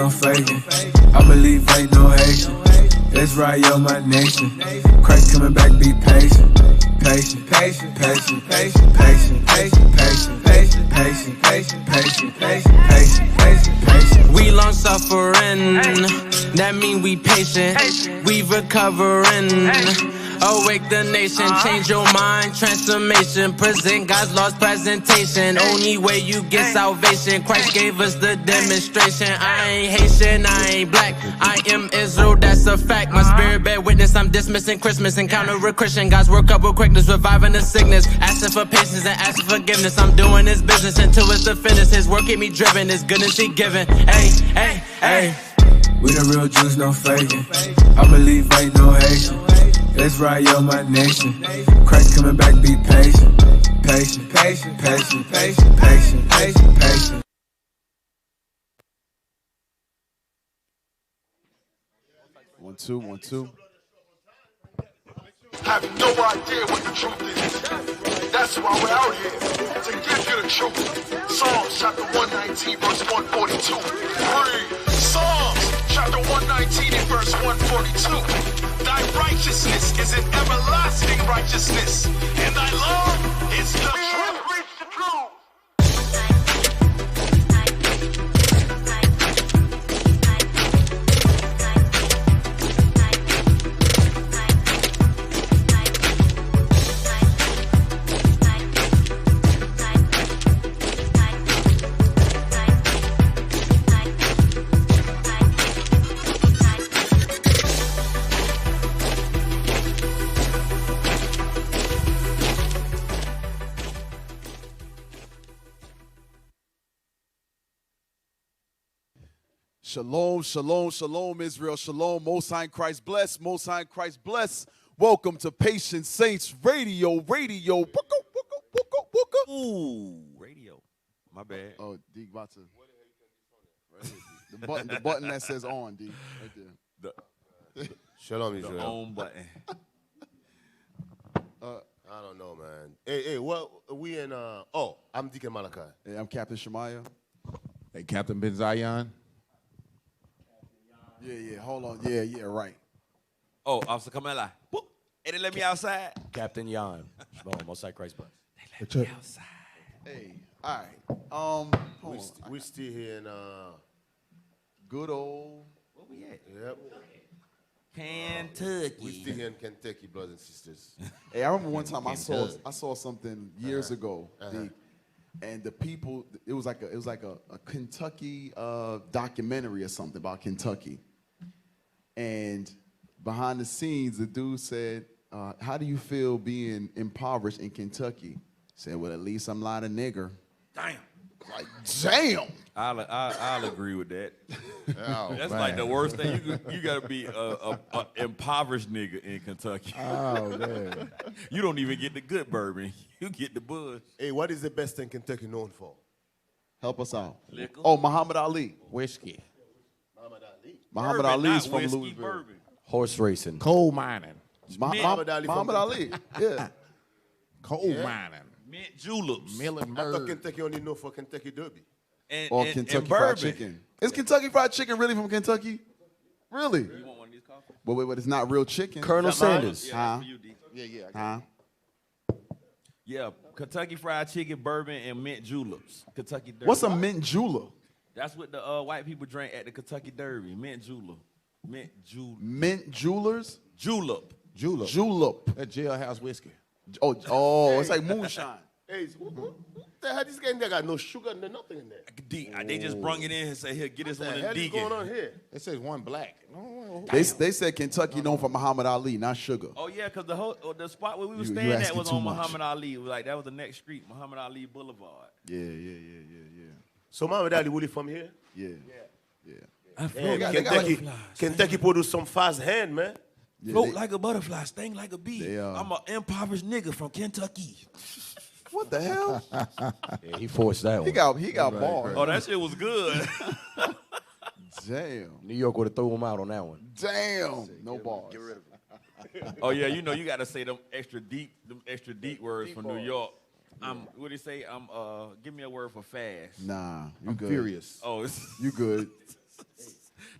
no faking. I believe ain't no Haitian. That's right, yo, my nation. Christ coming back, be patient. Patient, patient, patient, patient, patient, patient, patient, patient, patient, patient, patient, patient, patient, patient, patient. We long suffering, that mean we patient. We recovering. Awake the nation, change your mind, transformation. Present God's lost presentation. Only way you get salvation. Christ gave us the demonstration. I ain't Haitian, I ain't black. I am Israel, that's a fact. My spirit bear witness, I'm dismissing Christmas. Encounter a Christian, God's work up with quickness, reviving the sickness. Asking for patience and asking forgiveness. I'm doing His business until it's the finish. His work keep me driven, His goodness He giving. Hey, hey, hey. We the real Jews, no faking. I believe ain't no Haitian. That's right, yo, my nation. Christ coming back, be patient. Patient, patient, patient, patient, patient, patient, patient. One, two, one, two. Have no idea what the truth is. That's why we're out here, to give you the truth. Psalms chapter 119, verse 142. Read. Psalms chapter 119 and verse 142. Thy righteousness is an everlasting righteousness, and thy love is the truth. Reach the truth. Shalom, shalom, shalom, Israel. Shalom, Most High in Christ bless. Most High in Christ bless. Welcome to Patient Saints Radio. Radio. Ooh, radio. My bad. Oh, D, about to. The button that says on, D, right there. Shalom, Israel. The on button. I don't know, man. Hey, what we in? I'm Deacon Malachi. Hey, I'm Captain Shemaiah. Hey, Captain Ben Zion. Yeah, hold on. Yeah, right. Oh, Officer Kamala. Boop. Hey, they let me outside. Captain Jan. Shalom, Most High Christ bless. They let me outside. Hey, all right. We still here in Good old. Where we at? Yep. Kentucky. We still here in Kentucky, brothers and sisters. Hey, I remember one time I saw something years ago, D, and the people. It was like a Kentucky documentary or something about Kentucky. And behind the scenes, the dude said, how do you feel being impoverished in Kentucky? Said, well, at least I'm not a nigger. Damn. Like, damn. I'll agree with that. Oh, That's man. like the worst thing. You got to be a impoverished nigga in Kentucky. Oh, man. You don't even get the good bourbon. You get the buzz. Hey, what is the best thing Kentucky known for? Help us out. Liquor. Oh, Muhammad Ali. Whiskey. Muhammad Bourbon, Ali's not from whiskey, Louisville. bourbon. Horse racing. Coal mining. Muhammad Ali. Yeah. Coal mining. Mint juleps. I thought Kentucky only known for Kentucky Derby. Or Kentucky Fried Chicken. Is Kentucky Fried Chicken really from Kentucky? Really? You want one of these coffee? But it's not real chicken. Colonel Sanders. Huh? Yeah. Huh? Yeah, Kentucky Fried Chicken, bourbon, and mint juleps. Kentucky Derby. What's a mint julep? That's what the white people drink at the Kentucky Derby. Mint julep. Mint jewelers? Julep. Julep. That jailhouse whiskey. Oh, it's like moonshine. Hey, what the hell this guy in there got no sugar and nothing in there? They just brung it in and said, here, get us What one the of hell is Deacon. going on here? It says one black. They said Kentucky known for Muhammad Ali, not sugar. Oh, yeah, because the spot where we were You staying at asking was too on much. Muhammad Ali. It was like, that was the next street, Muhammad Ali Boulevard. Yeah. So Muhammad Ali really from here? Yeah. Hey, Kentucky produce some fast hand, man. Yeah, Float like a butterfly, sting like a bee. They, I'm an impoverished nigga from Kentucky. What the hell? Yeah, he forced that one. He got bars. Oh, that shit was good. Damn. New York would have thrown him out on that one. Damn. No bars. Oh, yeah, you got to say them extra deep words from New York. What do you say? Give me a word for fast. Nah, you good. Furious. Oh, You good.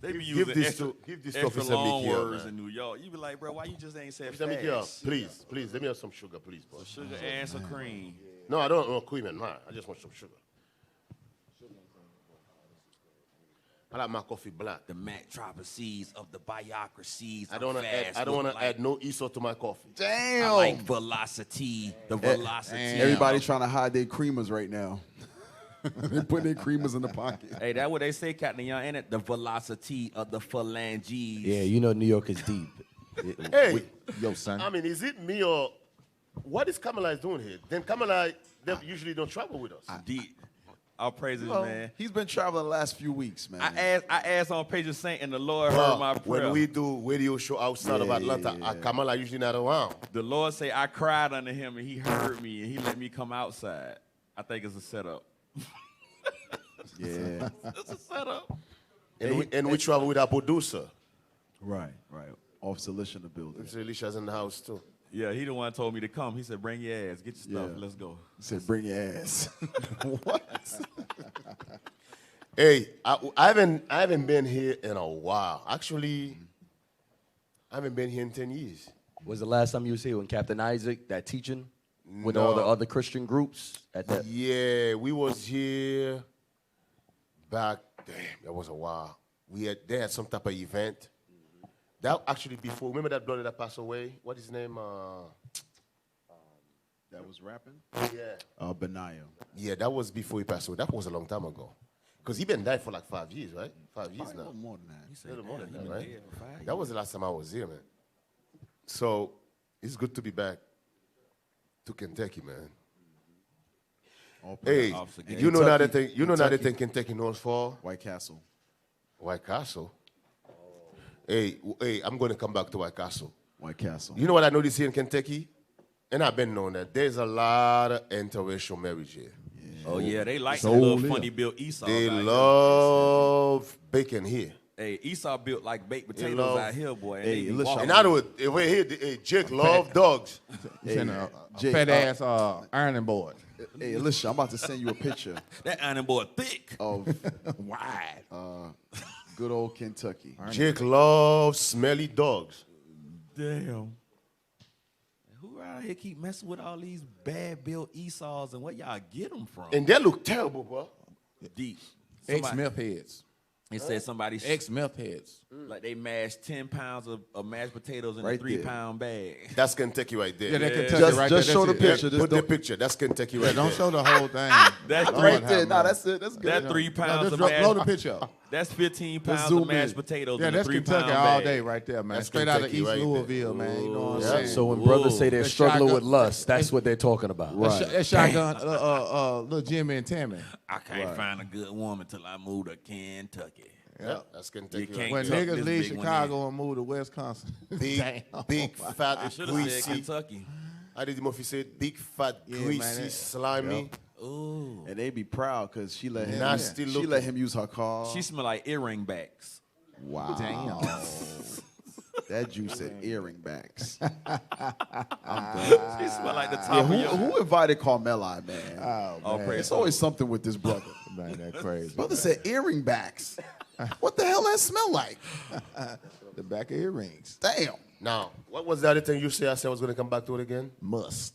They be Give using this extra, to extra Officer long Mickey, words man. in New York. You be like, bro, why you just ain't said Officer Mickey, fast? please, let me have some sugar, please, bro. Sugar and some cream. No, I don't want cream in mine. I just want some sugar. I like my coffee black. The matrices of the biocracies. I don't want to add no ESO to my coffee. Damn. I like velocity. The velocity. Everybody trying to hide their creamers right now. They put their creamers in the pocket. Hey, that's what they say, Captain Young, ain't it? The velocity of the phalanges. Yeah, you know New York is deep. Hey, Yo, son. I mean, is it me or what is Kamala doing here? Then Kamala, they usually don't travel with us. Deep. All praises, Well, man. he's been traveling the last few weeks, man. I asked on Page of Saint, and the Lord heard my prayer. When we do radio show outside of Atlanta, Kamala usually not around. The Lord say I cried unto him, and he heard me, and he let me come outside. I think it's a setup. Yeah. It's a setup. And we travel with our producer. Right. Officer Lish in the building. Mr. Elisha's in the house too. Yeah, he the one told me to come. He said, bring your ass, get your stuff, Yeah. let's go. He said, bring your ass. What? Hey, I haven't been here in a while. Actually, I haven't been here in 10 years. Was the last time you was here when Captain Isaac, that teaching with all the No. other Christian groups at that? Yeah, we was here back. Damn, that was a while. They had some type of event. That actually before. Remember that brother that passed away? What is his name? That was rapping? Yeah. Benaya. Yeah, that was before he passed away. That was a long time ago. Because he been died for like 5 years, right? 5 years Probably a now. little more than that. A little more than he that, been right? dead for 5 years. That was the last time I was here, man. So it's good to be back to Kentucky, man. Hey, Officer Gay. you know another Kentucky- thing. You know another Kentucky. thing Kentucky knows for? White Castle. White Castle. Hey, I'm going to come back to White Castle. White Castle. You know what I noticed here in Kentucky? And I've been knowing that there's a lot of interracial marriage here. Oh, yeah, they like So the little live. funny built Esau. They out here. love bacon here. Hey, Esau built like baked love- potatoes out here, boy. And Hey, they be listen, walking. In other words, if we're here, Jake love dogs. Send a Jake, fat ass ironing board. Hey, Alicia, I'm about to send you a picture That iron boy thick. of Wide. good old Kentucky. Jake loves smelly dogs. Damn. Who out here keep messing with all these bad built Esau's and where y'all get them from? And they look terrible, bro. Deep. Ex-meth heads. It said somebody Ex-meth heads. like they mashed 10 pounds of mashed potatoes in Right a 3-pound bag. That's Kentucky right there. Yeah, that Kentucky Just, right just there. show the that's it. picture. Just Put the don't- picture. That's Kentucky Yeah, right don't there. show the whole thing. That's Lord right have there. Nah, mercy. that's it. That's good. That 3 No, pounds just of blow the mashed picture up. That's 15 pounds zoom of mashed in. potatoes Yeah, in a that's 3-pound Kentucky all bag. day right there, man. That's Straight out of Kentucky East right there. Louisville, man. You know what I'm Yeah. saying? So when brothers say they're That struggling with shotgun- lust, that's what they're talking about. Right. That shotgun, little Jimmy and Tammy. I can't find a good woman till I move to Kentucky. Yeah, that's Kentucky. You can't right When tuck niggas this leave big one Chicago and move to Wisconsin. Big, Damn. big, fat, Should have said greasy. Kentucky. How did Murphy say it? Big, fat, Yeah, greasy, man, slimy. Ooh. And they be proud because she let him. Nasty She looking. let him use her car. She smell like earring backs. Wow. Damn. That juice said earring backs. She smell like the top Yeah, of your... who invited Carmela, man? Oh, praise It's always something with this brother. Man, that crazy. Brother said earring backs. What the hell that smell like? The back of earrings. Damn. Now, what was the other thing you said? I said I was going to come back to it again? Must.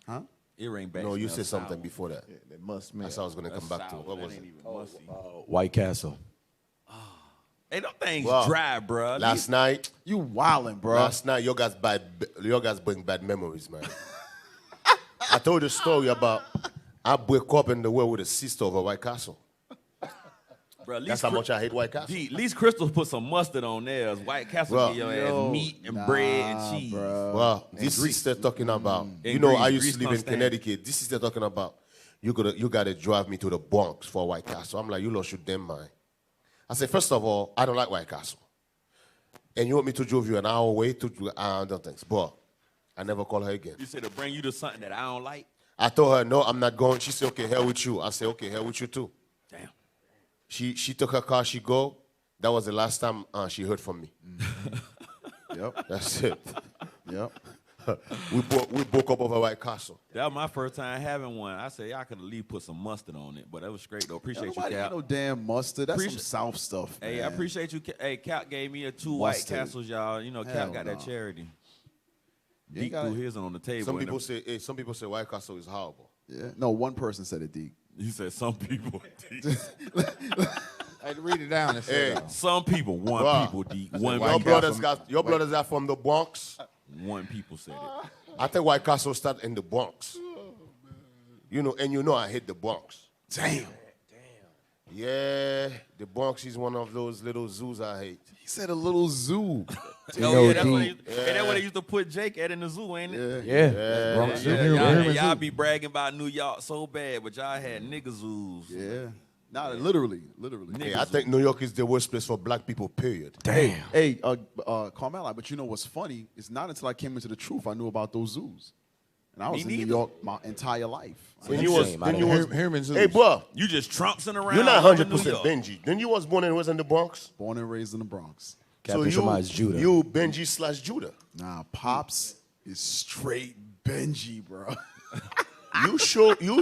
Huh? Earring backs. No, you smell said something sour. before that. Yeah, they must smell. I said I was going to come back to Sour. it. What That was ain't it? even musty. White Castle. Hey, them things Wow. dry, bro. Last night, You wildin', bro. Last night, your guys bring bad memories, man. I told you a story about I woke up in the world with a sister over White Castle. Bro, That's how much I hate White Castle. At least Crystal put some mustard on theirs. White Castle Bro. give your ass meat and bread and cheese. Well, this sister talking about, you And know, grease. I used Grease to live in can't stand. Connecticut. This sister talking about, you gotta drive me to the Bronx for White Castle. I'm like, you lost your damn mind. I said, first of all, I don't like White Castle. And you want me to drive you an hour away to do other things. But I never call her again. You said to bring you to something that I don't like? I told her, no, I'm not going. She said, okay, hell with you. I said, okay, hell with you too. Damn. She took her car, she go. That was the last time she heard from me. Yep. That's it. Yep. we broke up over White Castle. That was my first time having one. I said, I could at least put some mustard on it, but that was straight, though. Appreciate you, Nobody Cap. got no damn mustard. That's some South stuff, Hey, man. I appreciate you. Hey, Cap gave me two Mustard. White Castles, y'all. You know, Cap Hell got no. that charity. You Deep got threw it. his on the table. Some people say White Castle is horrible. Yeah. No, one person said it, Deke. You said some people. I had to read it down and say it. Some people, one Bruh. people, Deep. One Your people. brothers are from the Bronx. One people said it. I think White Castle started in the Bronx. You know I hate the Bronx. Damn. Yeah, the Bronx is one of those little zoos I hate. He said a little zoo. Oh, yeah, that's what they used to put Jake at in the zoo, ain't it? Yeah. Bronx Zoo. Y'all be bragging about New York so bad, but y'all had nigga zoos. Yeah. Nah, literally. Hey, I think New York is the worst place for black people, period. Damn. Hey, Carmela, but you know what's funny? It's not until I came into the truth I knew about those zoos. And I was in New neither. York my entire life. Herman Zeus. Hey, bro, You just trumpsing around. you're not all in 100% New York. Benji. Then you was born and raised in the Bronx. Born and raised in the Bronx. Captain Shema is Judah. You Benji / Judah. Nah, Pops is straight Benji, bro. You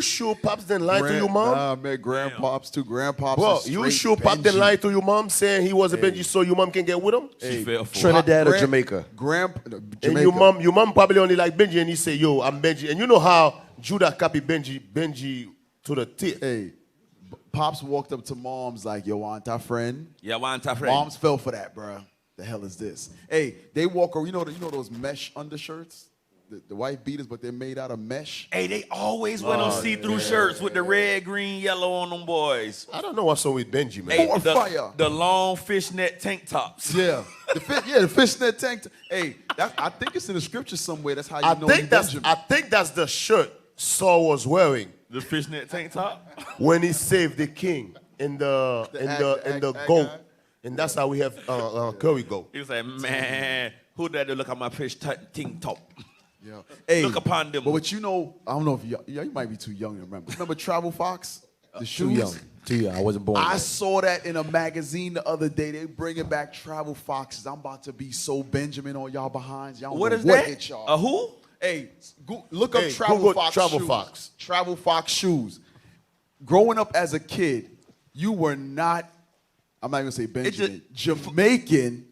sure Pops didn't lie to your mom? Nah, man, Grandpops too. Grandpops Bro, is you straight sure Pop didn't Benji. lie to your mom saying he was a Benji so your mom can get with him? She fell for it. Trinidad or Grand- Jamaica? Jamaica. And your mom probably only like Benji and he say, yo, I'm Benji. And you know how Judah copied Benji to the tip. Hey, Pops walked up to Mom's like, yo, want our friend? Yeah, one time friend. Moms fell for that, bro. The hell is this? Hey, they walk around, you know those mesh undershirts? The white beaters, but they're made out of mesh. Hey, they always wear them see-through shirts with the red, green, yellow on them boys. I don't know what's wrong with Benji, man. Hey, On fire. the long fishnet tank tops. Yeah, the fishnet tank. Hey, I think it's in the scripture somewhere. That's how you know he's Benjamin. I think that's the shirt Saul was wearing The fishnet tank top. when he saved the king in the goat. guy? And that's how we have curry goat. He was like, man, who that to look at my fish tank top? Yeah. Hey, Look upon them. But what you know, I don't know if you might be too young to remember. Remember Travel Fox? The Too shoes? young. Too young. I wasn't born I yet. saw that in a magazine the other day. They bringing back Travel Foxes. I'm about to be so Benjamin on y'all behinds. Y'all don't What know is what that? hit y'all. A who? Hey, look up Hey, Travel Google Fox Travel shoes. Fox. Travel Fox shoes. Growing up as a kid, you were not, I'm not even gonna say Benjamin, Jamaican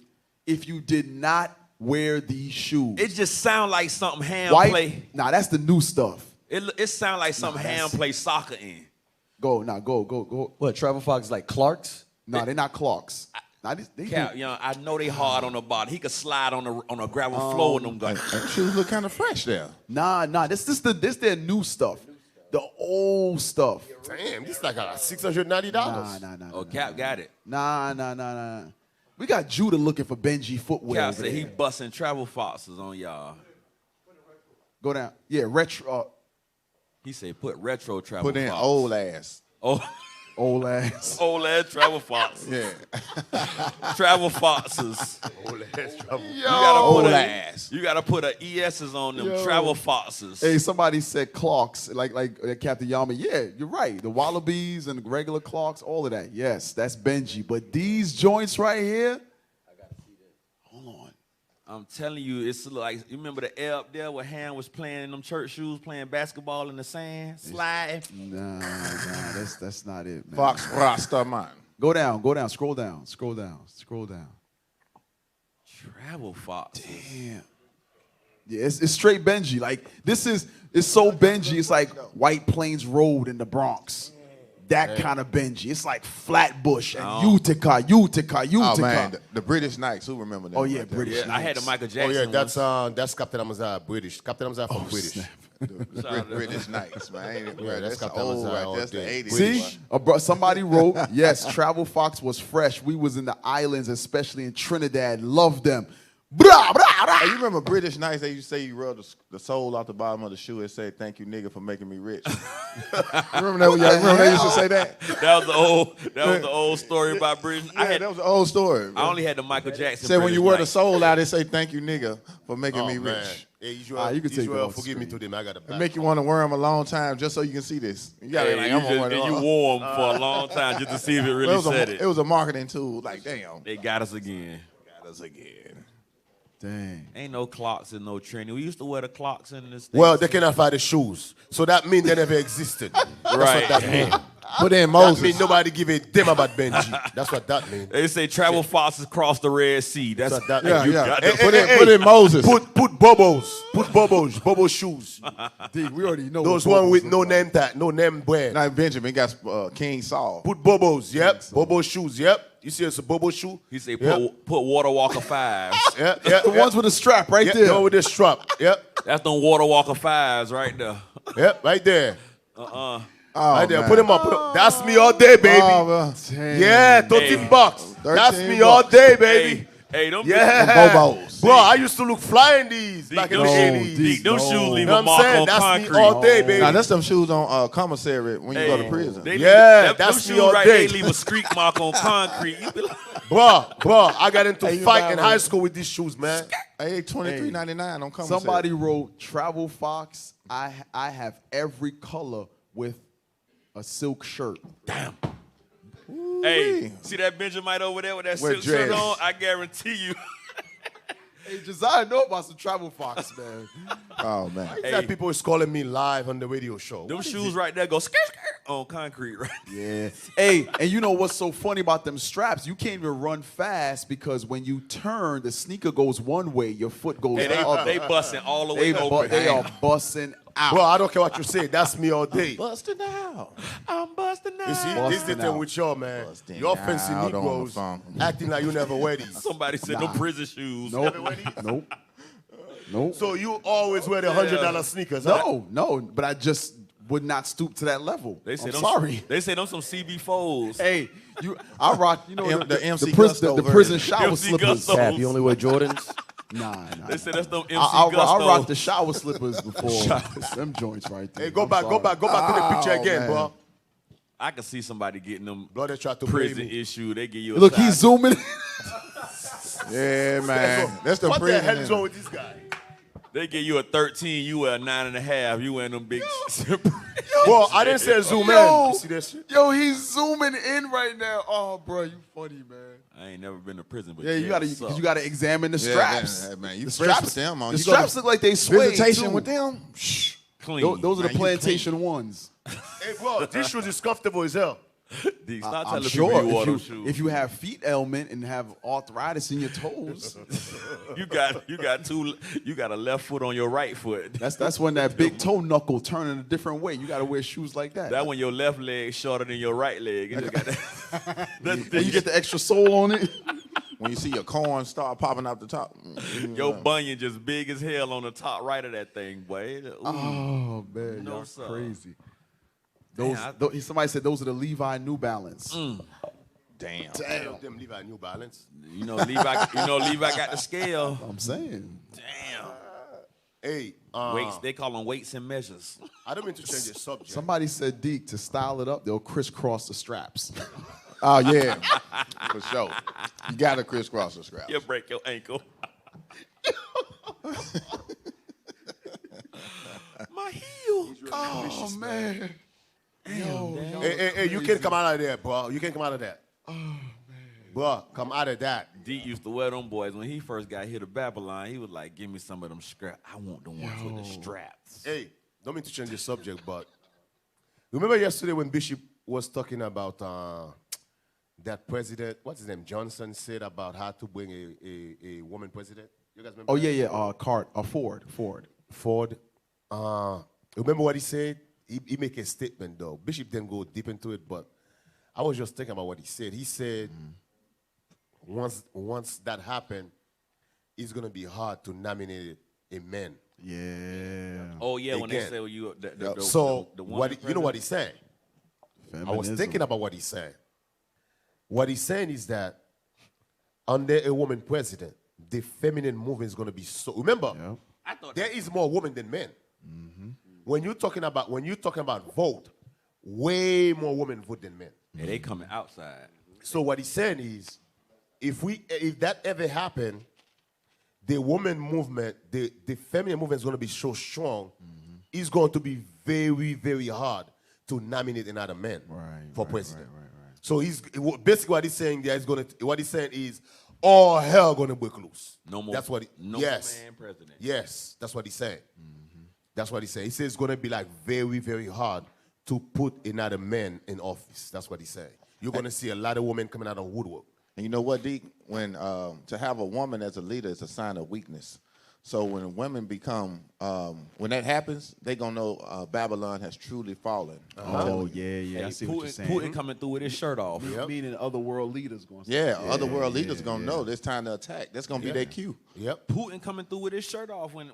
if you did not wear these shoes. It just sound like something Ham White, play. nah, that's the new stuff. It sound like something Ham that's- play soccer in. Go. What, Travel Fox like Clark's? No, they're not Clarks. Nah, they Cap, do. you know, I know they hard on the bottom. He could slide on a gravel floor with them guys. That shoes look kind of fresh there. Nah, this their new stuff. The old stuff. Damn, this like $690. Nah. Oh, Cap got it. Nah. We got Judah looking for Benji footwear. Cap over said he there. busting Travel Foxes on y'all. Go down. Yeah, retro. He said put retro Travel Put in Fox. old ass. Old ass. Old ass Travel Fox. Yeah. Travel Foxes. Old ass. You gotta put a ES's on them. Yo. Travel Foxes. Hey, somebody said Clarks, like Captain Yama. Yeah, you're right. The Wallabies and the regular Clarks, all of that. Yes, that's Benji. But these joints right here, hold on. I'm telling you, it's like, you remember the air up there where Ham was playing in them church shoes, playing basketball in the sand, sliding? Nah, that's not it, man. Fox Rasta man. Go down, scroll down. Travel Foxes. Damn. Yeah, it's straight Benji. Like it's so Benji. It's like White Plains Road in the Bronx. That kind of Benji. It's like Flatbush and Utica. Oh man, the British Knights. Who remember that? Oh yeah, right there? British. I had the Knights. Michael Oh Jackson. yeah, that's Captain Amazon, British. Captain Amazon from British. British Knights, man. Yeah, That's that's old Captain right Amazon there. That's the all day. 80s. See, somebody wrote, yes, Travel Fox was fresh. We was in the islands, especially in Trinidad. Loved them. Blah, blah, blah. Hey, you remember British Knights? They used to say you rubbed the sole off the bottom of the shoe and say, "Thank you, nigga, for making me rich." Remember that? Remember they used to say that? That was the old story about Britain. Yeah, that was an old story. I only had the Michael Jackson. Said when British you wear the Knights. sole out, they say, "Thank you, nigga, for making Oh, me man. rich." Hey, Israel, you can take Israel, that off the forgive me screen. today, man. I got a It back. make you want to wear them a long time just so you can see this. You got Hey, like, you I'm gonna wear them you all. wore 'em for a long time just to see if it really said it. It was a marketing tool. Like, damn. They got us again. Got us again. Dang. Ain't no clocks and no training. We used to wear the clocks in this. Well, they cannot find the shoes. So that means they never existed. That's Right. what that means. Put in That Moses. means nobody give a damn about Benji. That's what that means. They say travel foxes cross the Red Sea. That's That's what that Yeah, means. yeah. got Hey, to- hey, Put in Moses. Put bubbles. Put bubbles. Bubble shoes. Dig, we already know. Those what one with bubbles no look name tag, no name brand. Not Benjamin. Got King Saul. Put bubbles. Yep. Bubble shoes. Yep. You see it's a bubble shoe? He say Yep. put Water Walker 5s. Yeah, yeah, like. The ones with the strap right yeah, there. the one with the strap. Yep. That's them Water Walker 5s right there. Yep. Right there. Oh, Right there. man. Put them up. Put 'em. That's me all day, baby. Oh, well, Dang. Yeah, 13 bucks. That's 13 me all bucks. day, baby. Hey, them Yeah. Bobos. Bro, I used to look fly in these back in the them, 80s. Deke, them no. shoes You leave know a what I'm mark saying? on That's concrete. me all day, baby. Now that's them shoes on commissary when you go to prison. They Yeah, leave, that's them me shoes all right day. They leave a streak mark on concrete. You be like, Bro, I got into Hey, you fight buy in one. high school with these shoes, man. Hey, $23.99 on commissary. Somebody wrote travel fox. I have every color with a silk shirt. hey, see that Benjamin over there with that With silk shirt dreads. on? I guarantee you. Hey, Josiah know about some travel fox, man. Oh man. Is that people is calling me live on the radio show? Them What is shoes it? right there go skirt on concrete, right? Yeah. Hey, and you know what's so funny about them straps? You can't even run fast because when you turn, the sneaker goes one way, your foot goes And the other. they busting all the way open. They are busting out. Bro, I don't care what you say. That's me all day. Busting out. I'm busting You see, out. this is the Busting thing out. with y'all, man. Busting Y'all fancy out on the Negroes phone. acting like you never wear these. Somebody said no prison shoes. Nope. So you always wear the $100 sneakers, huh? No, but I just would not stoop to that level. They say I'm them, sorry. They say them some CB4s. Hey, I rock, you know, The MC the Gusto prison version. shower MC slippers. Gusto. Cap, you only wear Jordans? Nah. They say that's them MC I Gusto. rock the shower slippers before them joints right there. Hey, go I'm back sorry. to the picture again, man. bro. I can see somebody getting them Bro, they try to prison play me. issue. They give you a Look, size. he's zooming. Yeah, man. That's the What the prison. hell is wrong with this guy? They give you a 13, you wear a 9.5. You wearing them big. Bro, I didn't say zoom in. Yo. You see that shit? Yo, he's zooming in right now. Oh, bro, you funny, man. I ain't never been to prison, but Yeah, you gotta, suck. cause you gotta examine the Yeah, straps. man, you the fresh with them on. The You go to straps look like they sway. Visitation too. with them. Shh. clean. Those are the Man, you plantation ones. Hey, bro, this shoes is comfortable as hell. D, stop I'm telling sure people you wore them if shoes. you have feet ailment and have arthritis in your toes, you got a left foot on your right foot. that's when that big toe knuckle turning a different way. You gotta wear shoes like that. That when your left leg shorter than your right leg. You, just got that. And you get the extra sole on it. When you see your corn start popping out the top. Your bunion just big as hell on the top right of that thing, boy. Ooh. Oh man, No, y'all sir. crazy. Those somebody said those are the Levi New Balance. Damn. Damn. Them Levi New Balance. You know Levi got the scale. I'm saying. Damn. Hey, Weights, they call them weights and measures. I don't mean to change the subject. Somebody said, Deke, to style it up, they'll crisscross the straps. Oh, yeah. For sure. You got to crisscross the scraps. You break your ankle. My heel. Oh man. Hey, you can't come out of there, bro. You can't come out of that. Oh, man. Bro, come out of that. D used to wear them boys. When he first got here to Babylon, he was like, give me some of them straps. I want the ones with the straps. Hey, don't mean to change the subject, but remember yesterday when Bishop was talking about that president, what's his name, Johnson said about how to bring a woman president? You guys remember? Oh that? yeah. Ford. Remember what he said? He make a statement though. Bishop didn't go deep into it, but I was just thinking about what he said. He said once that happened, it's gonna be hard to nominate a man. Yeah. Oh yeah, when they Again. say well, you So the you know what he's saying? I was thinking about what he's saying. What he's saying is that under a woman president, the feminine movement is going to be so. Remember, I thought there is more women than men. When you're talking about vote, way more women vote than men. yeah, they coming outside. So what he's saying is, if that ever happened, the woman movement, the feminine movement is going to be so strong. It's going to be very, very hard to nominate another man for president. So he's basically what he's saying there is what he's saying is all hell gonna break loose. No more. That's what. No Yes. more man president. Yes, that's what he said. That's what he said. He says it's gonna be like very, very hard to put another man in office. That's what he said. You're gonna see a lot of women coming out of woodwork. And you know what, Deke? When to have a woman as a leader is a sign of weakness. So when women become, when that happens, they gonna know Babylon has truly fallen. Oh yeah. I see what you're saying. Putin coming through with his shirt off. Meaning other world leaders going. Yeah, other world leaders gonna know it's time to attack. That's gonna be their cue. Yep. Putin coming through with his shirt off when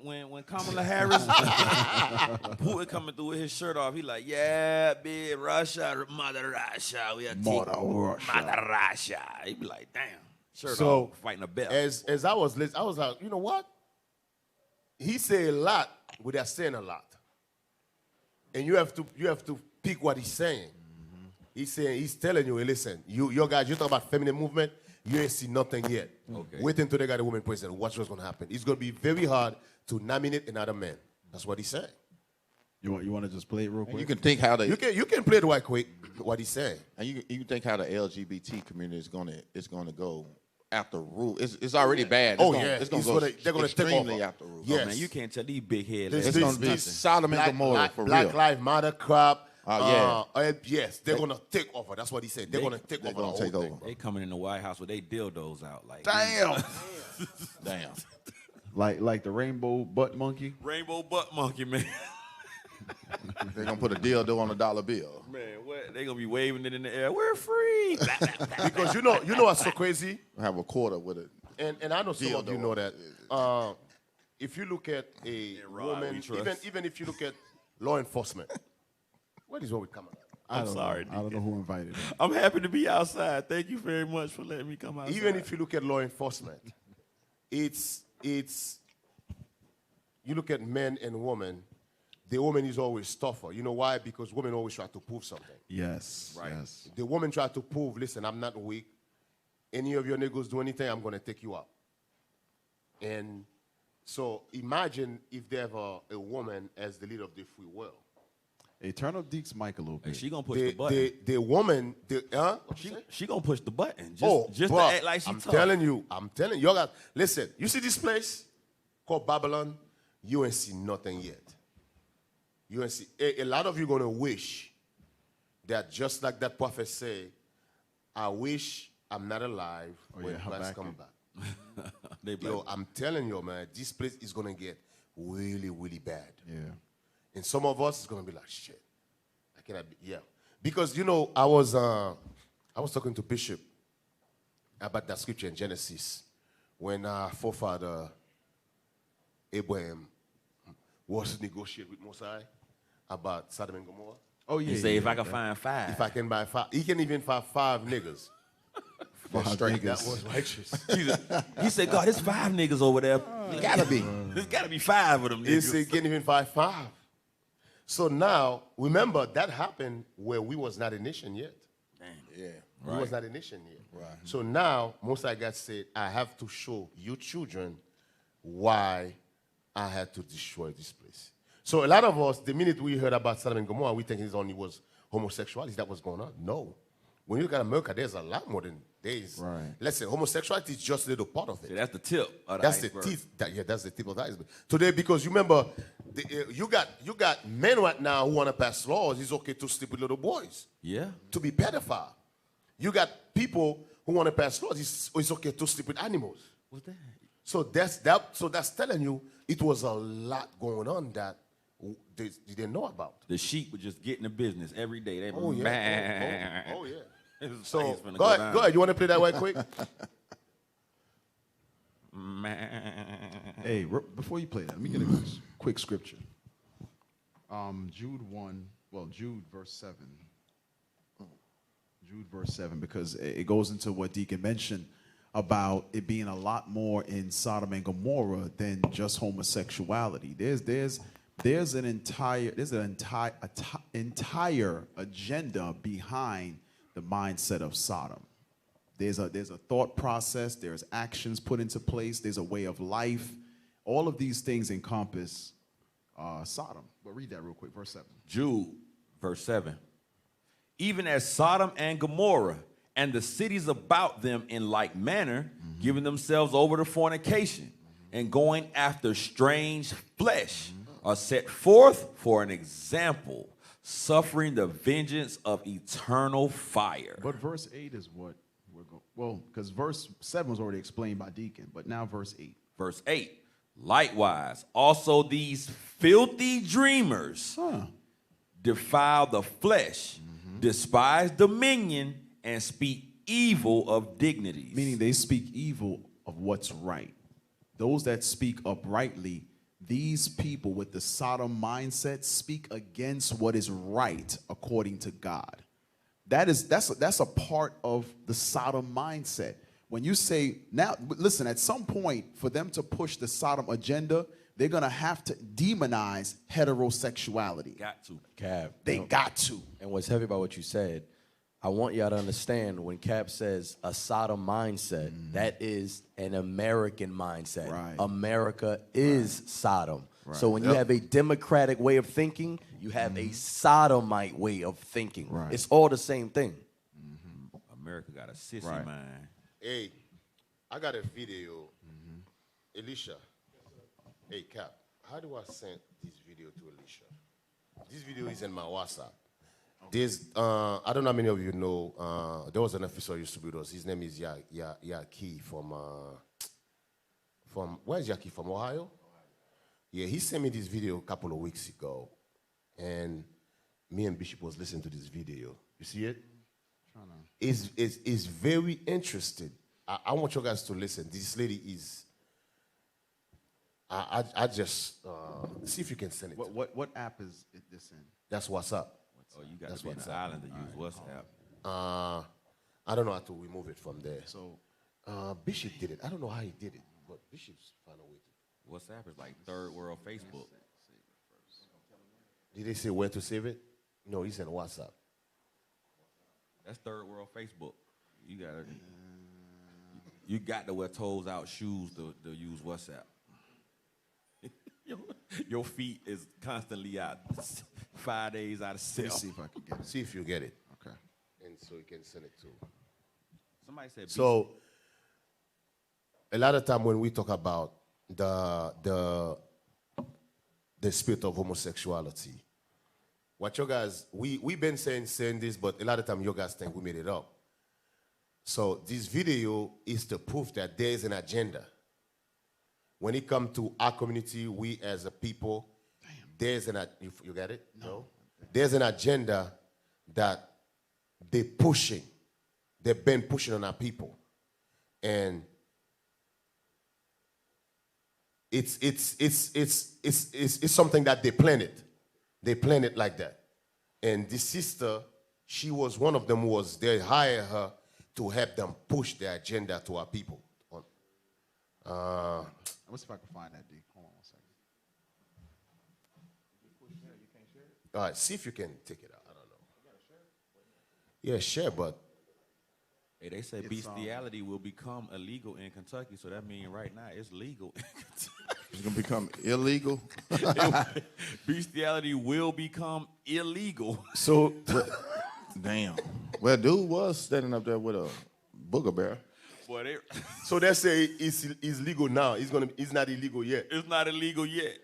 Kamala Harris. Putin coming through with his shirt off. He like, yeah, big Russia, Mother Russia, we are Mother Russia. He be like, damn, shirt off, fighting a belt. As I was listening, I was like, you know what? He say a lot without saying a lot, and you have to pick what he's saying. He's telling you, hey, listen, your guys, you talk about feminine movement, you ain't seen nothing yet. Okay. Wait until they got a woman president. Watch what's gonna happen. It's gonna be very hard to nominate another man. That's what he's saying. You want to just play it real quick? And you can think how You can play it right quick. What he's saying. and you can think how the LGBT community is gonna go after rule. It's already bad. It's gonna go they're gonna take extremely over. after rule. Yes. Man, you can't tell these big heads. This- It's gonna be Sodom and Gomorrah for Black real. Lives Matter crap. Yeah. Yes, they're gonna take over. That's what he said. They're gonna take over. gonna the take whole over. thing, bro. They coming in the White House with they dildos out like Damn. Damn. like the rainbow butt monkey. rainbow butt monkey, man. They're gonna put a dildo on a dollar bill. Man, what? They gonna be waving it in the air. We're free. Blah, blah, blah. Because you know what's so crazy, Have a quarter with it. and I know some of you know that. If you look at a Rod, woman, we trust. even if you look at law enforcement, what is what we coming? I don't sorry, know. I don't know who invited him. I'm happy to be outside. Thank you very much for letting me come outside. Even if you look at law enforcement, it's you look at men and women. The woman is always tougher. You know why? Because women always try to prove something. Yes. Right. Yes. The woman try to prove, listen, I'm not weak. Any of your niggas do anything, I'm going to take you out. And so imagine if they have a woman as the leader of the free world. Hey, turn up Deke's mic a little bit. Hey, she gonna push the button. The woman, what you say? She gonna push the button. Just bruh, to act like she I'm tough. telling you, y'all got, listen, you see this place called Babylon? You ain't seen nothing yet. You ain't see, a lot of you gonna wish that just like that prophet say, I wish I'm not alive when Christ come back. Yo, I'm telling you, man, this place is gonna get really, really bad. Yeah. And some of us is gonna be like, shit, I cannot be, yeah. Because you know, I was talking to Bishop about that scripture in Genesis when our forefather Abraham was negotiating with Mosai about Sodom and Gomorrah. Oh yeah. He say if I can find five. If I can buy 5, he can even find 5 niggas. Five That niggas. was righteous. He said, God, there's 5 niggas over there. It gotta be. There's gotta be 5 of them He niggas. said he can't even find 5. So now, remember, that happened where we was not a nation yet. Yeah. We was not a nation yet. Right. So now, Mosai God said, I have to show you children why I had to destroy this place. So a lot of us, the minute we heard about Sodom and Gomorrah, we think it only was homosexuality that was going on. No. When you look at America, there's a lot more than days. Right. Listen, homosexuality is just a little part of it. See, that's the tip of the That's iceberg. the teeth. That's the tip of the iceberg. Today, because you remember, you got men right now who want to pass laws. It's okay to sleep with little boys. Yeah. To be pedophile. You got people who want to pass laws. It's okay to sleep with animals. What's that? So that's telling you it was a lot going on that they didn't know about. The sheep would just get in the business every day. They Oh yeah. bang. Oh yeah. It was So things finna go ahead. down. Go ahead. You want to play that right quick? Hey, before you play that, let me get a quick scripture. Jude verse 7. Jude verse 7, because it goes into what Deacon mentioned about it being a lot more in Sodom and Gomorrah than just homosexuality. There's an entire agenda behind the mindset of Sodom. There's a thought process, there's actions put into place, there's a way of life. All of these things encompass Sodom. But read that real quick, verse 7. Jude, verse 7. Even as Sodom and Gomorrah and the cities about them in like manner giving themselves over to fornication, and going after strange flesh, are set forth for an example, suffering the vengeance of eternal fire. But verse 8 is what we're going. Well, because verse 7 was already explained by Deacon, but now verse 8. Verse 8. Likewise, also these filthy dreamers defile the flesh, despise dominion, and speak evil of dignities. Meaning they speak evil of what's right. Those that speak uprightly, these people with the Sodom mindset speak against what is right according to God. That's a part of the Sodom mindset. When you say, now, listen, at some point, for them to push the Sodom agenda, they're going to have to demonize heterosexuality. Got to. Cap. They got to. And what's heavy about what you said, I want y'all to understand when Cap says a Sodom mindset, that is an American mindset. Right. America is Sodom. Right. So when you have a democratic way of thinking, you have a Sodomite way of thinking. Right. It's all the same thing. America got a sissy Right. mind. Hey, I got a video. Elisha. Hey, Cap, how do I send this video to Elisha? This video is in my WhatsApp. There's, I don't know how many of you know, there was an officer who used to be with us. His name is Yaki from where is Yaki? From Ohio? Yeah, he sent me this video a couple of weeks ago. And me and Bishop was listening to this video. You see it? Is very interested. I want you guys to listen. This lady is. I just see if you can send it. What app is this in? That's WhatsApp. Oh, you got to be in the island to use WhatsApp. I don't know how to remove it from there. So Bishop did it. I don't know how he did it, but Bishop's found a way to. WhatsApp is like third world Facebook. Did they say where to save it? No, he said WhatsApp. That's third world Facebook. You got to wear toes out shoes to use WhatsApp. Your feet is constantly out 5 days out of let me cell. see if I can get it. See if you get it. Okay. And so you can send it to. Somebody said So a lot of time when we talk about the spirit of homosexuality, what you guys, we've been saying this, but a lot of time you guys think we made it up. So this video is to prove that there is an agenda. When it comes to our community, we as a people, there's an, you get it? No. There's an agenda that they've been pushing on our people. And it's something that they planned it. They planned it like that. And this sister, she was one of them they hired her to help them push their agenda to our people. Let's see if I can find that, D. Hold on 1 second. All right, see if you can take it out. I don't know. Yeah, share, but Hey, they say bestiality will become illegal in Kentucky, so that means right now it's legal in Kentucky. It's gonna become illegal. Bestiality will become illegal. so Damn. Well, dude was standing up there with a booger bear. Boy, so they say it's legal now. It's not illegal yet. it's not illegal yet.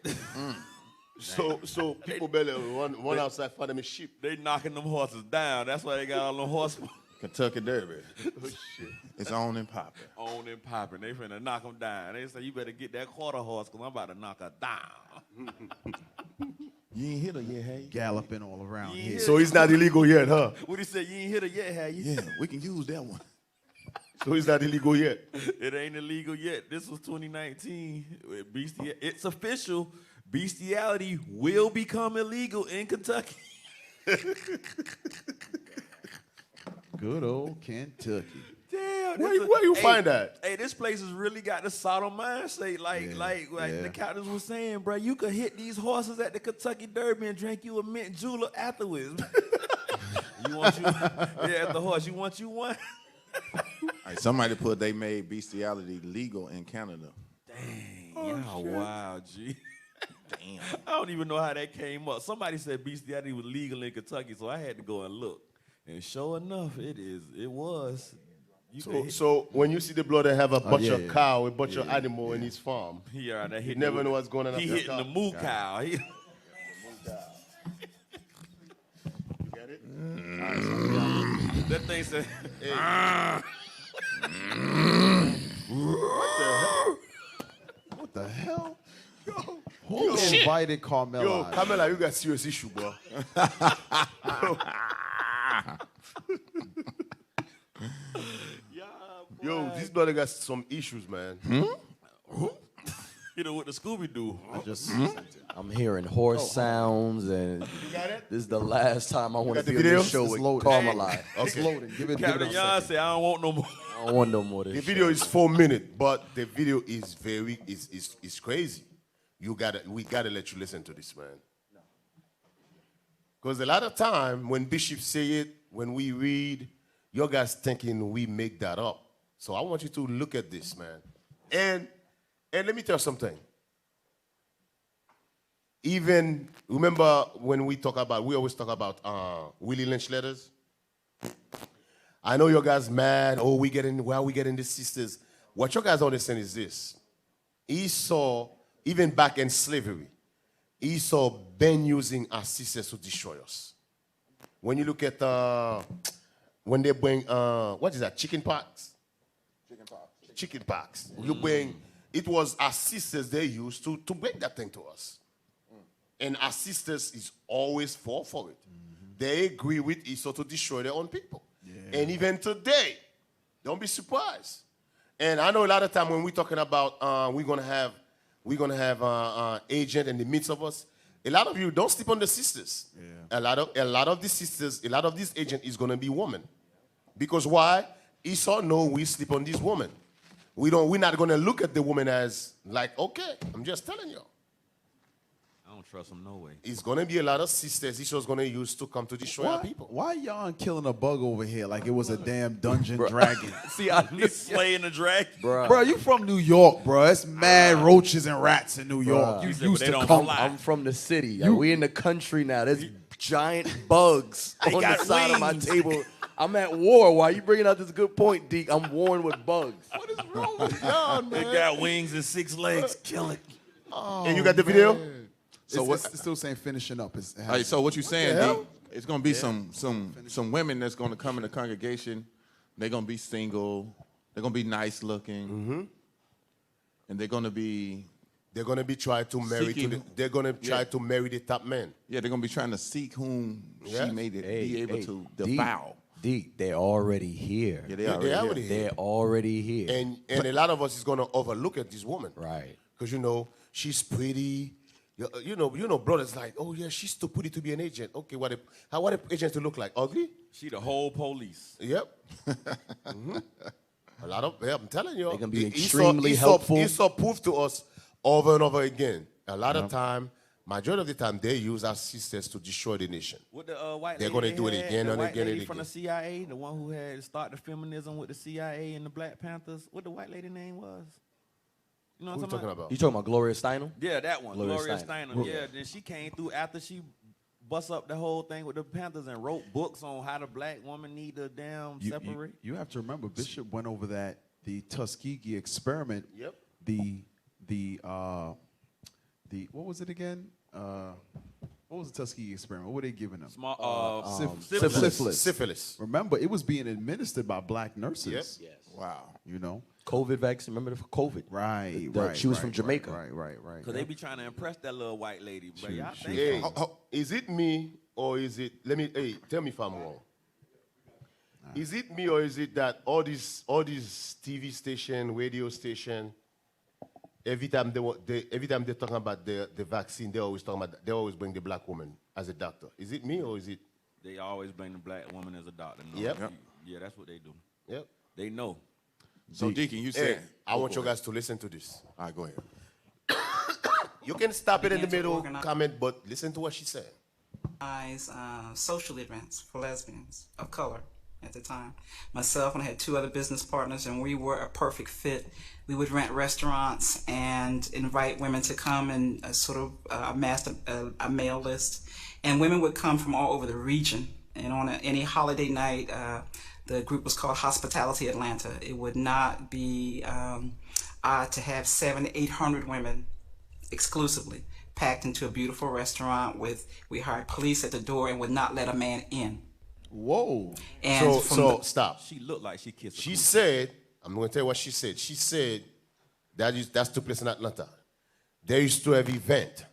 So people better run outside for them sheep. They knocking them horses down. That's why they got all them horses Kentucky Derby. Oh shit. It's on and popping. on and popping. They finna knock them down. They say you better get that quarter horse because I'm about to knock her down. You ain't hit her yet, hey? Galloping all around Yeah. here. So it's not illegal yet, huh? What he said? You ain't hit her yet, have you? Yeah, we can use that one. So it's not illegal yet. It ain't illegal yet. This was 2019. It's official. Bestiality will become illegal in Kentucky. Good old Kentucky. Damn. Where you find that? Hey, this place has really got the Sodom mindset. Like the captains was saying, bro, you could hit these horses at the Kentucky Derby and drink you a mint julep afterwards. You want you? Yeah, the horse. You want you one? Right, somebody they made bestiality legal in Canada. Dang. Oh, wow, G. Damn. I don't even know how that came up. Somebody said bestiality was legal in Kentucky, so I had to go and look. And sure enough, it was. So when you see the brother have a bunch yeah, of yeah. cow, a bunch of animal in his farm, He out there you hitting never the- know what's going on. He after the hitting cow. the moo cow. He- That thing said, What the hell? Who invited Carmella? Yo, Carmella, you got serious issue, bro. Yo, this brother got some issues, man. you know what the Scooby Doo. I'm hearing horse sounds, and this is the last time I want to got the be on video? this show It's with loaded. Carmella. It's loaded. Give it Captain a Yon second. said, I don't want no more. I don't want no more of The this. video is 4 minutes, but the video is very is crazy. We gotta let you listen to this, man. Because a lot of time when bishops say it, when we read, your guys thinking we make that up. So I want you to look at this, man. And let me tell you something. Even remember when we always talk about Willie Lynch letters. I know your guys mad. Oh, why are we getting these sisters? What your guys don't understand is this. Esau, even back in slavery, Esau been using our sisters to destroy us. When you look at when they bring what is that? Chicken pox. Chicken pox. You bring it was our sisters they used to bring that thing to us. And our sisters is always fall for it. They agree with Esau to destroy their own people. Yeah. And even today, don't be surprised. And I know a lot of time when we're talking about we're gonna have agent in the midst of us. A lot of you don't sleep on the sisters. Yeah. A lot of these sisters, a lot of this agent is gonna be women. Because why? Esau know we sleep on this woman. We're not gonna look at the woman as like, okay, I'm just telling you. I don't trust him no way. It's gonna be a lot of sisters Esau's gonna use to come to destroy our people. Why y'all killing a bug over here like it was a damn dungeon dragon? See, I He's slaying the dragon. Bro, you from New York, bro. It's mad roaches and rats in New York. You said, used but they to don't come. fly. I'm from the city. We in the country now. There's giant bugs on the got side of my wings. table. I'm at war. Why you bringing out this good point, Deke? I'm warring with bugs. What is wrong with y'all, They man? got wings and 6 legs. Kill it. And you got the video? So it's still saying finishing up. Hey, so what you saying, D? It's gonna be some women that's gonna come in the congregation. They're gonna be single. They're gonna be nice looking, and they're gonna be trying to marry Seeking- they're gonna try to marry the top man. they're gonna be trying to seek whom Yeah. she may be able to defile. Deke, they're already here. Yeah, They're already here. They're already here. And a lot of us is gonna overlook at this woman. Right. Because she's pretty. You know, brothers like, oh yeah, she's too pretty to be an agent. Okay, what an agent to look like? Ugly? She the whole police. Yep. A lot of, I'm telling you, They're gonna be extremely helpful. Esau proved to us over and over again. A lot of time, majority of the time, they use our sisters to destroy the nation. What the white They're lady gonna do it had, again the and white again lady and from the again. CIA, the one who had started feminism with the CIA and the Black Panthers. What the white lady name was? You know Who what you I'm talking about? You talking about Gloria Steinem? Yeah, that one, Gloria Steinem. Steinem. Yeah, then she came through after she bust up the whole thing with the Panthers and wrote books on how the black woman need to damn separate. You have to remember, Bishop went over the Tuskegee experiment. Yep. The what was it again? What was the Tuskegee experiment? What were they giving them? Syphilis. Remember, it was being administered by black nurses. Yep. Yes. Wow. You know. COVID vaccine. Remember the COVID? Right. She was from Jamaica. Right. Cause they be trying to impress that little white lady, but y'all think Hey, is it me or is it? Tell me if I'm wrong. Is it me or is it that all these TV station, radio station, every time they're talking about the vaccine, they always bring the black woman as a doctor. Is it me or is it? they always bring the black woman as a doctor. No, Yep. Yeah, that's what they do. Yep. They know. So, Deacon, you Hey, said. I want you guys to listen to this. All right, go ahead. You can stop it in the Begin to middle, organize- comment, but listen to what she said. Social events for lesbians of color at the time. Myself and I had two other business partners, and we were a perfect fit. We would rent restaurants and invite women to come and amass a mail list. And women would come from all over the region And on any holiday night, the group was called Hospitality Atlanta. It would not be odd to have 700, 800 women exclusively packed into a beautiful restaurant we hired police at the door and would not let a man in. Whoa. And So stop. She looked like she kissed. She said, I'm going to tell you what she said. She said that's took place in Atlanta. They used to have event.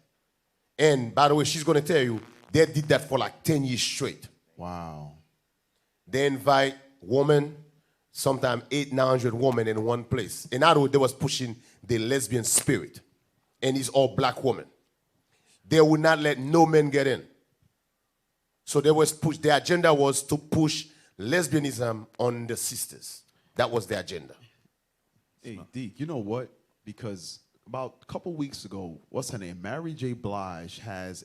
And by the way, she's going to tell you, they did that for like 10 years straight. Wow. They invite women, sometimes 800-900 women in one place. In other words, they was pushing the lesbian spirit. And it's all black women. They would not let no men get in. So their agenda was to push lesbianism on the sisters. That was the agenda. Hey, Deke, you know what? Because about a couple weeks ago, what's her name? Mary J. Blige has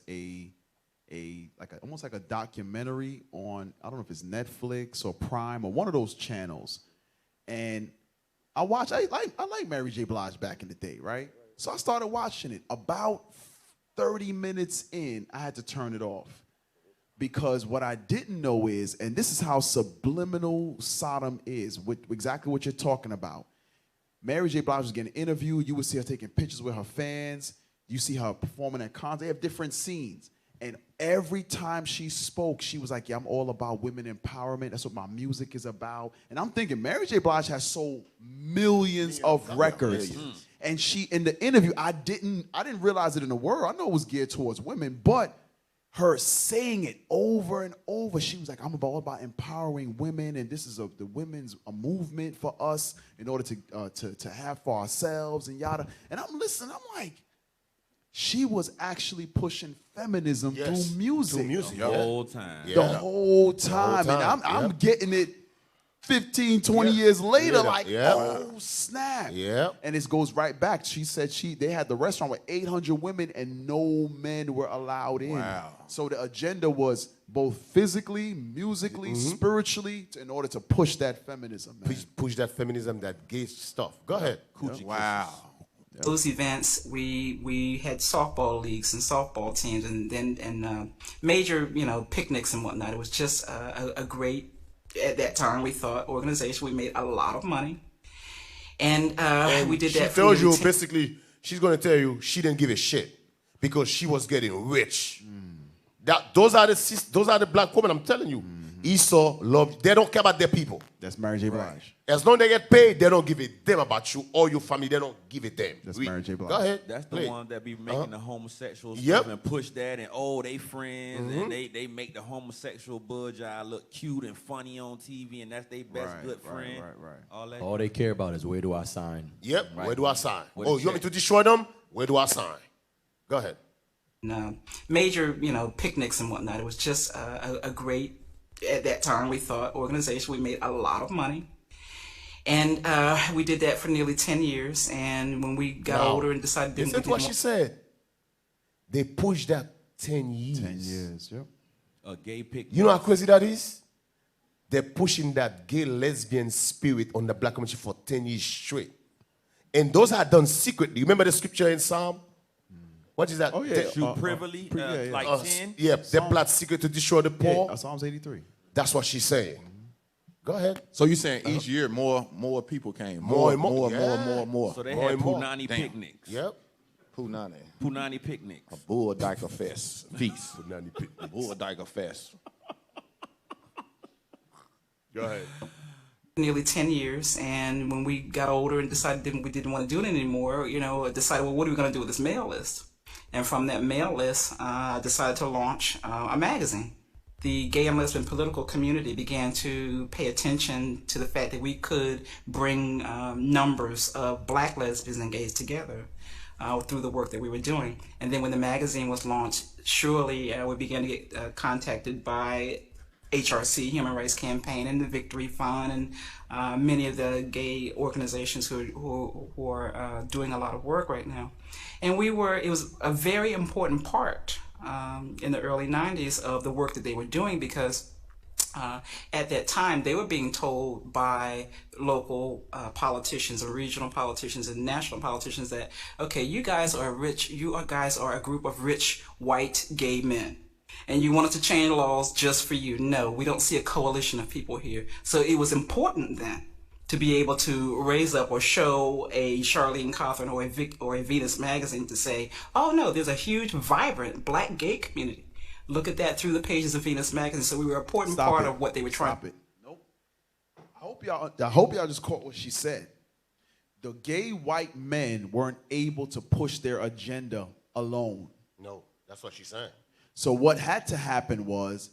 almost like a documentary on, I don't know if it's Netflix or Prime or one of those channels. And I like Mary J. Blige back in the day, right? So I started watching it. About 30 minutes in, I had to turn it off. Because what I didn't know is, and this is how subliminal Sodom is, with exactly what you're talking about. Mary J. Blige was getting interviewed. You would see her taking pictures with her fans. You see her performing at cons. They have different scenes. And every time she spoke, she was like, yeah, I'm all about women empowerment. That's what my music is about. And I'm thinking, Mary J. Blige has sold millions of records. And she, in the interview, I didn't realize it in the word. I know it was geared towards women, but her saying it over and over, she was like, I'm all about empowering women, and this is the women's movement for us in order to have for ourselves and yada. And I'm listening, I'm like, she was actually pushing feminism through music. The whole time. The whole time. And I'm getting it 15, 20 years later, oh, snap. And it goes right back. She said they had the restaurant with 800 women and no men were allowed in. Wow. So the agenda was both physically, musically, spiritually, in order to push that feminism. Man. Push that feminism, that gay stuff. Go ahead. Wow. Those events, we had softball leagues and softball teams, and major picnics and whatnot. It was just a great, at that time we thought, organization. We made a lot of money, and we did that. She tells you basically, she's going to tell you she didn't give a shit because she was getting rich. Those are the black women. I'm telling you, Esau love. They don't care about their people. That's Mary J. Blige. As long as they get paid, they don't give a damn about you or your family. They don't give a damn. That's Mary J. Blige. Go ahead. That's the one that be making the homosexual Yep. stuff and push that, and they friends, and they make the homosexual budge eye look cute and funny on TV, and that's their best good friend. Right. All they care about is where do I sign? Yep. Right. Where do I sign? Where Oh, the you want me check? to destroy them? Where do I sign? Go ahead. Major picnics and whatnot. It was just a great, at that time we thought, organization. We made a lot of money. And we did that for nearly 10 years. And when we got older and decided... Listen to what she said. They pushed that 10 years. 10 years, yep. A gay picnic. You know how crazy that is? They're pushing that gay lesbian spirit on the black community for 10 years straight. And those are done secretly. Remember the scripture in Psalm? What is that? Oh, yeah. Shoot privily, like 10. Yeah, they plot secret to destroy the poor. Yeah, Psalms 83. That's what she's saying. Go ahead. So you're saying each year more people came. More. So they More had and more. Punani picnics. Yep. Punani picnics. Bull Dyker Fest. Feast. Punani picnic. Bull Dyker Fest. Go ahead. Nearly 10 years, and when we got older and decided we didn't want to do it anymore, decided, well, what are we going to do with this mail list? And from that mail list, I decided to launch a magazine. The gay and lesbian political community began to pay attention to the fact that we could bring numbers of black lesbians and gays together through the work that we were doing. And then when the magazine was launched, surely we began to get contacted by HRC, Human Rights Campaign, and the Victory Fund, and many of the gay organizations who are doing a lot of work right now. And it was a very important part in the early 90s of the work that they were doing, because at that time they were being told by local politicians or regional politicians and national politicians that, okay, you guys are a group of rich white gay men. and you wanted to change laws just for you. No, we don't see a coalition of people here. So it was important then to be able to raise up or show a Charlene Cawthon or a Venus magazine to say, oh no, there's a huge, vibrant black gay community. Look at that through the pages of Venus magazine. So we were an important part of what they were trying. Stop it. Nope. I hope y'all just caught what she said. The gay white men weren't able to push their agenda alone. No, that's what she's saying. So what had to happen was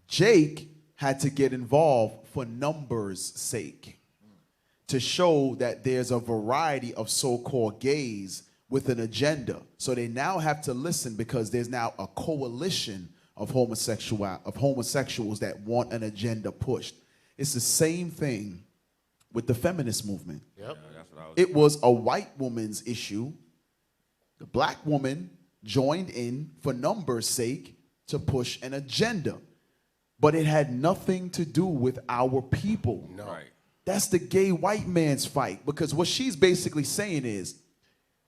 Jake had to get involved for numbers' sake to show that there's a variety of so-called gays with an agenda. So they now have to listen because there's now a coalition of homosexuals that want an agenda pushed. It's the same thing with the feminist movement. Yep. It was a white woman's issue. The black woman joined in for numbers' sake to push an agenda. But it had nothing to do with our people. No. Right. That's the gay white man's fight. Because what she's basically saying is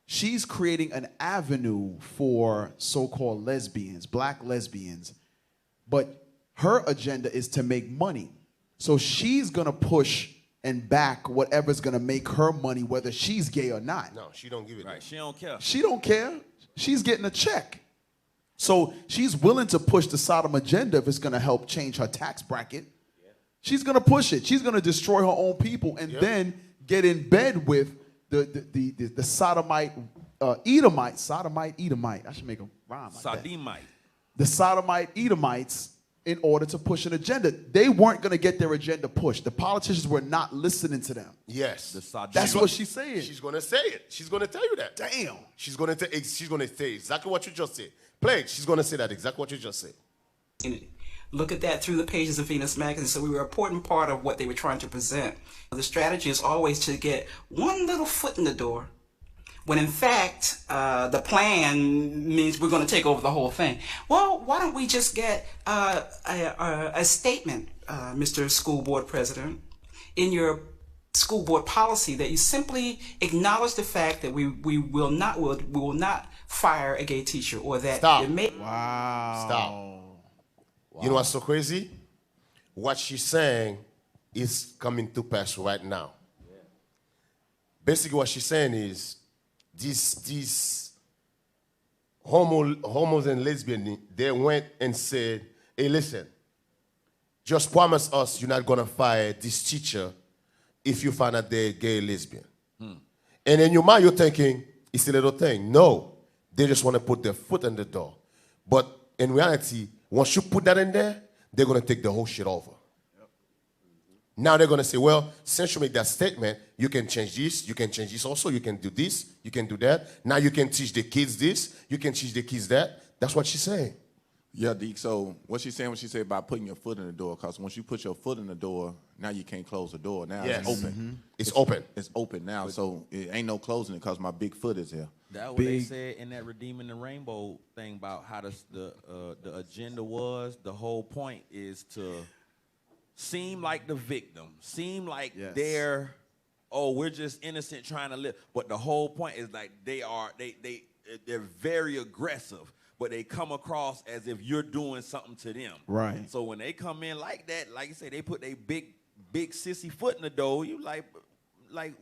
she's creating an avenue for so-called lesbians, black lesbians. But her agenda is to make money. So she's going to push and back whatever's going to make her money, whether she's gay or not. No, she don't give it. Right, she don't care. She don't care. She's getting a check. So she's willing to push the Sodom agenda if it's going to help change her tax bracket. Yeah. She's going to push it. She's going to destroy her own people and then get in bed with the Sodomite, Edomite. Sodomite, Edomite. I should make a rhyme like Sodomite. The Sodomite, Edomites in order to push an agenda. They weren't going to get their agenda pushed. The politicians were not listening to them. Yes. That's what she's saying. She's going to say it. She's going to tell you that. Damn. She's going to say exactly what you just said. Play it. She's going to say that exactly what you just said. Look at that through the pages of Venus magazine. So we were an important part of what they were trying to present. The strategy is always to get one little foot in the door, when in fact, the plan means we're going to take over the whole thing. Well, why don't we just get a statement, Mr. School Board President, in your school board policy that you simply acknowledge the fact that we will not fire a gay teacher, or that Stop. Wow. Stop. Wow. You know what's so crazy? What she's saying is coming to pass right now. Yeah. Basically, what she's saying is these homos and lesbians, they went and said, hey, listen, just promise us you're not going to fire this teacher if you find out they're gay or lesbian. And in your mind, you're thinking, it's a little thing. No, they just want to put their foot in the door. But in reality, once you put that in there, they're going to take the whole shit over. Now they're going to say, well, since you make that statement, you can change this, you can change this also, you can do this, you can do that. Now you can teach the kids this, you can teach the kids that. That's what she's saying. Yeah, Deke, so what she's saying, what she said about putting your foot in the door, because once you put your foot in the door, now you can't close the door. Now it's open. It's open. It's open now, so it ain't no closing it because my big foot is here. That's what they said in that Redeeming the Rainbow thing about how the agenda was. The whole point is to seem like the victim, seem like they're, we're just innocent trying to live. But the whole point is like they're very aggressive, but they come across as if you're doing something to them. Right. So when they come in like that, like you say, they put their big sissy foot in the door. You like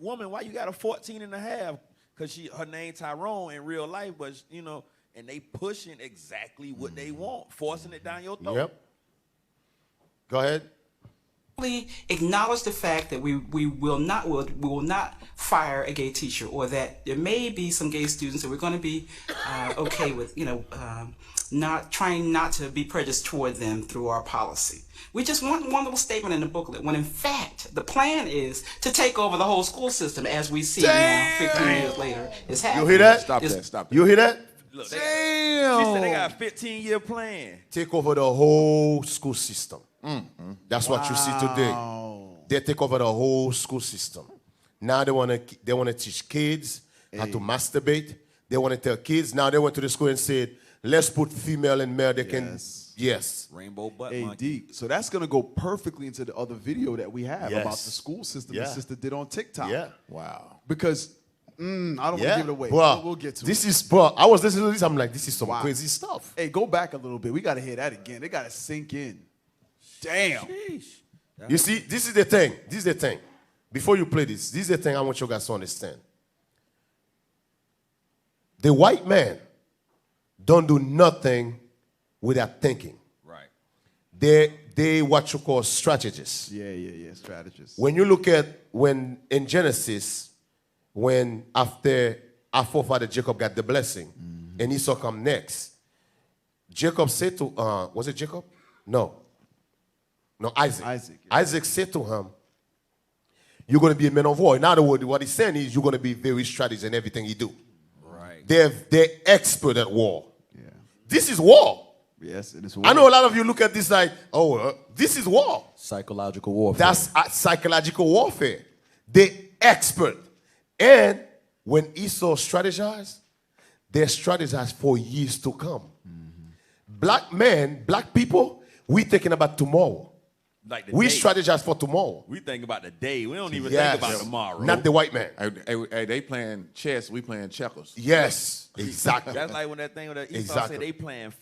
woman, why you got a 14 and a half? Because her name Tyrone in real life, but and they pushing exactly what they want, forcing it down your throat. Yep. Go ahead. Acknowledge the fact that we will not fire a gay teacher, or that there may be some gay students that we're going to be okay with, not trying not to be prejudiced toward them through our policy. We just want one little statement in the booklet, when in fact the plan is to take over the whole school system, as we see now 15 years later is happening. You hear that? Stop that. You hear that? Look, she said they got a 15-year plan. Take over the whole school system. That's what you see today. They take over the whole school system. Now they want to teach kids how to masturbate. They want to tell kids. Now they went to the school and said, let's put female and male. They can. Yes. Rainbow butt monkey. Deep. So that's going to go perfectly into the other video that we have about the school system the sister did on TikTok. Yeah. Wow. Because I don't want to Yeah, give it away. bro. We'll get to this it. is, bro. I was listening to this. I'm like, this is some Wow. crazy stuff. Hey, go back a little bit. We got to hear that again. They got to sink in. Damn. You see, this is the thing. This is the thing. Before you play this is the thing I want you guys to understand. The white man don't do nothing without thinking. Right. They what you call strategists. Yeah. Strategists. When you look at when in Genesis, when after our forefather Jacob got the blessing, and Esau come next, Jacob said to was it Jacob? No, Isaac. Isaac, yeah. Isaac said to him, "You're going to be a man of war." In other words, what he's saying is you're going to be very strategic in everything you do. Right. They're expert at war. Yeah. This is war. Yes, it is. I know a lot of you look at this like, this is war. Psychological warfare. That's psychological warfare. They expert. And when Esau strategized, they strategized for years to come. Black men, black people, we thinking about tomorrow. Like the We day. strategize for tomorrow. We think about the day. We don't even Yes. think about tomorrow. Not the white man. Hey, they playing chess. We playing checkers. Yes, exactly. That's like when that thing with Esau Exactly. said they playing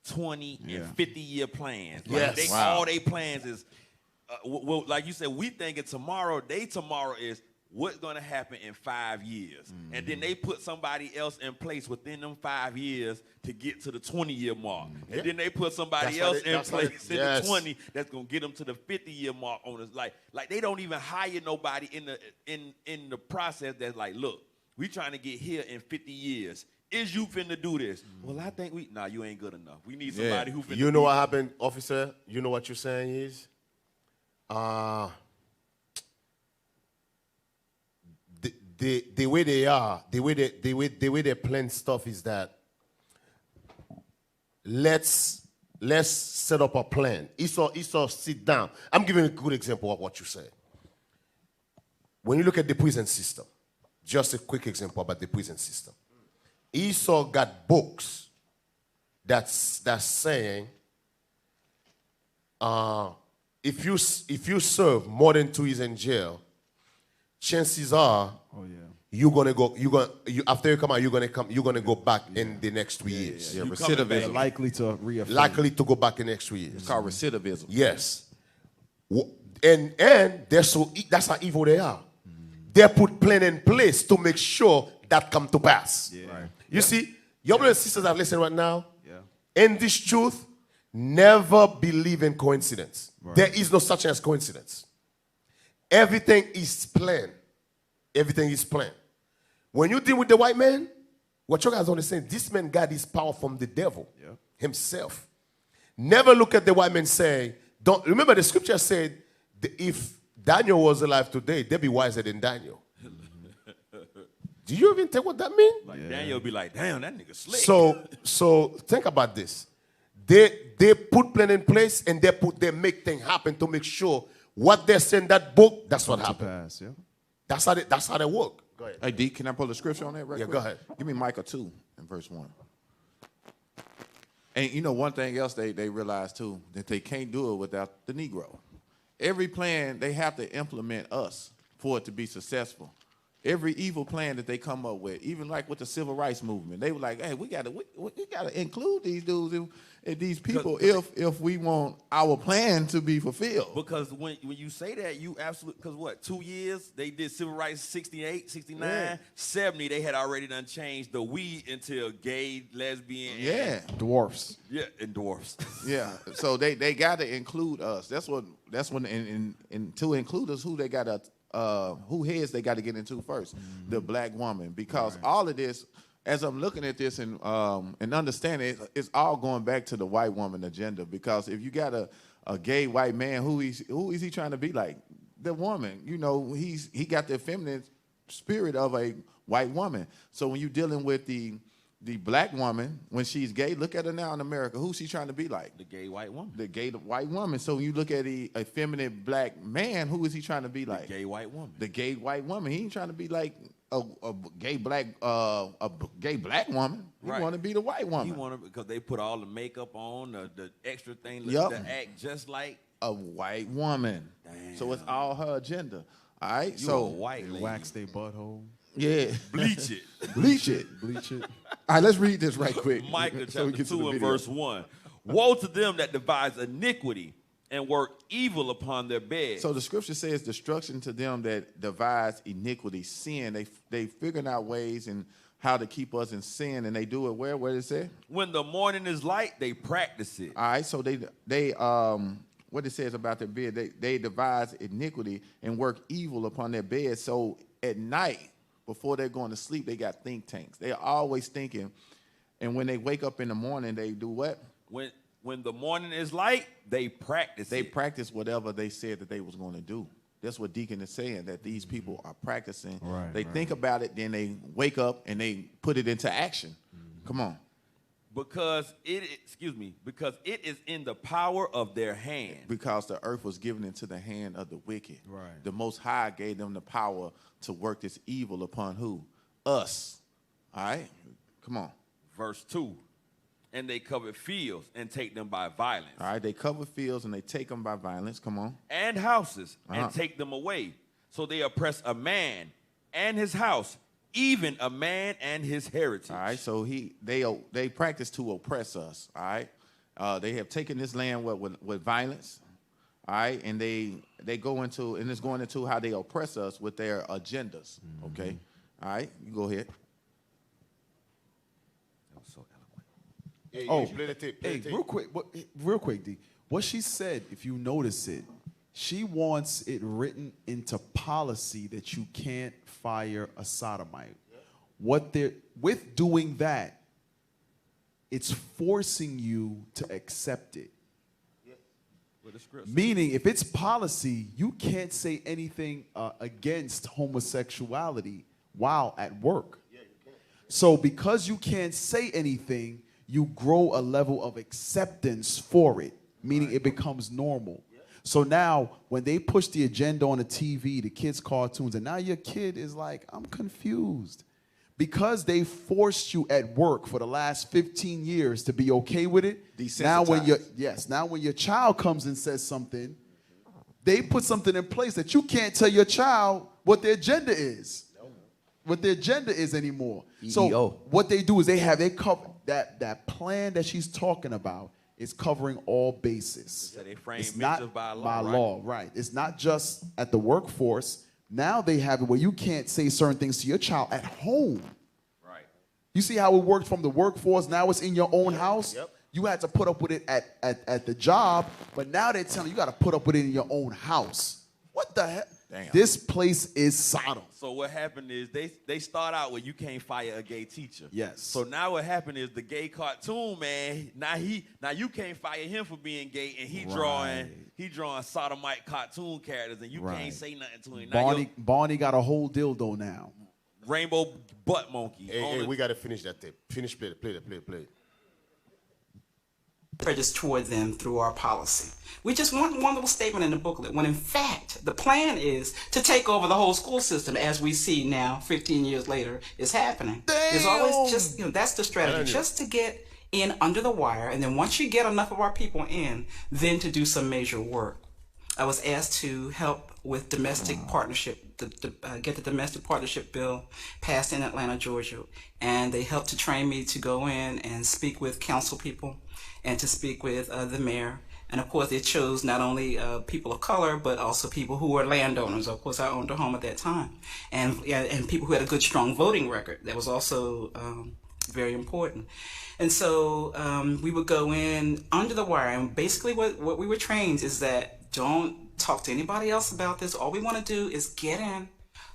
20, and 50-year plans. Like Yes. they, Wow. all they plans is, well, like you said, we thinking tomorrow. Tomorrow is what's going to happen in 5 years, and then they put somebody else in place within them 5 years to get to the 20-year mark, and then they put somebody That's how else they- in that's how place they- in yes. the 20 that's going to get them to the 50-year mark on us. Like they don't even hire nobody in the process that's like, look, we trying to get here in 50 years. Is you finna do this? Well, I think you ain't good enough. We need somebody who finna You know do what happened, officer? You know what you're saying is? The way they are, the way they plan stuff is that let's set up a plan. Esau sit down. I'm giving a good example of what you said. When you look at the prison system, just a quick example about the prison system. Esau got books that's saying if you serve more than 2 years in jail, chances are after you come out you're gonna go back in the next 3 years. Yeah, They're recidivism. likely to reoffend. Likely to go back in the next 3 years. It's called recidivism. Yes. And that's how evil they are. They put plan in place to make sure that come to pass. Yeah. Right. You see, your brothers and sisters that listen right now, Yeah. in this truth, never believe in coincidence. Right. There is no such as coincidence. Everything is planned. Everything is planned. When you deal with the white man, what you guys understand, this man got his power from the devil himself. Never look at the white man saying, don't remember the scripture said, if Daniel was alive today, they'd be wiser than Daniel. Do you even think what that means? Like Daniel be like, damn, that nigga slick. So think about this. They put plan in place and they make things happen to make sure what they say in that book, that's what To happened. pass, yeah. That's how they work. Go ahead. Hey, D, can I pull the scripture on that right Yeah, quick? go ahead. Give me Micah 2 and verse 1. And you know one thing else they realize too, that they can't do it without the Negro. Every plan, they have to implement us for it to be successful. Every evil plan that they come up with, even like with the civil rights movement, they were like, hey, we gotta include these dudes and these people if we want our plan to be fulfilled. Because when you say that, you absolutely, because what, 2 years, they did civil rights 68, 69, 70, they had already done changed the we until gay, lesbian, Dwarfs. and dwarfs. Yeah, so they got to include us. That's when and to include us, who they got to who heads they got to get into first, the black woman, because all of this, as I'm looking at this and understanding it, it's all going back to the white woman agenda. Because if you got a gay white man, who is he trying to be like? The woman, you know, he got the feminine spirit of a white woman. So when you're dealing with the black woman, when she's gay, look at her now in America. Who's she trying to be like? The gay white woman. The gay white woman. So when you look at a feminine black man, who is he trying to be like? The gay white woman. The gay white woman. He ain't trying to be like a gay black woman. He Right. want to be the white woman. You want to, because they put all the makeup on, the extra thing Yup. to act just like a white woman. Damn. So it's all her agenda. All right, You so a white lady. Wax their butthole. yeah, Bleach it. bleach it. Bleach it. All right, let's read this right quick. Micah so we chapter get to the 2 and video. verse 1. Woe to them that devise iniquity and work evil upon their beds. So the scripture says, destruction to them that devise iniquity, sin. They figuring out ways and how to keep us in sin, and they do it where? Where did it say? When the morning is light, they practice it. All right, so they what it says about their bed, they devise iniquity and work evil upon their bed. So at night, before they're going to sleep, they got think tanks. They're always thinking, and when they wake up in the morning, they do what? When the morning is light, they practice They it. practice whatever they said that they was going to do. That's what Deacon is saying, that these people are practicing. Right, They think about it, then they wake up and they put it into action. Come on. Because it is in the power of their hand. Because the earth was given into the hand of the wicked. Right. The Most High gave them the power to work this evil upon who? Us. All right? Come on. Verse 2. And they cover fields and take them by violence. All right, they cover fields and they take them by violence. Come on. And houses and take them away. So they oppress a man and his house, even a man and his heritage. All right, so they practice to oppress us. All right, they have taken this land with violence. All right, and they go into, and it's going into how they oppress us with their agendas. Okay, all right, you go ahead. That was so eloquent. Hey, Oh, play the tape. Play Hey, the tape. real quick, D. What she said, if you notice it, she wants it written into policy that you can't fire a sodomite. With doing that, it's forcing you to accept it. With the script. Meaning, if it's policy, you can't say anything against homosexuality while at work. So because you can't say anything, you grow a level of acceptance for it, meaning it becomes normal. So now when they push the agenda on the TV, the kids' cartoons, and now your kid is like, I'm confused. Because they forced you at work for the last 15 years to be okay with it, now when your child comes and says something, they put something in place that you can't tell your child what their agenda is. What their agenda is anymore. So what they do is they cover that plan that she's talking about is covering all bases. So they frame it's marriages not by law, by right? law, right? It's not just at the workforce. Now they have it where you can't say certain things to your child at home. Right. You see how it worked from the workforce? Now it's in your own house. Yep. You had to put up with it at the job, but now they're telling you got to put up with it in your own house. What the heck? Damn. This place is Sodom. So what happened is they start out with you can't fire a gay teacher. Yes. So now what happened is the gay cartoon man, now you can't fire him for being gay, and he drawing sodomite cartoon characters, and you can't say nothing to him. Now Barney got a whole dildo now. rainbow butt monkey. Hey, we gotta finish that tape. Play it. Prejudice toward them through our policy. We just want one little statement in the booklet, when in fact the plan is to take over the whole school system, as we see now 15 years later is happening. There's always just, that's the strategy, just to get in under the wire, and then once you get enough of our people in, then to do some major work. I was asked to help with domestic partnership, get the domestic partnership bill passed in Atlanta, Georgia, and they helped to train me to go in and speak with council people and to speak with the mayor. And of course, it chose not only people of color, but also people who were landowners. Of course, I owned a home at that time. And people who had a good, strong voting record. That was also very important. And so we would go in under the wire. And basically what we were trained is that don't talk to anybody else about this. All we want to do is get in,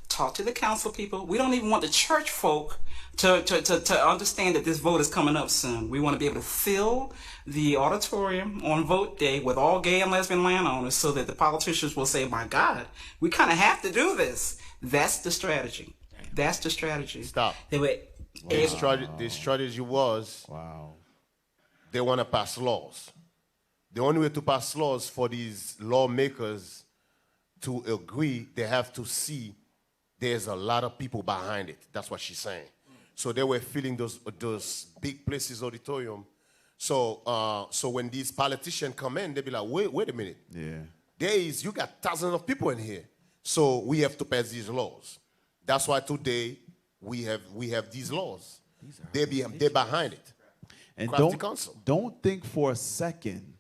talk to the council people. We don't even want the church folk to understand that this vote is coming up soon. We want to be able to fill the auditorium on vote day with all gay and lesbian landowners so that the politicians will say, my God, we kind of have to do this. That's the strategy. That's the strategy. Stop. They were The strategy was they want to pass laws. The only way to pass laws for these lawmakers to agree, they have to see there's a lot of people behind it. That's what she's saying. So they were filling those big places, auditorium. So when these politicians come in, they be like, wait a minute. Yeah. You got thousands of people in here. So we have to pass these laws. That's why today we have these laws. They're behind it. And Across the council. don't think for a second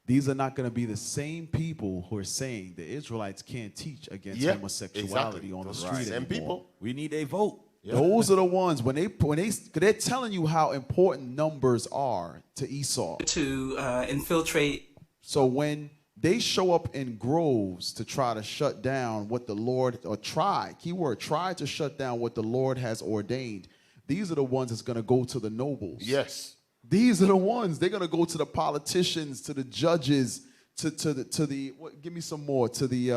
these are not going to be the same people who are saying the Israelites can't teach against homosexuality on the street Same anymore. people. We need a vote. Those are the ones they're telling you how important numbers are to Esau. To infiltrate. So when they show up in groves to try to shut down what the Lord, or try to shut down what the Lord has ordained, these are the ones that's going to go to the nobles. Yes. These are the ones. They're going to go to the politicians, to the judges, to the give me some more, to the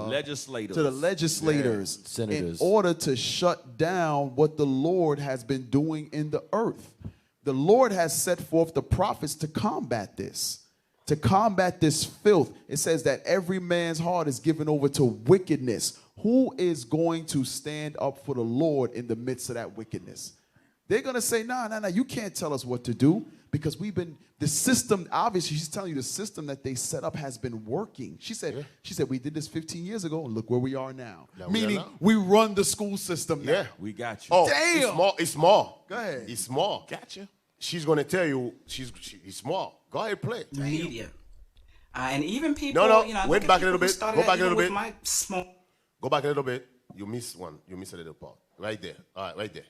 Legislators. to the legislators, Senators. in order to shut down what the Lord has been doing in the earth. The Lord has set forth the prophets to combat this. To combat this filth. It says that every man's heart is given over to wickedness. Who is going to stand up for the Lord in the midst of that wickedness? They're going to say, no, you can't tell us what to do, because the system, obviously she's telling you the system that they set up has been working. She said, we did this 15 years ago and look where we are now. Meaning we run the school system now. Yeah. We got you. Oh, Damn. It's small. Go ahead. It's small. Gotcha. She's going to tell you it's small. Go ahead, play it. Media. And even people, Wait back a little bit. Go back a little bit. Go back a little bit. You miss one. You miss a little part. Right there. All right, right there.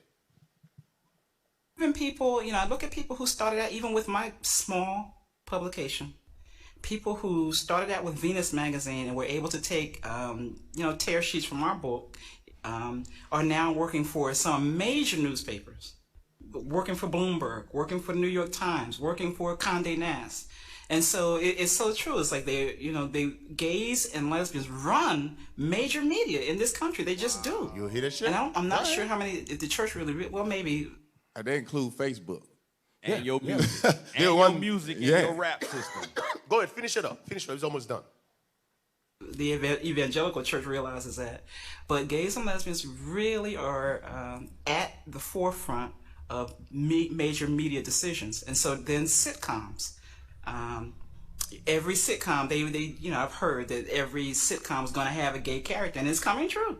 Even people, I look at people who started out even with my small publication. People who started out with Venus magazine and were able to take, tear sheets from our book, are now working for some major newspapers, working for Bloomberg, working for the New York Times, working for Condé Nast. And so it's so true. It's like they gays and lesbians run major media in this country. They just do. You hear that shit? And I'm not sure how many, if the church really, well, maybe. They include Facebook. And your music. And your music and your rap system. Go ahead, finish it up. Finish it up. It's almost done. The evangelical church realizes that. But gays and lesbians really are at the forefront of major media decisions. And so then sitcoms. Every sitcom, I've heard that every sitcom is going to have a gay character, and it's coming true.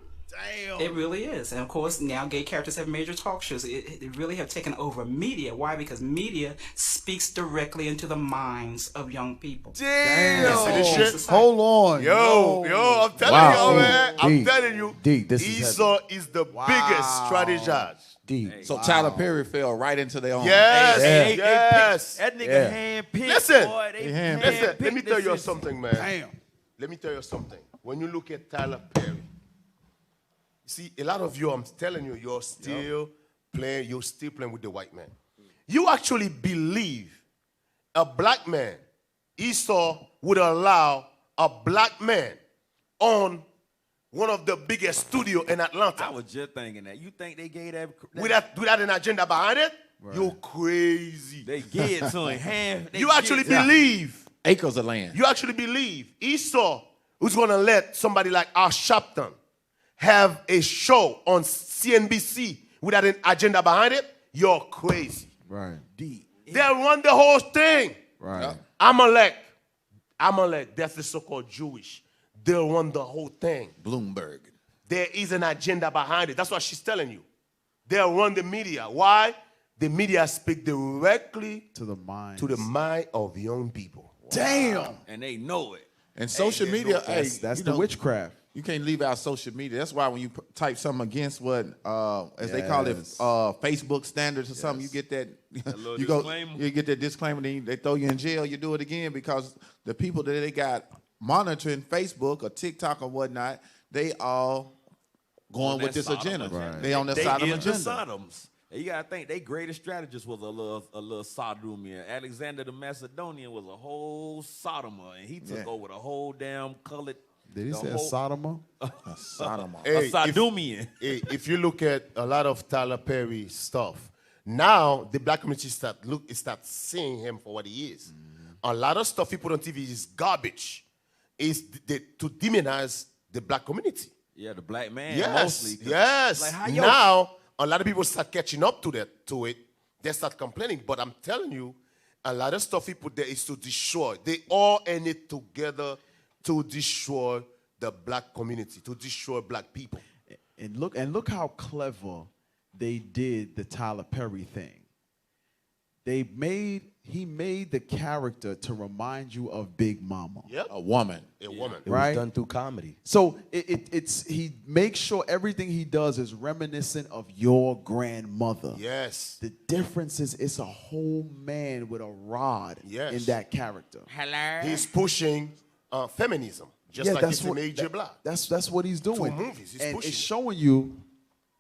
Damn. It really is. And of course, now gay characters have major talk shows. They really have taken over media. Why? Because media speaks directly into the minds of young people. Damn. Hold on. Yo, I'm telling you, man. I'm telling you. Esau is the biggest strategist. So Tyler Perry fell right into their own. Yes. That nigga handpicked. Listen, boy, listen. Let me tell you this something, man. Damn. Let me tell you something. When you look at Tyler Perry, see, a lot of you, I'm telling you, you're still playing with the white man. You actually believe a black man, Esau, would allow a black man on one of the biggest studios in Atlanta. I was just thinking that. You think they gave that without an agenda behind it? Right. You're crazy. They gave it to him. You actually believe. Acres of land. You actually believe Esau was going to let somebody like Al Sharpton have a show on CNBC without an agenda behind it? You're crazy. Right. They run the whole thing. Right. Amalek, that's the so-called Jewish. They'll run the whole thing. Bloomberg. There is an agenda behind it. That's what she's telling you. They'll run the media. Why? The media speak directly to the mind of young people. Wow. Damn. And they know it. And social media, that's the witchcraft. You can't leave out social media. That's why when you type something against what, as they call it, Facebook standards or something, you get that. You get that disclaimer. Then they throw you in jail. You do it again because the people that they got monitoring Facebook or TikTok or whatnot, they all going with this agenda. Right. They on the Sodom agenda. Sodoms. You gotta think their greatest strategist was a little Sodomian. Alexander the Macedonian was a whole Sodomer, and he took over the whole damn colored. Did he say a Sodomer? A Sodomer. A Sodomian. If you look at a lot of Tyler Perry stuff, now the black community start seeing him for what he is. A lot of stuff he put on TV is garbage. Is to demonize the black community. Yeah, the black man mostly. Yes. Like, now a lot of people start catching up to it. They start complaining. But I'm telling you, a lot of stuff he put there is to destroy. They all in it together to destroy the black community, to destroy black people. And look how clever they did the Tyler Perry thing. He made the character to remind you of Big Mama. Yep. A woman. A woman. It Right? was done through comedy. So he makes sure everything he does is reminiscent of your grandmother. Yes. The difference is it's a whole man with a rod in that character. Hello. He's pushing feminism, just like it's Major Black. That's what he's doing. Movies, he's and pushing it's it. showing you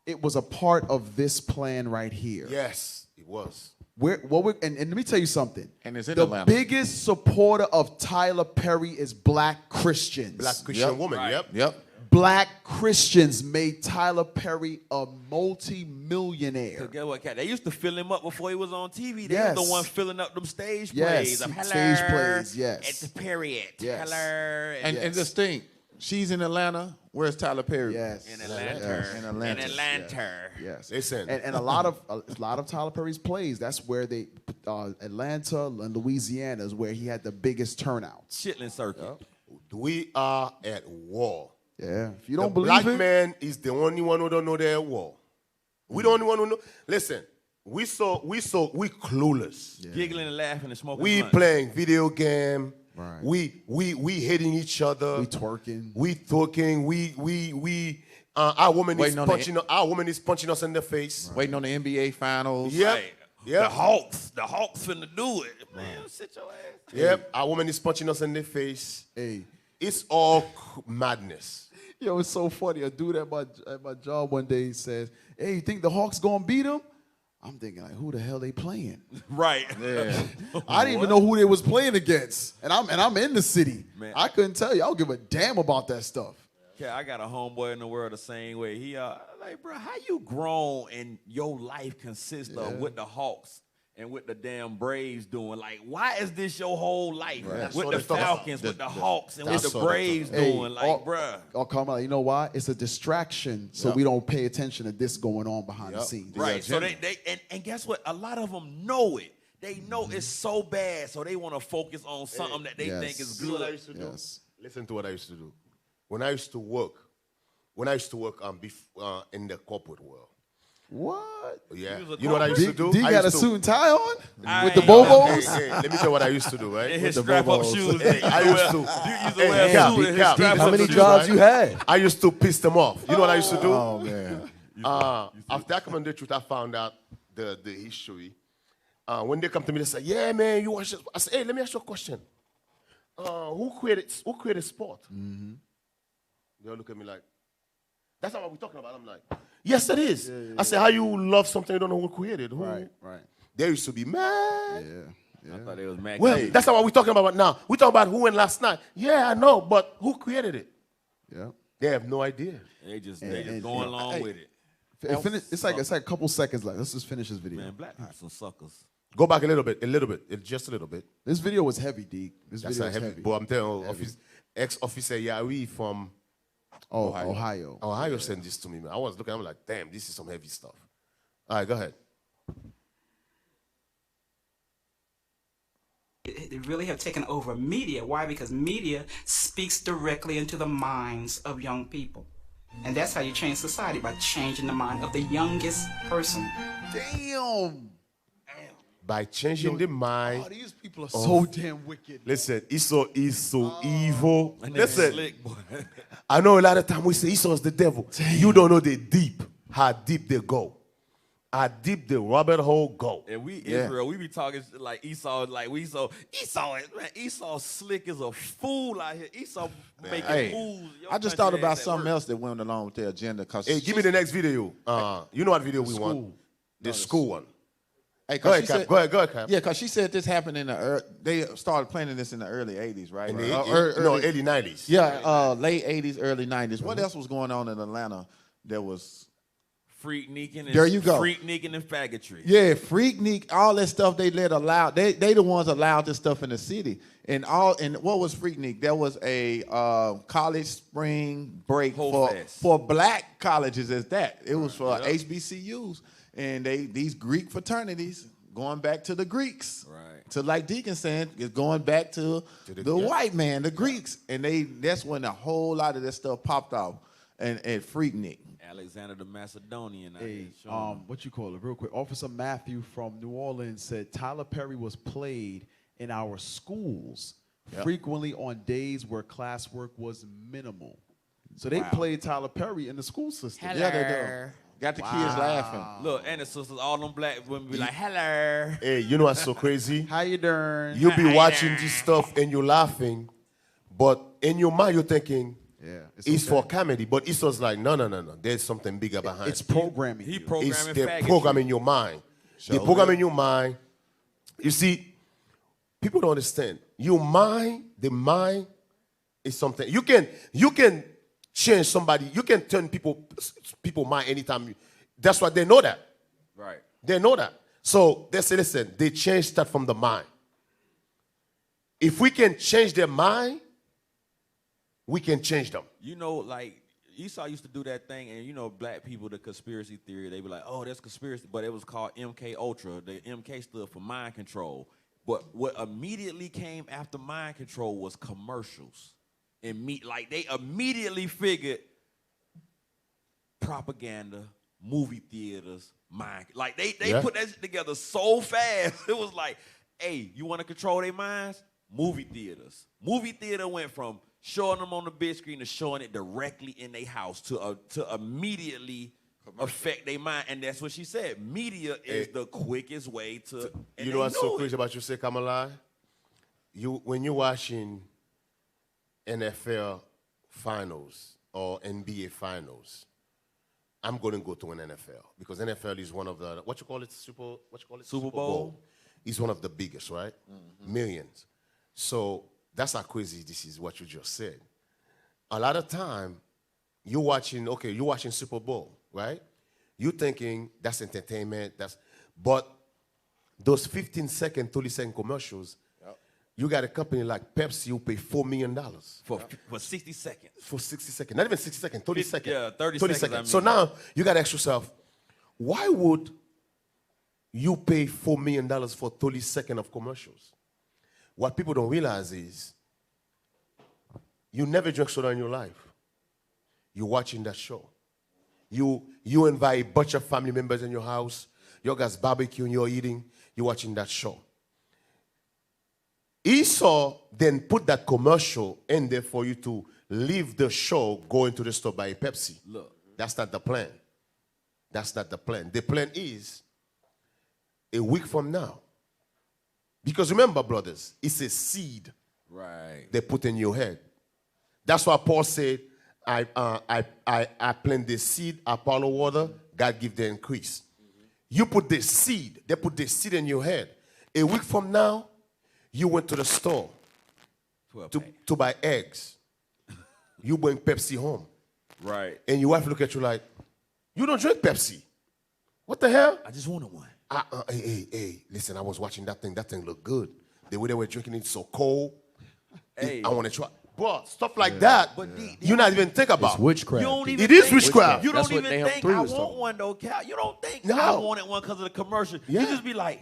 it was a part of this plan right here. Yes, it was. And let me tell you something. And it's in the Atlanta. biggest supporter of Tyler Perry is black Christians. Black Christian woman, Yep. Black Christians made Tyler Perry a multi-millionaire. Guess what, Cat? They used to fill him up before he was on TV. They Yes. were the one filling up them stage Yes, plays. Hello, stage plays, yes. It's the period. Yes. Hello. And this thing, she's in Atlanta. Where's Tyler Perry? Yes. In Atlanta. Yes. In Atlanta. In Atlanta. Yes. Listen. And a lot of Tyler Perry's plays, that's where they Atlanta and Louisiana is where he had the biggest turnouts. Chitlin Circuit. We are at war. Yeah. If you don't the believe black it, man is the only one who don't know they're at war. We the only one who know. Listen, we clueless. Yeah. Giggling and laughing and smoking We blunts. playing video game. Right. We hitting each other. we twerking. We talking. Our woman is Waiting on the- punching us in the face. Waiting on the NBA finals. Yep. Right. Yep. The Hawks finna do it. Man, sit your ass. Yep. Our woman is punching us in the face. Hey. It's all madness. Yo, it's so funny. A dude at my job one day says, "Hey, you think the Hawks gonna beat them?" I'm thinking, like, who the hell they playing? Right. Yeah. I didn't even know who they was playing against, and I'm in the city. Man. I couldn't tell you. I don't give a damn about that stuff. Yeah, I got a homeboy in the world the same way. He like, bro, how you grown and your life consists of what the Hawks and what the damn Braves doing? Like, why is this your whole life? Right. With So the they talk about Falcons, with the Hawks, and what that's the what they Braves talk doing? Like, bruh. Oh, Carmelo, you know why? It's a distraction, so we don't pay attention to this going on behind the scenes. Right. So they and guess what? A lot of them know it. They know it's so bad, so they want to focus on something that they think is You know what I good. used to do? Yes. Listen to what I used to do. When I used to work in the corporate world. What? Yeah. You was a You know what I used to do? D I got a used to- suit and tie on I with the ain't gonna- bobos. Hey, let me tell you what I used to do, right? And his the strap up Bobos. shoes. Hey, I used to. You used to Hey, wear a Cap, suit and his Cap, strap How up many shoes. jobs you had? I used to piss them off. You know what I used to do? Oh man. After I come on the truth, I found out the history. When they come to me, they say, "Yeah, man, you watch this." I say, "Hey, let me ask you a question. Who created sport?" They all look at me like, "That's not what we're talking about." I'm like, "Yes, it is." I say, "How you love something you don't know who created? Who?" Right. They used to be mad. I thought they was mad. Well, that's not what we're talking about now. We talking about who went last night. Yeah, I know, but who created it? Yeah. They have no idea. They just and- going and- along with it. It's like a couple seconds left. Let's just finish this video. Man, black people some suckers. Go back a little bit, just a little bit. This video was heavy, Deke. This That's video a was heavy. heavy. But I'm telling you, ex-officer Yari from Oh, Ohio. Ohio sent this to me, man. I was looking, I'm like, damn, this is some heavy stuff. All right, go ahead. They really have taken over media. Why? Because media speaks directly into the minds of young people. And that's how you change society, by changing the mind of the youngest person. Damn. By changing the mind. Oh, these people are so damn wicked. Listen, Esau is so evil. And Listen, slick, boy. I know a lot of time we say Esau is the devil. You don't know the deep, how deep they go. How deep the rabbit hole go. And Israel, we be talking like Esau, Esau slick as a fool out here. Esau making Hey, moves. Your I just country thought about ass at something work. else that went along with their agenda. Cause Hey, give me the next video. You know what video we want? The school one. Hey, Go ahead, Cap. Go ahead, Cap. Yeah, because she said this happened in the they started planning this in the early 80s, right? In the Early 90s. Yeah, late 80s, early 90s. What else was going on in Atlanta? There was Freakniking and There you go. Freakniking and faggotry. yeah, Freaknik, all that stuff they let allow. They the ones allowed this stuff in the city. And what was Freaknik? There was a college spring break Whole fest. for black colleges as that. It was for HBCUs and these Greek fraternities going back to the Greeks. Right. So like Deacon saying, it's going back to the white man, the Greeks. And that's when a whole lot of that stuff popped off and Freaknik. Alexander the Macedonian. Hey, what you call it? Real quick. Officer Matthew from New Orleans said Tyler Perry was played in our schools frequently on days where classwork was minimal. So they played Tyler Perry in the school system. Yeah, they do. Got the kids laughing. Look, and the sisters, all them black women be like, hello. Hey, you know what's so crazy? How you doing? You be watching this stuff and you're laughing, but in your mind you're thinking, it's for comedy. But Esau's like, no. There's something bigger behind. It's programming. He programming They're programming your mind. They're programming your mind. You see, people don't understand. Your mind, the mind is something. You can change somebody. You can turn people mind anytime. That's why they know that. Right. They know that. So they say, listen, they change that from the mind. If we can change their mind, we can change them. You know, like Esau used to do that thing, and you know, black people, the conspiracy theory, they be like, oh, that's conspiracy, but it was called MK Ultra. The MK stood for mind control. But what immediately came after mind control was commercials. And they immediately figured propaganda, movie theaters, mind. Like they put that shit together so fast. It was like, hey, you want to control their minds? Movie theaters. Movie theater went from showing them on the big screen to showing it directly in their house to immediately affect their mind. And that's what she said. Media is the quickest way to. You know what's so crazy about you say, Kamala? When you're watching NFL finals or NBA finals, I'm going to go to an NFL because NFL is one of the Super Bowl is one of the biggest, right? Mm-hmm. Millions. So that's how crazy this is. What you just said. A lot of time, you're watching Super Bowl, right? You're thinking that's entertainment. But those 15-second, 30-second commercials. You got a company like Pepsi who pay $4 million for 60 seconds. For 60 seconds. Not even 60 seconds, 30 seconds. Yeah, 30 seconds. I mean. So now you got to ask yourself, why would you pay $4 million for 30 seconds of commercials? What people don't realize is you never drank soda in your life. You're watching that show. You invite a bunch of family members in your house. You guys barbecue and you're eating. You're watching that show. Esau then put that commercial in there for you to leave the show, go into the store, buy a Pepsi. Look. That's not the plan. That's not the plan. The plan is a week from now. Because remember, brothers, it's a seed they put in your head. That's why Paul said, I plant the seed, I follow water, God give the increase. Mm-hmm. You put the seed, they put the seed in your head. A week from now, you went to the store to buy eggs. You bring Pepsi home. Right. And your wife look at you like, you don't drink Pepsi. What the hell? I just wanted one. Hey, listen, I was watching that thing. That thing looked good. The way they were drinking it so cold. Hey. I want to try. Bro, stuff like that, but you not even think about. It's witchcraft. You don't even it is witchcraft. You don't even think I want one, though, Cal. You don't think I wanted one because of the commercial. Yeah. You just be like,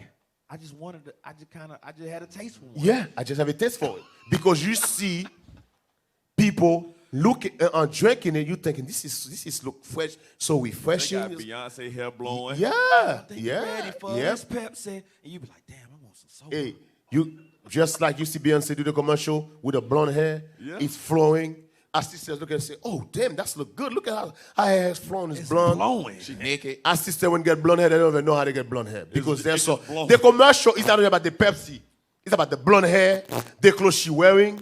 I just had a taste for one. Yeah, I just have a taste for it. Because you see people looking drinking it, you thinking this is look fresh, so refreshing. They got Beyonce hair blowing. Yeah. Ready for this Pepsi, and you be like, damn, I want some soda. Hey, you just like you see Beyonce do the commercial with the blonde hair, it's flowing. Our sisters look at it and say, oh, damn, that's look good. Look at how her hair is flowing, it's blonde. Blowing. She naked. Our sister when get blonde hair, they don't even know how to get blonde hair. Because they're so the commercial is not only about the Pepsi, it's about the blonde hair, the clothes she wearing.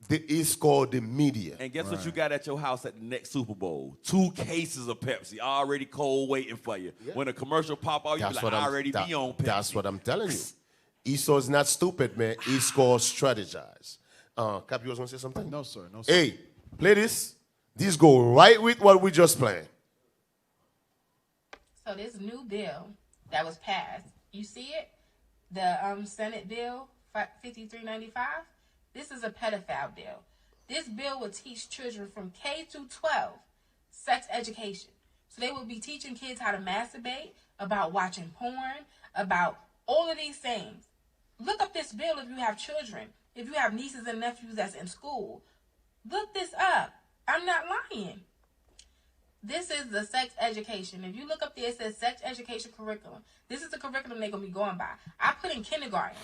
It's called the media. And guess what you got at your house at the next Super Bowl? 2 cases of Pepsi already cold waiting for you. Yeah. When a commercial pop out, you be like, I already be on Pepsi. That's what I'm telling you. Esau's not stupid, man. He's called strategize. Cap, you was going to say something? No, sir. No, sir. Hey, play this. This go right with what we just played. So this new bill that was passed, you see it? The Senate bill 5395. This is a pedophile bill. This bill will teach children from K to 12 sex education. So they will be teaching kids how to masturbate, about watching porn, about all of these things. Look up this bill if you have children, if you have nieces and nephews that's in school. Look this up. I'm not lying. This is the sex education. If you look up there, it says sex education curriculum. This is the curriculum they're going to be going by. I put in kindergarten.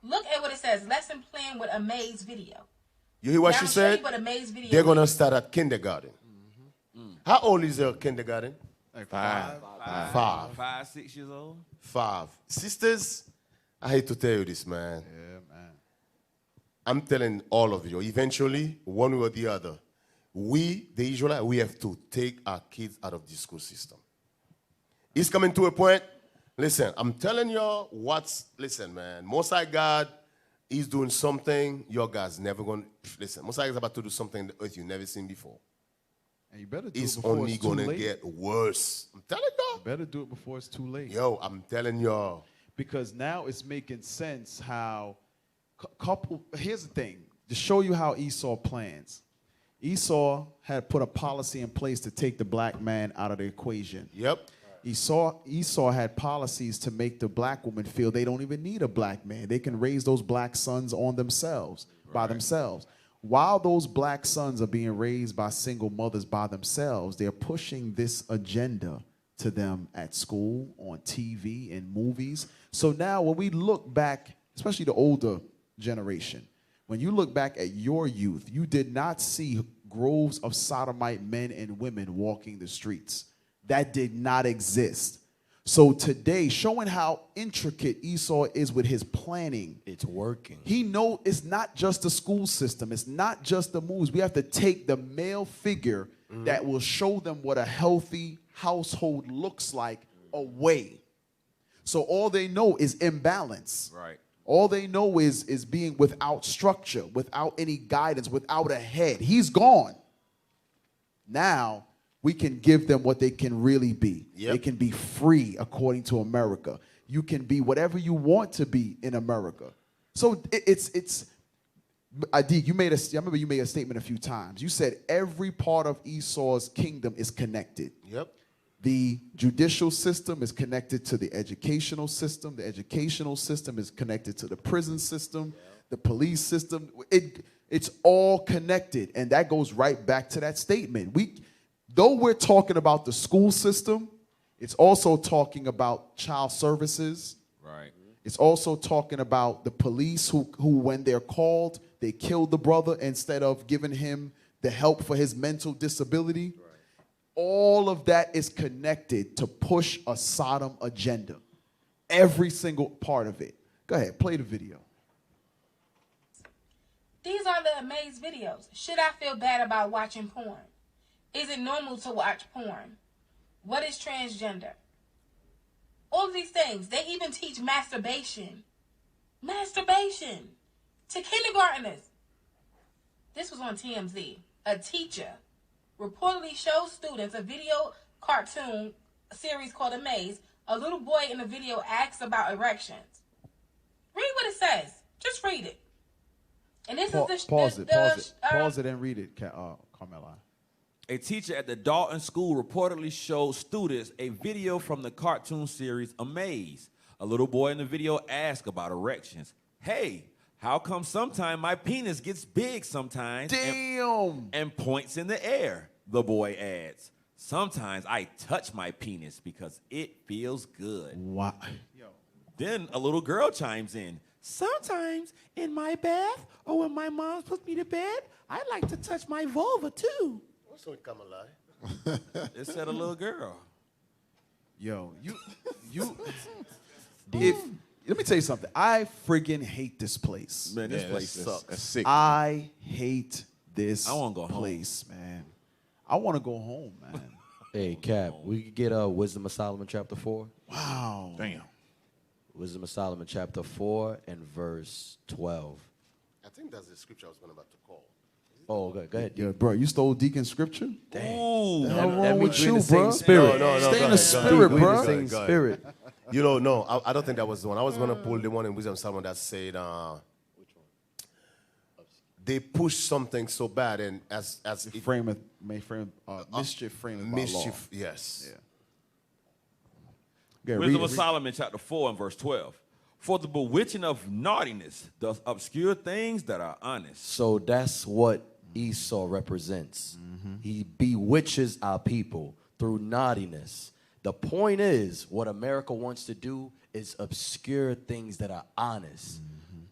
Look at what it says. Lesson plan with a maze video. You hear what now she I'm said? you what a maze video They're going to is. start at kindergarten. How old is your kindergarten? Like 5. 5, 6 years old. 5. Sisters, I hate to tell you this, man. Yeah, man. I'm telling all of you, eventually, one way or the other, we, the Israelites, we have to take our kids out of the school system. It's coming to a point. Listen, I'm telling y'all listen, man, Most High God is doing something your guys never going to, listen, Most High is about to do something on the earth you've never seen before. And you better do It's it before only it's too going to late. get worse. I'm telling y'all. You better do it before it's too late. Yo, I'm telling y'all. Because now it's making sense how here's the thing, to show you how Esau plans. Esau had put a policy in place to take the black man out of the equation. Yep. Esau had policies to make the black woman feel they don't even need a black man. They can raise those black sons on themselves, by themselves. While those black sons are being raised by single mothers by themselves, they're pushing this agenda to them at school, on TV, in movies. So now when we look back, especially the older generation, when you look back at your youth, you did not see groves of sodomite men and women walking the streets. That did not exist. So today, showing how intricate Esau is with his planning. It's working. He knows it's not just the school system. It's not just the moves. We have to take the male figure that will show them what a healthy household looks like away. So all they know is imbalance. Right. All they know is being without structure, without any guidance, without a head. He's gone. Now we can give them what they can really be. Yep. They can be free according to America. You can be whatever you want to be in America. So it's Adi, I remember you made a statement a few times. You said every part of Esau's kingdom is connected. Yep. The judicial system is connected to the educational system. The educational system is connected to the prison system, the police system. It's all connected. And that goes right back to that statement. Though we're talking about the school system, it's also talking about child services. Right. It's also talking about the police who when they're called, they kill the brother instead of giving him the help for his mental disability. Right. All of that is connected to push a Sodom agenda. Every single part of it. Go ahead, play the video. These are the amazed videos. Should I feel bad about watching porn? Is it normal to watch porn? What is transgender? All of these things. They even teach masturbation. Masturbation to kindergartners. This was on TMZ. A teacher reportedly shows students a video cartoon series called Amaze. A little boy in the video asks about erections. Read what it says. Just read it. And this is Pause it and read it, Carmela. A teacher at the Dalton School reportedly showed students a video from the cartoon series Amaze. A little boy in the video asked about erections. Hey, how come sometimes my penis gets big sometimes? Damn! And points in the air, the boy adds. Sometimes I touch my penis because it feels good. Wow. Then a little girl chimes in. Sometimes in my bath or when my mom puts me to bed, I like to touch my vulva too. What's with Kamala? It said a little girl. Yo, let me tell you something. I friggin' hate this place. Man, this place sucks. That's sick. I hate this I wanna go home. place, man. I want to go home, man. Hey, Cap, we could get Wisdom of Solomon chapter 4. Wow. Damn. Wisdom of Solomon chapter 4 and verse 12. I think that's the scripture I was about to call. Oh, okay, go ahead. Yo, bro, you stole Deacon scripture? Ooh. Hell wrong with we in you, the same bro? spirit. No, Stay in go the ahead, spirit, go ahead. bro. Go ahead, go ahead. Spirit. You know, no, I don't think that was the one. I was going to pull the one in Wisdom of Solomon that said, which one? They push something so bad, and as it Mischief frameth by mischief, law. yes. Yeah. Wisdom of Solomon chapter 4 and verse 12. For the bewitching of naughtiness does obscure things that are honest. So that's what Esau represents. He bewitches our people through naughtiness. The point is, what America wants to do is obscure things that are honest.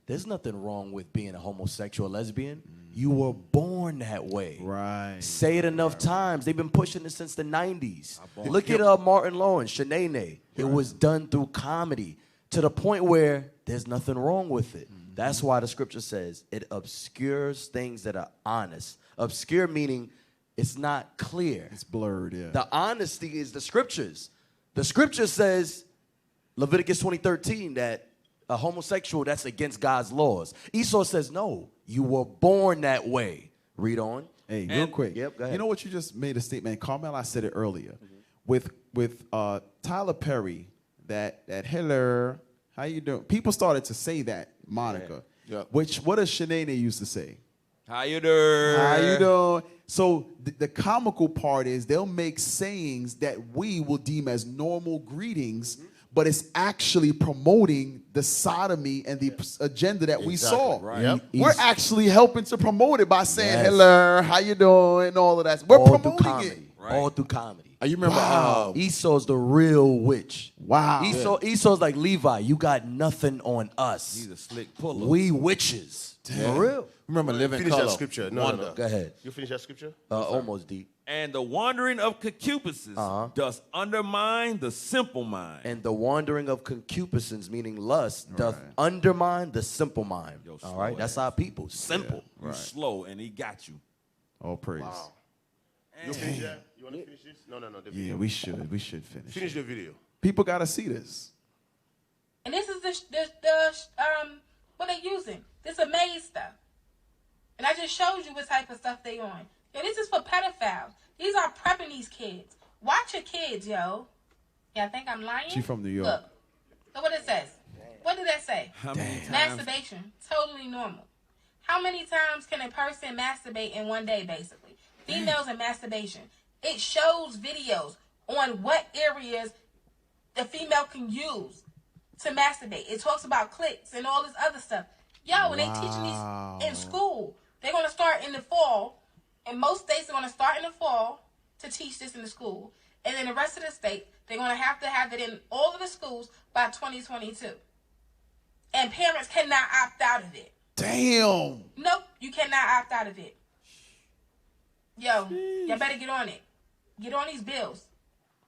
There's nothing wrong with being a homosexual or lesbian. You were born that way. Right. Say it enough times. They've been pushing it since the 90s. Look at Martin Lawrence, Shanae. It was done through comedy to the point where there's nothing wrong with it. That's why the scripture says it obscures things that are honest. Obscure meaning it's not clear. It's blurred, yeah. The honesty is the scriptures. The scripture says, Leviticus 20:13, that a homosexual, that's against God's laws. Esau says, no, you were born that way. Read on. Hey, real quick. Yep, go ahead. You know what you just made a statement? Carmel, I said it earlier. With Tyler Perry, that hello, how you doing? People started to say that, Monica. Yep. Which, what does Shanae used to say? How you doing? How you doing? So the comical part is they'll make sayings that we will deem as normal greetings, but it's actually promoting the sodomy and the agenda that we saw. Right. Yep. We're actually helping to promote it by saying, Yes. hello, how you doing, and all of that. We're All through promoting comedy. it. All through comedy. You remember? Wow. Esau's the real witch. Wow. Esau's like, Levi, you got nothing on us. He's a slick puller. We witches. For real. Remember Living Finish Color? that scripture. No. Go ahead. You finish that scripture? Almost deep. And the wandering of concupiscence does undermine the simple mind. And the wandering of concupiscence, meaning lust, doth undermine the simple mind. All right? That's our people. Simple. You slow, and he got you. All praise. Wow. You finish that? You want to finish this? No. The video. Yeah, we should. We should finish. Finish the video. People got to see this. And this is the what they using. This amaze stuff. And I just showed you what type of stuff they on. Yo, this is for pedophiles. These are prepping these kids. Watch your kids, yo. Yeah, I think I'm lying. She from New York. Look. Look what it says. What did that say? How many times? Masturbation. Totally normal. How many times can a person masturbate in one day, basically? Females and masturbation. It shows videos on what areas the female can use to masturbate. It talks about clicks and all this other stuff. Yo, and they teaching these in school. They're going to start in the fall. In most states, they're going to start in the fall to teach this in the school. And then the rest of the state, they're going to have it in all of the schools by 2022. And parents cannot opt out of it. Damn. Nope, you cannot opt out of it. Yo, y'all better get on it. Get on these bills.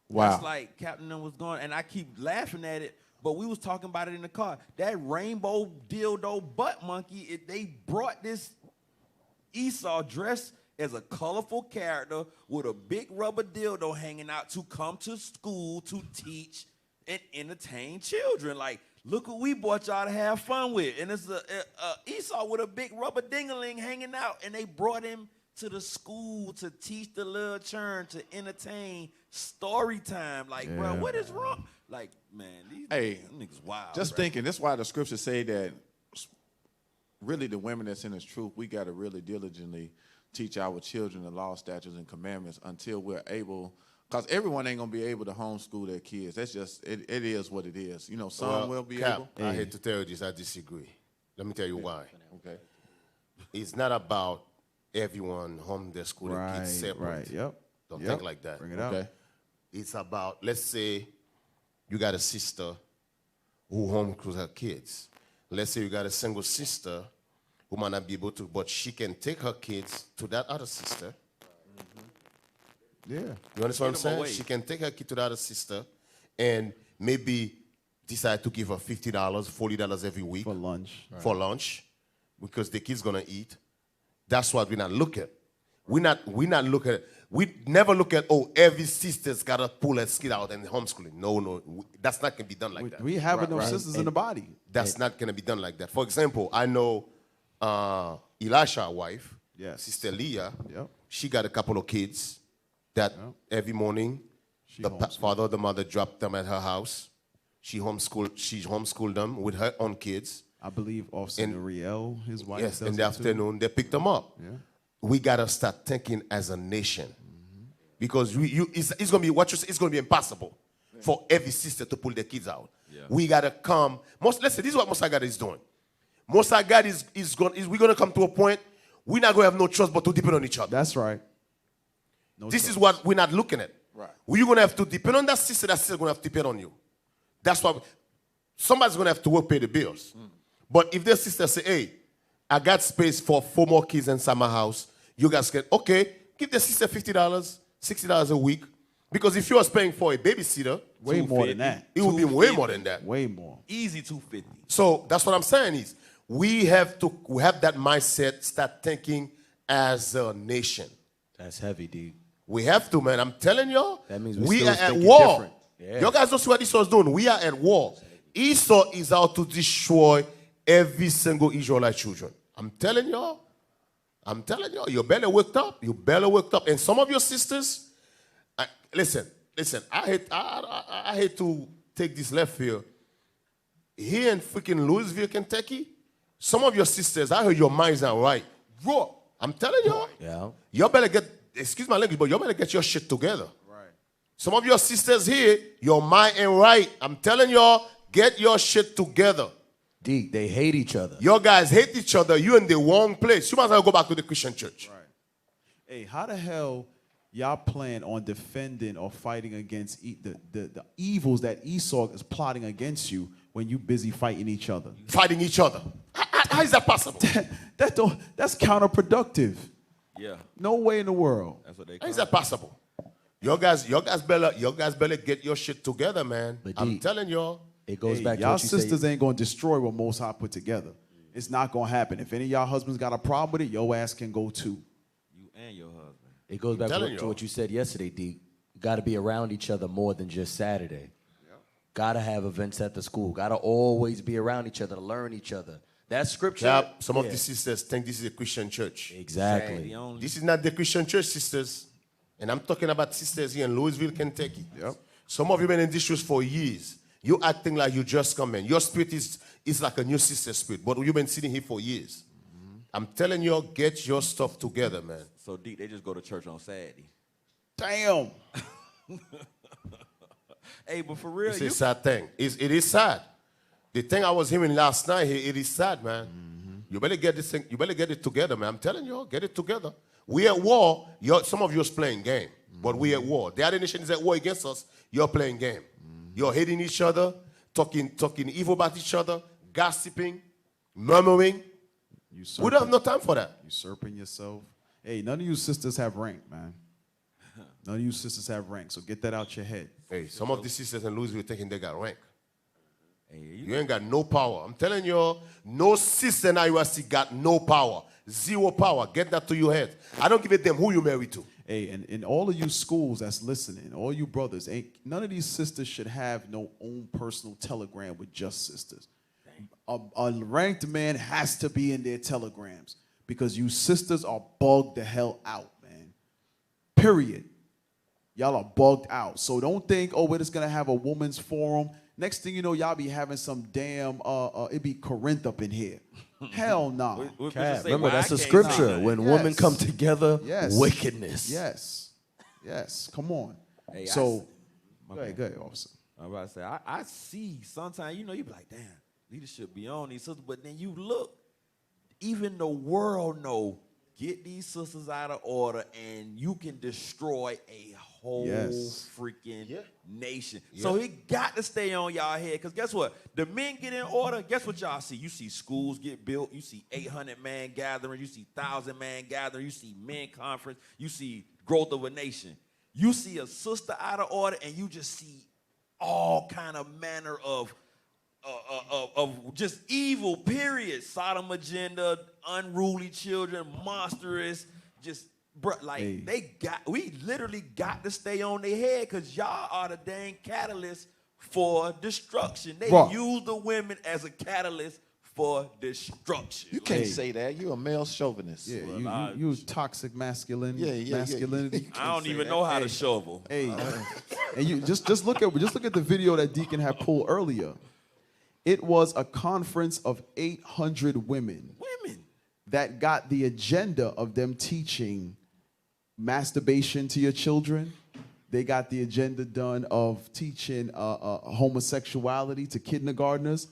Wow. That's like Captain was going, and I keep laughing at it, but we was talking about it in the car. That rainbow dildo butt monkey, they brought this Esau dressed as a colorful character with a big rubber dildo hanging out to come to school to teach and entertain children. Like, look what we brought y'all to have fun with. And it's a Esau with a big rubber dingaling hanging out, and they brought him to the school to teach the little churn, to entertain, story time. Like, bro, what is wrong? Like, man, these niggas wild. Just thinking, that's why the scriptures say that really the women that's in this truth, we got to really diligently teach our children the law, statutes, and commandments until we're able, because everyone ain't going to be able to homeschool their kids. That's just, it is what it is. You know, some will be able. I hate to tell you this, I disagree. Let me tell you why. Okay. It's not about everyone homeschooling kids separate. Right, yep. Don't think like that. Bring it out. Okay. It's about, let's say you got a sister who homeschools her kids. Let's say you got a single sister who might not be able to, but she can take her kids to that other sister. Yeah. You understand what I'm saying? She can take her kid to the other sister and maybe decide to give her $50, $40 every week. For lunch. For lunch, because the kid's going to eat. That's what we're not looking at. We never look at, oh, every sister's got to pull her kid out and homeschooling. No, that's not going to be done like that. We have enough sisters in the body. That's not going to be done like that. For example, I know Elisha's wife, Sister Leah, she got a couple of kids that every morning the father or the mother dropped them at her house. She homeschooled them with her own kids. I believe Officer Riel, his wife. Yes, in the afternoon, they picked them up. Yeah. We got to start thinking as a nation. Because it's going to be impossible for every sister to pull their kids out. We gotta come. Let's say this is what Most High God is doing. Most High God is we're gonna come to a point we're not gonna have no trust but to depend on each other. That's right. This is what we're not looking at. Right. You're gonna have to depend on that sister gonna have to depend on you. That's why somebody's gonna have to work, pay the bills. But if their sister say, hey, I got space for 4 more kids inside my house, you guys can, okay, give the sister $50, $60 a week. Because if you are paying for a babysitter, way more than that. It would be way more than that. Way more. Easy 250. So that's what I'm saying is we have that mindset, start thinking as a nation. That's heavy, D. We have to, man. I'm telling y'all. That means we still are at thinking war. different. Yeah. You guys don't see what Esau's doing. We are at war. Esau is out to destroy every single Israelite children. I'm telling y'all. You better wake up. You better wake up. And some of your sisters, listen. I hate to take this left here. Here in freaking Louisville, Kentucky, some of your sisters, I heard your minds not right. Raw. I'm telling y'all. Yeah. You better get, excuse my language, but you better get your shit together. Right. Some of your sisters here, your mind ain't right. I'm telling y'all, get your shit together. D, they hate each other. Your guys hate each other. You're in the wrong place. You might as well go back to the Christian church. Right. Hey, how the hell y'all plan on defending or fighting against the evils that Esau is plotting against you when you busy fighting each other? Fighting each other. How is that possible? That's counterproductive. Yeah. No way in the world. That's what they How call is that possible? Your guys better get your shit together, man. But I'm telling y'all. It goes Hey, back to y'all what you sisters say. ain't gonna destroy what Most High put together. It's not gonna happen. If any of y'all husbands got a problem with it, your ass can go too. You and your husband. It goes back telling to y'all. what you said yesterday, D. You got to be around each other more than just Saturday. Got to have events at the school. Got to always be around each other to learn each other. That's scripture. Yep. Some of the sisters think this is a Christian church. Exactly. This is not the Christian church, sisters. And I'm talking about sisters here in Louisville, Kentucky. Yep. Some of you been in this church for years. You acting like you just come in. Your spirit is like a new sister spirit. But you've been sitting here for years. I'm telling you, get your stuff together, man. So deep, they just go to church on Saturday. Damn. Hey, but for real, It's a sad thing. It is sad. The thing I was hearing last night here, it is sad, man. You better get this thing. You better get it together, man. I'm telling you, get it together. We at war. Some of you's playing game, but we at war. The other nation is at war against us. You're playing game. You're hating each other, talking evil about each other, gossiping, murmuring. We don't have no time for that. Usurping yourself. Hey, none of you sisters have rank, man. None of you sisters have rank, so get that out your head. Hey, some of these sisters in Louisville thinking they got rank. You ain't got no power. I'm telling you, no sister in IUSC got no power. Zero power. Get that to your head. I don't give a damn who you marry to. Hey, and in all of you schools that's listening, all you brothers, none of these sisters should have no own personal telegram with just sisters. A ranked man has to be in their telegrams because you sisters are bugged the hell out, man. Period. Y'all are bugged out. So don't think, oh, we're just going to have a woman's forum. Next thing you know, y'all be having some damn, it be Corinth up in here. Hell no. Remember, that's a scripture. When women come together, wickedness. Yes. Yes. Come on. Hey, so, go ahead, officer. I'm about to say, I see sometimes, you be like, damn, leadership be on these sisters, but then you look, even the world know, get these sisters out of order and you can destroy a whole freaking nation. So it got to stay on y'all head, because guess what? The men get in order, guess what y'all see? You see schools get built, you see 800-man gathering, you see 1,000-man gathering, you see men conference, you see growth of a nation. You see a sister out of order and you just see all kind of manner of just evil, period. Sodom agenda, unruly children, monstrous, just we literally got to stay on their head, because y'all are the dang catalyst for destruction. They use the women as a catalyst for destruction. You can't say that. You're a male chauvinist. Yeah, you toxic masculinity. I don't even know how to shovel. Hey, and you just look at the video that Deacon had pulled earlier. It was a conference of 800 women that got the agenda of them teaching masturbation to your children, they got the agenda done of teaching homosexuality to kindergartners.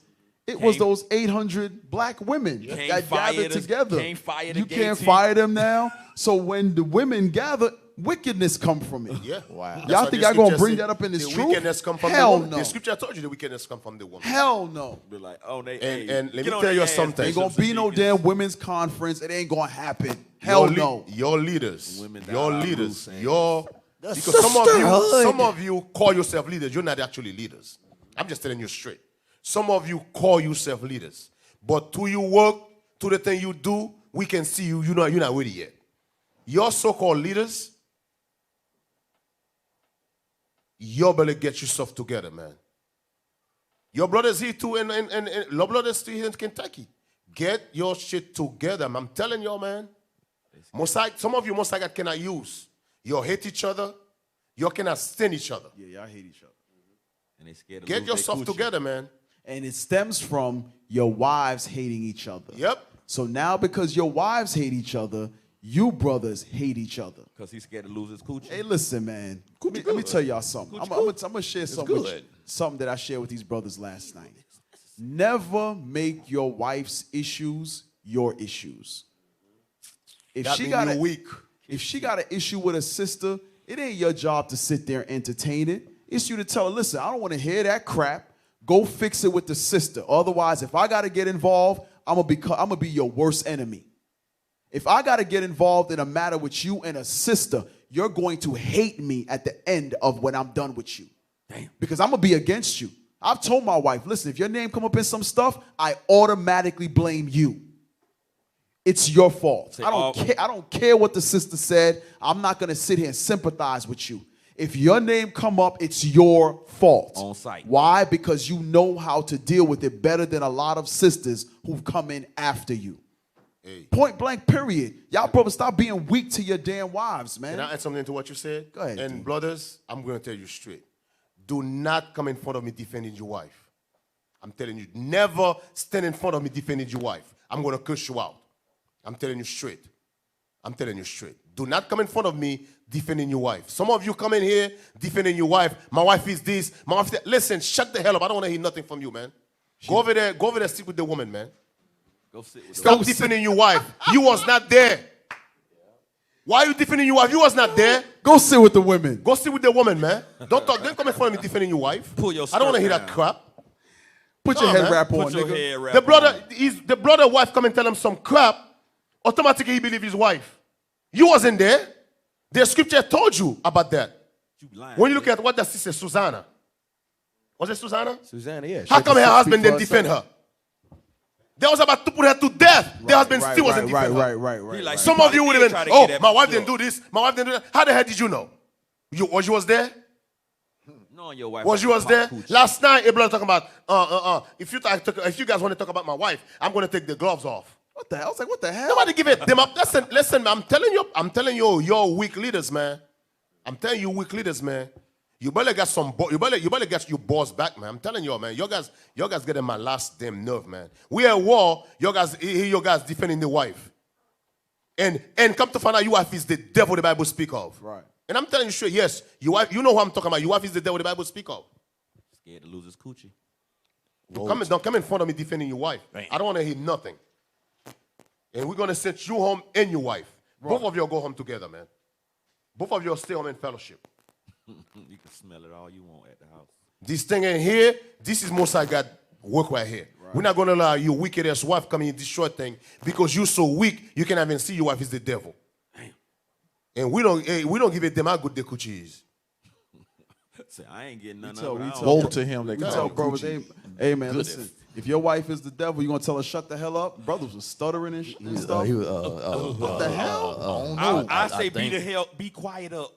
It was those 800 black women that gathered together. Can't fire the you gay can't team. fire them now. So when the women gather, wickedness come from it. Yeah. Wow. Y'all think y'all gonna bring that up in this the truth? wickedness come from Hell the woman. no. The scripture told you the wickedness come from the woman. Hell no. Be like, oh, they. And let me tell you something. Ain't gonna be no damn women's conference. It ain't gonna happen. Hell no. Your leaders, Women your down leaders, loose, your The because some sisterhood. of you call yourself leaders. You're not actually leaders. I'm just telling you straight. Some of you call yourself leaders, but to your work, to the thing you do, we can see you. You're not ready yet. Your so-called leaders, you better get yourself together, man. Your brothers here too, and your brothers still here in Kentucky. Get your shit together. I'm telling y'all, man. Some of you most likely cannot use. You hate each other. You cannot stand each other. Yeah, y'all hate each other. And they scared to Get lose their yourself coochie. together, man. And it stems from your wives hating each other. Yep. So now because your wives hate each other, you brothers hate each other. Because he's scared to lose his coochie. Hey, listen, man. Let me tell y'all something. I'm gonna share something that I shared with these brothers last night. Never make your wife's issues your issues. If That she mean got you're a weak. If she got an issue with a sister, it ain't your job to sit there and entertain it. It's you to tell her, listen, I don't want to hear that crap. Go fix it with the sister. Otherwise, if I got to get involved, I'm gonna be your worst enemy. If I got to get involved in a matter with you and a sister, you're going to hate me at the end of when I'm done with you. Damn. Because I'm going to be against you. I've told my wife, listen, if your name come up in some stuff, I automatically blame you. It's your fault. I don't care what the sister said. I'm not going to sit here and sympathize with you. If your name come up, it's your fault. On sight. Why? Because you know how to deal with it better than a lot of sisters who've come in after you. Hey. Point blank, period. Y'all brothers, stop being weak to your damn wives, man. Can I add something to what you said? Go ahead, And Dean. brothers, I'm going to tell you straight. Do not come in front of me defending your wife. I'm telling you, never stand in front of me defending your wife. I'm going to curse you out. I'm telling you straight. I'm telling you straight. Do not come in front of me defending your wife. Some of you come in here defending your wife. My wife is this. My wife is that. Listen, shut the hell up. I don't want to hear nothing from you, man. Go over there, sit with the woman, man. Go sit with Stop defending your wife. You was not there. Why are you defending your wife? You was not there. Go sit with the women. Go sit with the woman, man. Don't come in front of me defending your wife. Pull your I don't want to hear skirt that down. crap. Put your No, head man. wrap on, Put your nigga. head wrap The brother wife come and tell him some crap. Automatically he believe his wife. You wasn't there. The scripture told you about that. You lying, When you look at what the sister Susanna. Was it Susanna? Susanna, yeah. How come her husband didn't defend her? They was about to put her to death. The husband still wasn't defending her. He like, Some you of you would probably have did been, try to get oh, that my wife job. didn't do this. My wife didn't do that. How the hell did you know? You was there? Knowing your wife. Was you was pop there? coochie. Last night, Abraham talking about, if you guys want to talk about my wife, I'm going to take the gloves off. What the hell? I was like, what the hell? Nobody give it them up. Listen, man, I'm telling you, you're weak leaders, man. I'm telling you, weak leaders, man. You better get you better get your boss back, man. I'm telling you, man. You guys getting my last damn nerve, man. We at war. You guys defending the wife, and come to find out, your wife is the devil the Bible speak of. Right. And I'm telling you straight, yes, your wife. You know who I'm talking about. Your wife is the devil the Bible speak of. Scared to lose his coochie. Don't come in front of me defending your wife. Right. I don't want to hear nothing. And we're gonna send you home and your wife. Right. Both of you go home together, man. Both of you stay home in fellowship. You can smell it all you want at the house. This thing in here, this is most I got work right here. Right. We're not gonna allow your wicked ass wife come in and destroy thing because you're so weak you can't even see your wife is the devil. Damn. And we don't give a damn how good the coochie is. Say, I ain't getting none We of it. told to him they We call tell it brothers, coochie. hey man, listen. If your wife is the devil, you gonna tell her shut the hell up? Brothers was stuttering and stuff. What the hell? I say be quiet up.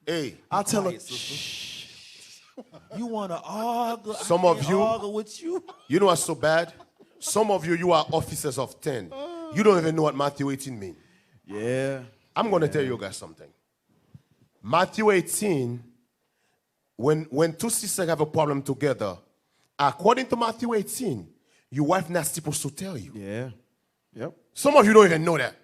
Hey, I'll tell her. You want to argue? Some of you, argue with you. You know what's so bad? Some of you are officers of 10. You don't even know what Matthew 18 means. Yeah. I'm going to tell you guys something. Matthew 18, when two sisters have a problem together, according to Matthew 18, your wife not supposed to tell you. Yeah. Yep. Some of you don't even know that.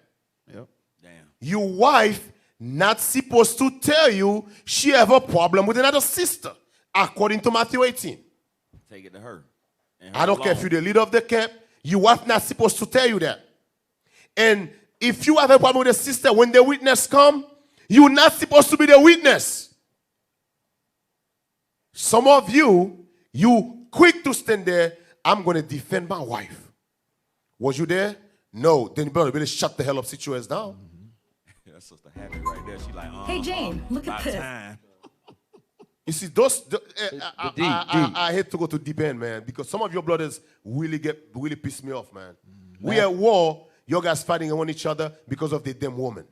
Yep. Damn. Your wife not supposed to tell you she have a problem with another sister, according to Matthew 18. Take it to her. I don't care if you're the leader of the camp. Your wife not supposed to tell you that. And if you have a problem with a sister, when the witness come, you're not supposed to be the witness. Some of you quick to stand there. I'm going to defend my wife. Was you there? No. Then you better shut the hell up, sit your ass down. That's sister happy right there. She like, Hey, Jane, look at this. Time. You see, I hate to go to deep end, man, because some of your brothers really piss me off, man. We at war. You guys fighting on each other because of the damn woman.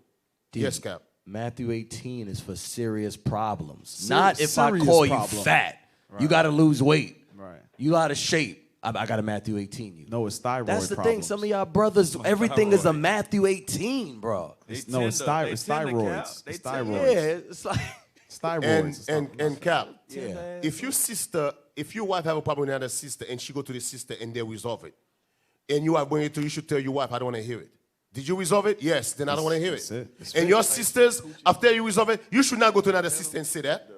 Yes, Cap. Matthew 18 is for serious problems. Not if I call you fat. Right. You got to lose weight. Right. You out of shape. I got a Matthew 18. You. No, it's thyroid That's the problems. thing. Some of y'all brothers, everything is a Matthew 18, bro. It's thyroids. It's thyroids. Yeah, it's like... It's thyroids. And Cap, yeah. if your wife have a problem with another sister and she go to the sister and they resolve it, and you are going to, you should tell your wife, I don't want to hear it. Did you resolve it? Yes, then I don't want to hear it. And your sisters, after you resolve it, you should not go to another sister and say that.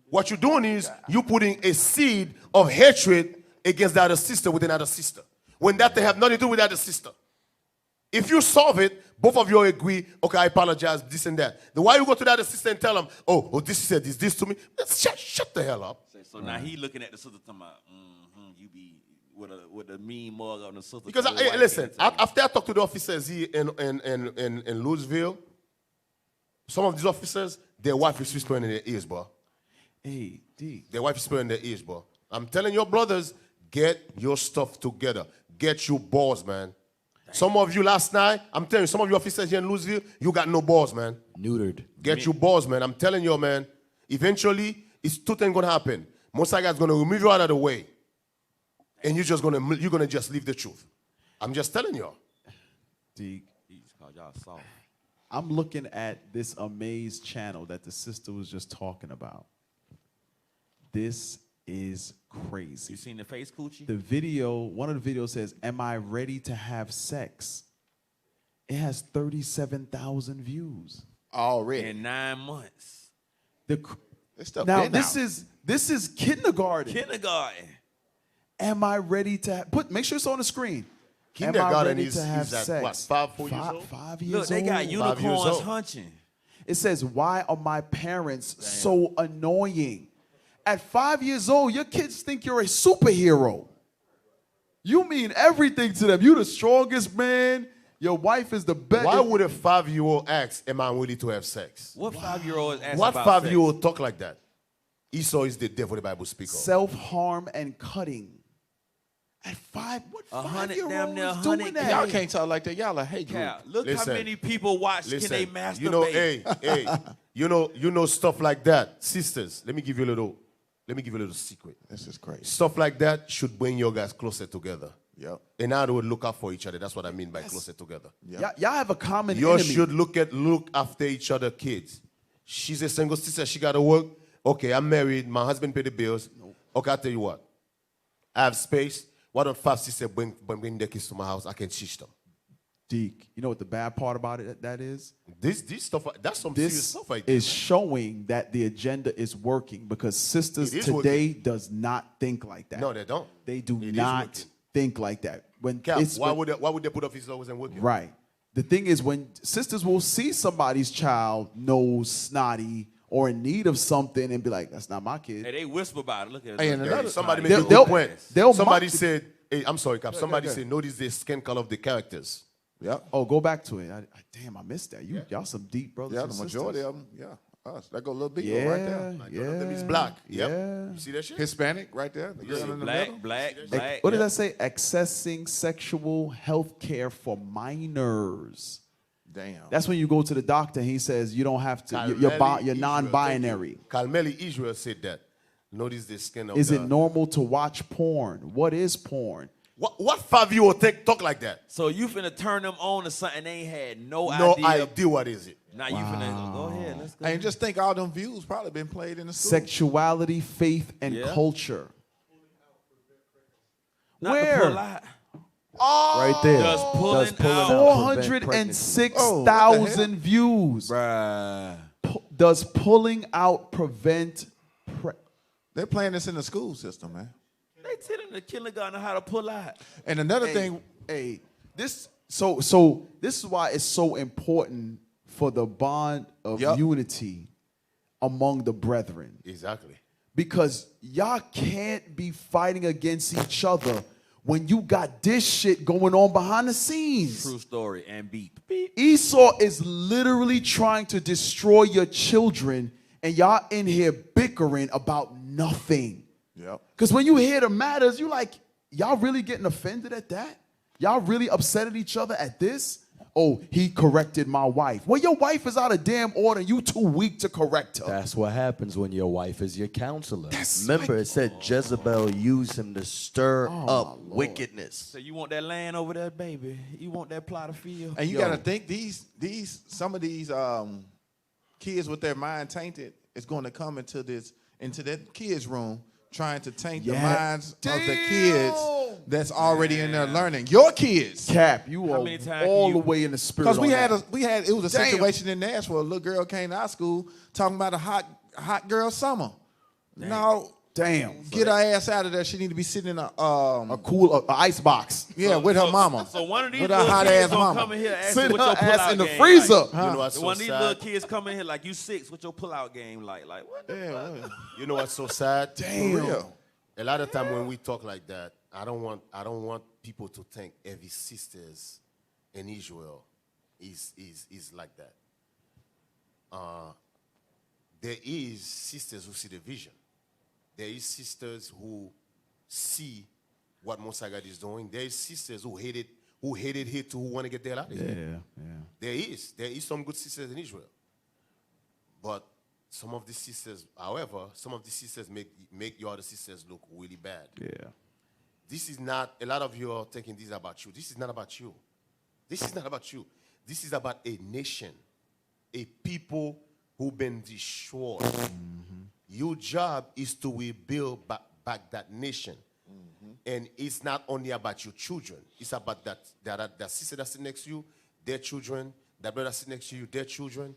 What you're doing is you putting a seed of hatred against the other sister with another sister, when that they have nothing to do with the other sister. If you solve it, both of you agree, okay, I apologize, this and that. Then why you go to the other sister and tell them, oh, this said this to me? Shut the hell up. So now he looking at the sister talking about, you be with a mean mug on the sister. Because, listen, after I talked to the officers here in Louisville, some of these officers, their wife is whispering in their ears, bro. Hey, D. Their wife is whispering in their ears, bro. I'm telling your brothers, get your stuff together. Get your balls, man. Some of you last night, I'm telling you, some of you officers here in Louisville, you got no balls, man. Neutered. Get your balls, man. I'm telling you, man. Eventually, it's two things gonna happen. Most of guys gonna remove you out of the way, and you're gonna just leave the truth. I'm just telling you. D. He just called y'all soft. I'm looking at this Amaze channel that the sister was just talking about. This is crazy. You seen the face, Coochie? The video, one of the videos says, "Am I ready to have sex?" It has 37,000 views already in 9 months. Now this is kindergarten. Kindergarten. Am I ready to make sure it's on the screen? Kindergarten Am I ready is to have at sex? what, 5, 4 years old? 5 years Look, they got old. unicorns hunching. It says, "Why are my parents so annoying?" At 5 years old, your kids think you're a superhero. You mean everything to them. You're the strongest man. Your wife is the best. Why would a 5-year-old ask, am I ready to have sex? What 5-year-old is asking What about 5-year-old talk like that? Esau is the devil the Bible speaks of. Self-harm and cutting. At 5, what 5-year-old is doing that? Y'all can't talk like that. Y'all a hate group. Look how many people watch Can They Masturbate? You know, hey, you know stuff like that. Sisters, let me give you a little secret. This is crazy. Stuff like that should bring your guys closer together. Yep. And now they would look out for each other. That's what I mean by closer together. Yep. Y'all have a common You enemy. should look after each other kids. She's a single sister. She got to work. Okay, I'm married. My husband pay the bills. Nope. Okay, I'll tell you what. I have space. Why don't 5 sisters bring their kids to my house? I can teach them. Deke, you know what the bad part about it that is? This stuff, that's some serious stuff right there. Is showing that the agenda is working because sisters today does not think like that. No, they don't. They do not think like that. Why would they put office laws and working? Right. The thing is, when sisters will see somebody's child nose snotty or in need of something and be like, "That's not my kid." Hey, they whisper about it. Look at it. Somebody made a good point. Somebody said, "Hey, I'm sorry, Cap." Somebody said, "Notice the skin color of the characters." Yeah. Oh, go back to it. Damn, I missed that. Y'all some deep brothers. Yeah, and the majority sisters. of them. Yeah, us. That go a little bit Yeah, right there. yeah. Them is black. Yep. Yeah. You see that shit? Hispanic right there. The girl in the middle. Black. What did that say? Accessing sexual health care for minors. Damn. That's when you go to the doctor and he says you don't have to. You're non-binary. Carmeli Israel said that. Notice the skin of Is it normal to watch porn? What is porn? What 5-year-old talk like that? So you finna turn them on to something they ain't had no No idea. idea what is it. Now you finna go ahead. Let's go. And just think all them views probably been played in the school. Sexuality, faith, and culture. Not Where? to pull out. Right there. Does pulling out. prevent pregnancy. 406,000 views. Bruh. Does pulling out prevent? They're playing this in the school system, man. They telling the kindergarten how to pull out. And another thing, this this is why it's so important for the bond of unity among the brethren. Exactly. Because y'all can't be fighting against each other when you got this shit going on behind the scenes. True story. And beep. Esau is literally trying to destroy your children, and y'all in here bickering about nothing. Yep. Because when you hear the matters, you like, y'all really getting offended at that? Y'all really upset at each other at this? Oh, he corrected my wife. Well, your wife is out of damn order and you too weak to correct her. That's what happens when your wife is your counselor. Remember, it said Jezebel used him to stir up wickedness. So you want that land over there, baby? You want that plot of field? and you got to think some of these kids with their mind tainted is going to come into that kids' room trying to taint the minds of the kids that's already in there learning. Your kids. Cap, you are all the way in the spirit. Because it was a situation in Nashville. A little girl came to our school talking about a hot girl summer. No. Damn. Get her ass out of there. She need to be sitting in a ice box. Yeah, with her mama. So one of these with little her hot kids ass gonna mama. come in here asking Sit what her your ass pull-out in the game freezer. Like. You know what's so One of these sad? little kids come in here like, you 6, what your pull-out game like? Like, what the fuck? You know what's so sad? Damn. For real. A lot of time when we talk like that, I don't want people to think every sisters in Israel is like that. There is sisters who see the vision. There is sisters who see what Mosai God is doing. There is sisters who hate it here too, who want to get their out of here. There is some good sisters in Israel. But some of these sisters, however, make your other sisters look really bad. Yeah. This is not, a lot of you are thinking this is about you. This is not about you. This is not about you. This is about a nation, a people who've been destroyed. Mm-hmm. Your job is to rebuild back that nation. Mm-hmm. And it's not only about your children. It's about that sister that's sitting next to you, their children, that brother sitting next to you, their children.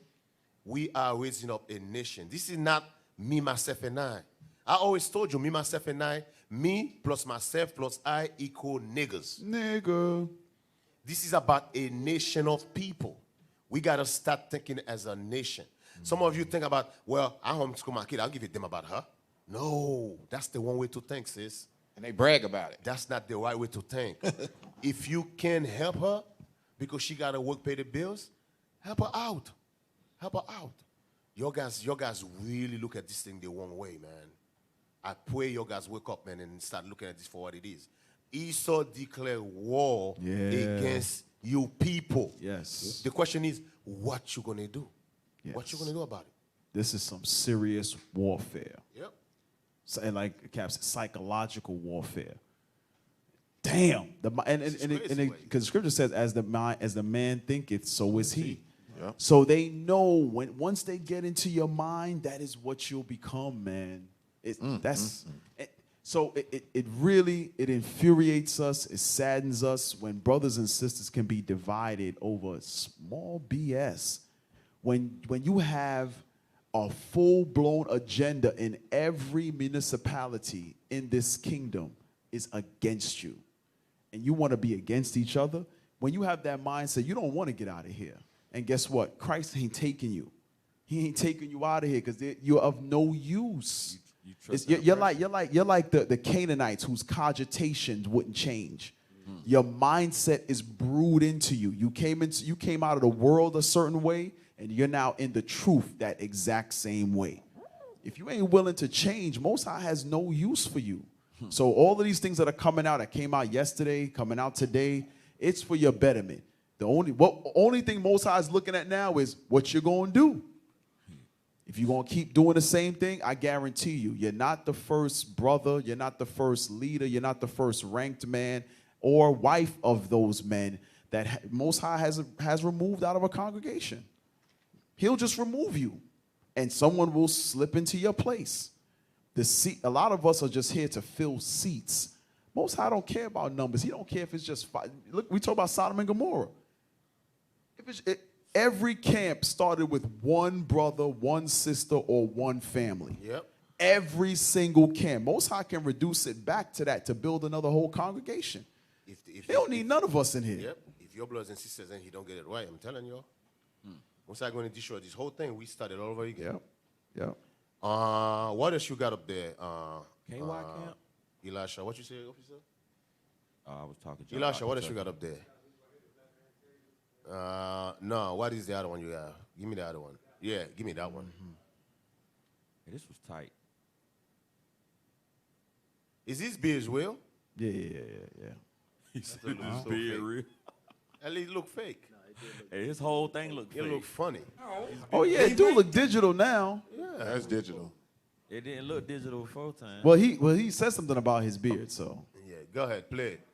We are raising up a nation. This is not me, myself, and I. I always told you, me, myself, and I, me plus myself plus I equal niggas. Nigga. This is about a nation of people. We got to start thinking as a nation. Some of you think about, well, I homeschool my kid. I'll give a damn about her. No, that's the one way to think, sis. And they brag about it. That's not the right way to think. If you can help her because she got to work, pay the bills, help her out. Help her out. Your guys really look at this thing the wrong way, man. I pray your guys wake up, man, and start looking at this for what it is. Esau declared war against you people. Yes. The question is, what you gonna do? Yes. What you gonna do about it? This is some serious warfare. Yep. So, and like Cap said, psychological warfare. Damn. Because the scripture says, as the man thinketh, so is he. Yep. So they know once they get into your mind, that is what you'll become, man. So it really infuriates us. It saddens us when brothers and sisters can be divided over small BS. When you have a full-blown agenda in every municipality in this kingdom is against you, and you want to be against each other, when you have that mindset, you don't want to get out of here. And guess what? Christ ain't taking you. He ain't taking you out of here because you're of no use. You're like the Canaanites whose cogitations wouldn't change. Mm-hmm. Your mindset is brewed into you. You came out of the world a certain way, and you're now in the truth that exact same way. If you ain't willing to change, Most High has no use for you. So all of these things that are coming out, that came out yesterday, coming out today, it's for your betterment. The only thing Most High is looking at now is what you're going to do. If you're going to keep doing the same thing, I guarantee you're not the first brother, you're not the first leader, you're not the first ranked man or wife of those men that Most High has removed out of a congregation. He'll just remove you, and someone will slip into your place. A lot of us are just here to fill seats, Most High don't care about numbers. He don't care if it's just look, we talk about Sodom and Gomorrah. Every camp started with one brother, one sister, or one family. Yep. Every single camp. Most High can reduce it back to that to build another whole congregation. They don't need none of us in here. Yep. If your brothers and sisters and he don't get it right, I'm telling you. Most High going to destroy this whole thing. We started all over again. Yep. What else you got up there? KY camp? Elisha, what you say, officer? I was talking to Elisha, what else you got up there? No, what is the other one you got? Give me the other one. Yeah, give me that one. Hey, this was tight. Is this beard real? Yeah. He said this beard real. At least look fake. Hey, his whole thing looked fake. It look funny. Oh yeah, it do look digital now. Yeah, That's digital. It didn't look digital before time. Well, he said something about his beard, so. Yeah, go ahead, play it.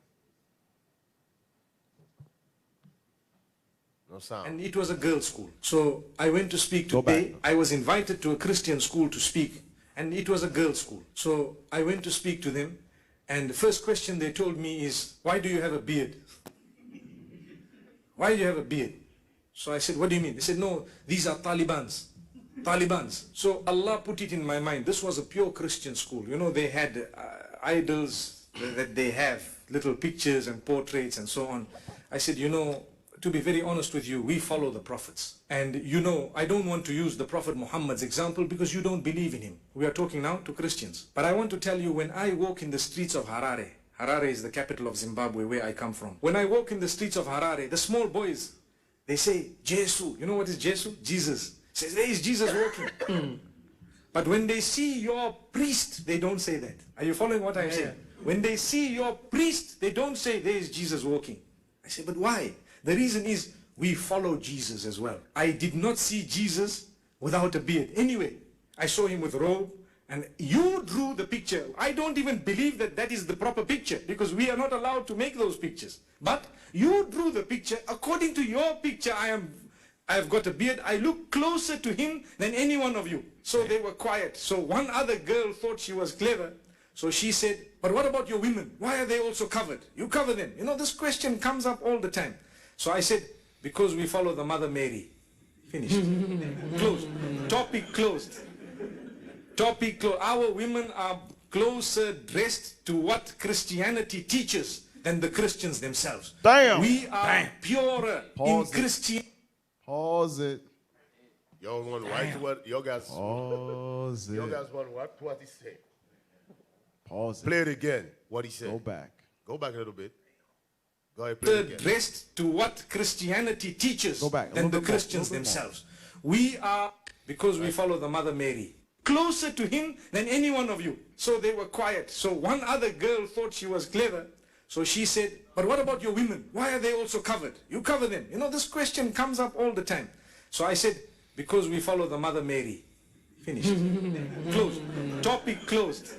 No sound. And it was a girls' school. So I went to speak today. I was invited to a Christian school to speak, and it was a girls' school. So I went to speak to them, and the first question they told me is, why do you have a beard? Why do you have a beard? So I said, what do you mean? They said, no, these are Talibans. So Allah put it in my mind. This was a pure Christian school. You know, they had idols that they have, little pictures and portraits and so on. I said, you know, to be very honest with you, we follow the prophets. And you know, I don't want to use the Prophet Muhammad's example because you don't believe in him. We are talking now to Christians. But I want to tell you, when I walk in the streets of Harare, Harare is the capital of Zimbabwe, where I come from. When I walk in the streets of Harare, the small boys, they say, Jesu. You know what is Jesu? Jesus. Says, there is Jesus walking. But when they see your priest, they don't say that. Are you following what I'm saying? When they see your priest, they don't say, there is Jesus walking. I say, but why? The reason is, we follow Jesus as well. I did not see Jesus without a beard. Anyway, I saw him with robe, and you drew the picture. I don't even believe that that is the proper picture, because we are not allowed to make those pictures. But you drew the picture. According to your picture, I've got a beard. I look closer to him than any one of you. So they were quiet. So one other girl thought she was clever. So she said, but what about your women? Why are they also covered? You cover them. You know, this question comes up all the time. So I said, because we follow the Mother Mary. Finished. Closed. Topic closed. Topic closed. Our women are closer dressed to what Christianity teaches than the Christians themselves. Damn. We are purer in Christianity. Pause it. Y'all want right to what? Y'all guys. Pause it. Y'all guys want what he said? Pause it. Play it again. What he said. Go back. Go back a little bit. Go ahead, play it again. Dressed to what Christianity teaches Go back. than the Christians themselves. We are, because we follow the Mother Mary, closer to him than any one of you. So they were quiet. So one other girl thought she was clever. So she said, but what about your women? Why are they also covered? You cover them. You know, this question comes up all the time. So I said, because we follow the Mother Mary. Finished. Closed. Topic closed.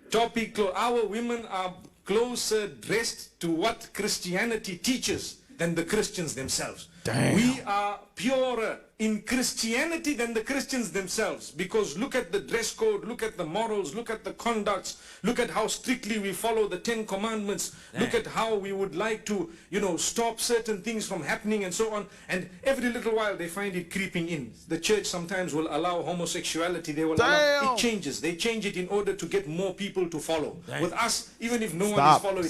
Topic closed. Our women are closer dressed to what Christianity teaches than the Christians themselves. Damn. We are purer in Christianity than the Christians themselves, because look at the dress code, look at the morals, look at the conducts, look at how strictly we follow the 10 commandments, look at how we would like to, you know, stop certain things from happening and so on. And every little while they find it creeping in. The church sometimes will allow homosexuality. They will allow, it changes. They change it in order to get more people to follow. With us, even if no one is following.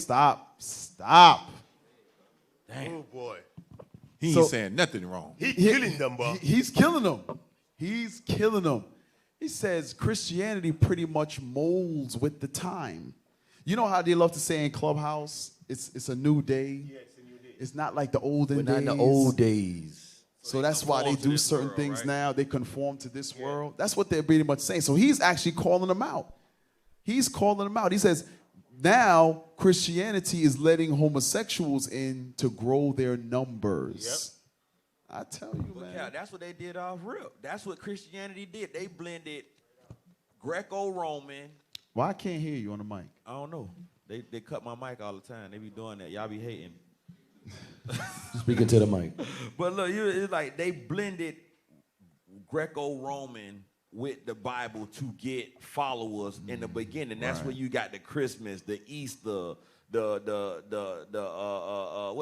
Stop. Oh boy. He ain't saying nothing wrong. He's killing them, bro. He's killing them. He's killing them. He says Christianity pretty much molds with the time. You know how they love to say in Clubhouse, it's a new day. Yeah, it's a new day. It's not like the olden days. Not in the old days. So that's why they do certain world, things right? now. They conform to this world. That's what they're pretty much saying. So he's actually calling them out. He's calling them out. He says, now Christianity is letting homosexuals in to grow their numbers. Yep. I tell you, man. Yeah, that's what they did off rip. That's what Christianity did. They blended Greco-Roman. Why I can't hear you on the mic? I don't know. They cut my mic all the time. They be doing that. Y'all be hating. Speaking to the mic. But look, it's like they blended Greco-Roman with the Bible to get followers in the beginning. That's where you got the Christmas, the Easter, what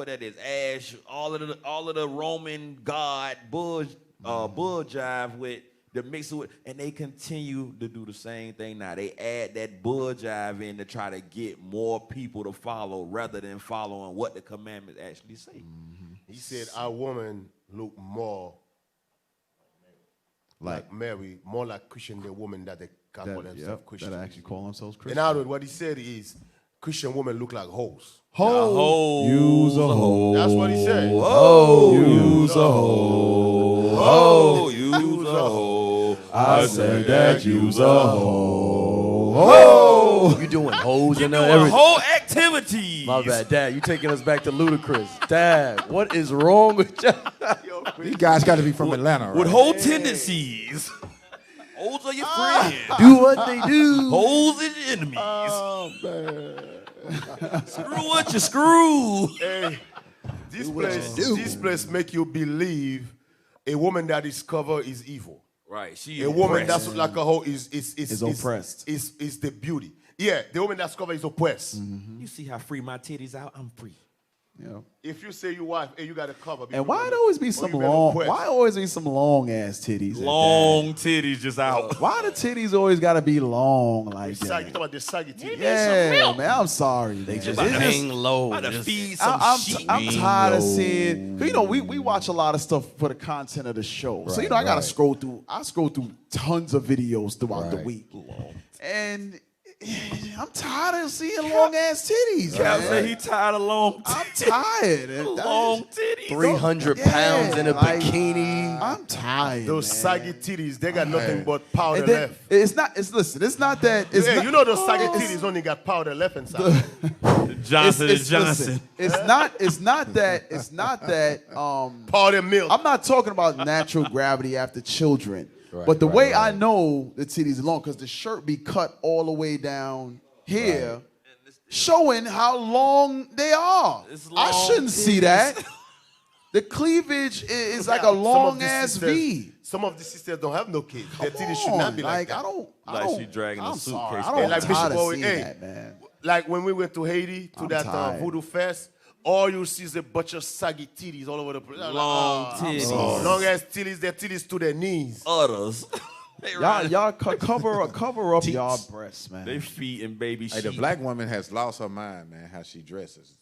that is, Ash, all of the Roman god bull jive with the mix with, and they continue to do the same thing now. They add that bull jive in to try to get more people to follow rather than following what the commandments actually say. He said our woman look more like Mary, more like Christian than woman that they call themselves Christian. That actually call themselves Christian. In other words, what he said is Christian women look like hoes. Ho, use a hoe. That's what he said. Ho, use a hoe. Ho, use a hoe. I said that use a hoe. Ho. You doing hoes and doing everything. whole activities. My bad, Dad. You taking us back to ludicrous. Dad, what is wrong with you? These guys got to be from Atlanta, right? With whole tendencies. Hoes are your friends. Do what they do. Hoes are your enemies. Oh, man. Screw what you screw. Hey, this place make you believe a woman that is covered is evil. Right. She a woman that's like a hoe is oppressed. Is the beauty. Yeah, the woman that's covered is oppressed. You see how free my titties out? I'm free. Yeah. If you say your wife, hey, you got to cover. And why it always be some long? Why always be some long ass titties? Long titties just out. Why the titties always gotta be long like that? You talking about the saggy titties? Yeah, man. I'm sorry. They just hang low. I'm tired of seeing. You know, we watch a lot of stuff for the content of the show. So you know, I gotta scroll through. I scroll through tons of videos throughout the week, and I'm tired of seeing long ass titties. Cap said he tired of long titties. I'm tired. Long titties. 300 pounds in a bikini. I'm tired. Those saggy titties, they got nothing but powder And then, left. it's not. It's not that. It's Yeah, not, you know those saggy titties only got powder left inside. Johnson it's- Johnson. listen, it's not that. Powder milk. I'm not talking about natural gravity after children. But the way I know the titties are long, because the shirt be cut all the way down here, showing how long they are. I shouldn't see that. The cleavage is like a long ass V. Some of the sisters don't have no kids. Their titties should not be like that. I don't. Like she dragging a I'm suitcase. sorry. I Hey, don't like tired Bishop of Bowie, seeing hey, that, man. Like when we went to Haiti to I'm that tired. Voodoo Fest, all you see is a bunch of saggy titties all over the place. Long titties. Long ass titties, their titties to their knees. Udders. Y'all cover up y'all breasts, man. They feet and baby Hey, sheep. the black woman has lost her mind, man. How she dresses.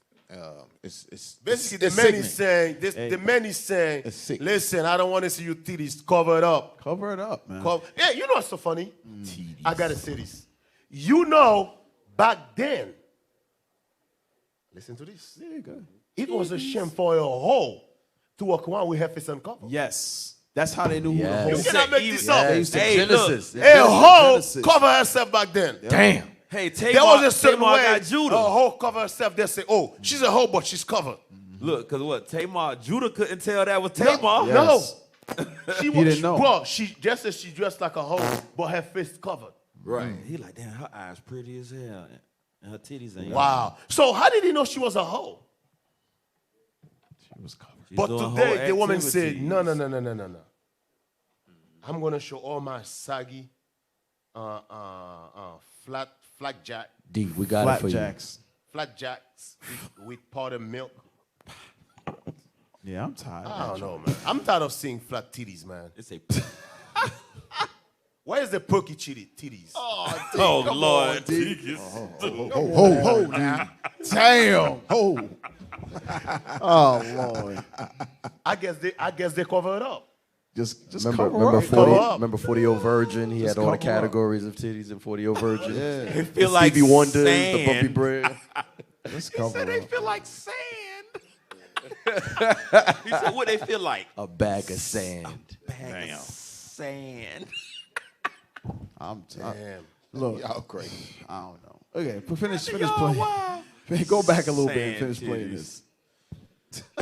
It's Basically, it's the man sickening. is saying, the man is saying, It's sick. listen, I don't want to see your titties covered up. Cover it up, man. Yeah, you know what's so funny? I gotta say this. You know, back then, listen to this. Yeah, good. It was a shame for a hoe to walk around with her face uncovered. Yes, that's how they knew who the Yes. whole. You cannot make this up. They used to Hey, Genesis. A hoe Genesis. cover herself back then. Damn. Hey, There was a certain Tamar way got a Judah. hoe cover herself. They say, oh, she's a hoe, but she's covered. Look, because what? Judah couldn't tell that was Tamar. No. She didn't know. Bro, she just said she dressed like a hoe, but her face covered. Right. He like, damn, her eyes pretty as hell. And her titties ain't. Wow. So how did he know she was a hoe? She was covered. She's But doing today, whole the woman said, activities. no. I'm going to show all my saggy, flat jack, D, we got it for you. Flapjacks. flat jacks with powdered milk. Yeah, I'm tired. I don't know, man. I'm tired of seeing flat titties, man. It's a. Where's the perky titties? Oh, Lord. Ho, dude. Damn. Ho. Oh Lord. I guess they cover it up. Just Remember, cover up. 40, Cover up. remember 40-Year-Old Virgin? He had all the cover up. categories of titties in 40-Year-Old Virgin. Yeah. feel like Stevie Wonders, the sand. Bumpy Bread. Just cover They up. feel like sand. He said, what they feel like? A bag of sand. Bag of sand. I'm tired. Damn. Look, Y'all crazy. I don't know. Okay, but finish playing. Go back a little bit and finish Sand playing titties. this.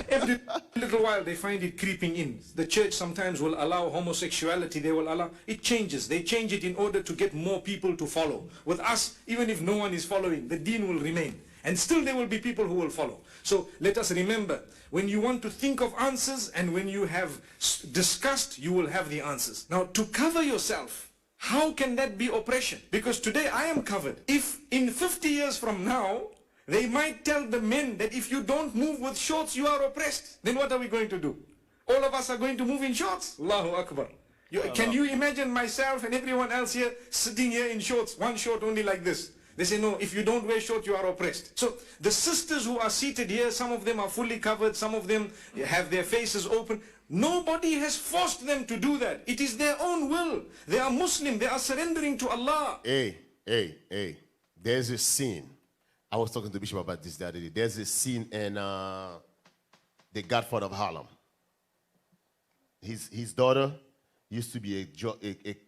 Every little while they find it creeping in. The church sometimes will allow homosexuality. They will allow it changes. They change it in order to get more people to follow. With us, even if no one is following, the deen will remain. And still there will be people who will follow. So let us remember, when you want to think of answers and when you have discussed, you will have the answers. Now, to cover yourself How can that be oppression? Because today I am covered. If in 50 years from now, they might tell the men that if you don't move with shorts, you are oppressed, then what are we going to do? All of us are going to move in shorts. Allahu Akbar. Can you imagine myself and everyone else here sitting here in shorts, one short only like this? They say, no, if you don't wear shorts, you are oppressed. So the sisters who are seated here, some of them are fully covered, some of them have their faces open. Nobody has forced them to do that. It is their own will. They are Muslim. They are surrendering to Allah. Hey. There's a scene. I was talking to Bishop about this the other day. There's a scene in The Godfather of Harlem. His daughter used to be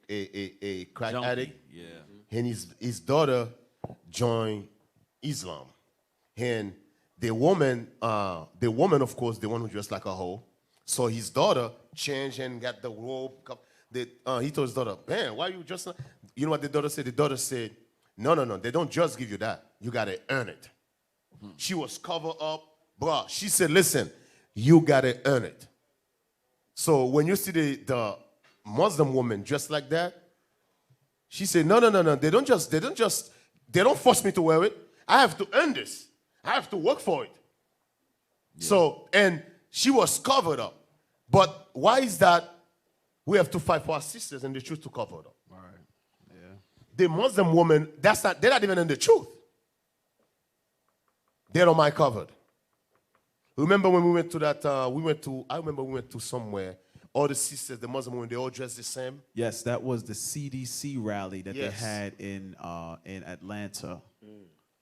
a crack addict. Yeah. And his daughter joined Islam. And the woman, of course, the one who dressed like a hoe. So his daughter changed and got the robe. He told his daughter, man, why you just... You know what the daughter said? The daughter said, no, they don't just give you that. You got to earn it. She was covered up. Bro, she said, listen, you got to earn it. So when you see the Muslim woman dressed like that, she said, no, they don't force me to wear it. I have to earn this. I have to work for it. Yeah. So, and she was covered up. But why is that we have to fight for our sisters and they choose to cover it up? All right. Yeah. The Muslim woman, they're not even in the truth. They don't mind covered. Remember when we went to that, I remember we went to somewhere, all the sisters, the Muslim women, they all dressed the same. Yes, that was the CDC rally that they had in Atlanta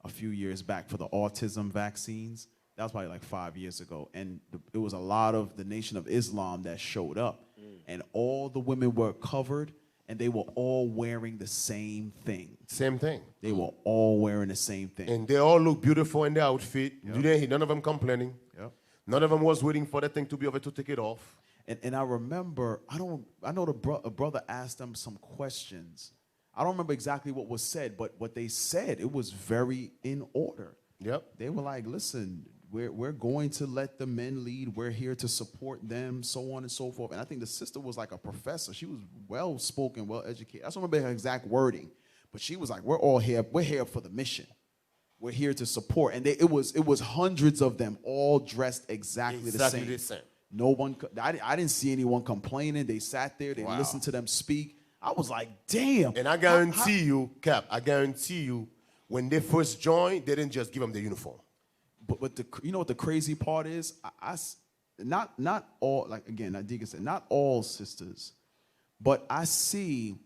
a few years back for the autism vaccines. That was probably like 5 years ago. And it was a lot of the Nation of Islam that showed up. And all the women were covered, and they were all wearing the same thing. Same thing. They were all wearing the same thing. And they all look beautiful in their outfit. Yep. You didn't hear none of them complaining. Yep. None of them was waiting for that thing to be over to take it off. And I remember, I know a brother asked them some questions. I don't remember exactly what was said, but what they said, it was very in order. Yep. They were like, listen, we're going to let the men lead. We're here to support them, so on and so forth. And I think the sister was like a professor. She was well-spoken, well-educated. I don't remember her exact wording, but she was like, we're all here. We're here for the mission. We're here to support. And it was hundreds of them all dressed exactly the same. No one, I didn't see anyone complaining. They sat there, they listened to them speak. I was like, damn. And I guarantee you, Cap, when they first joined, they didn't just give them the uniform. But you know what the crazy part is? Not all, like again, like Deacon said, not all sisters, but I see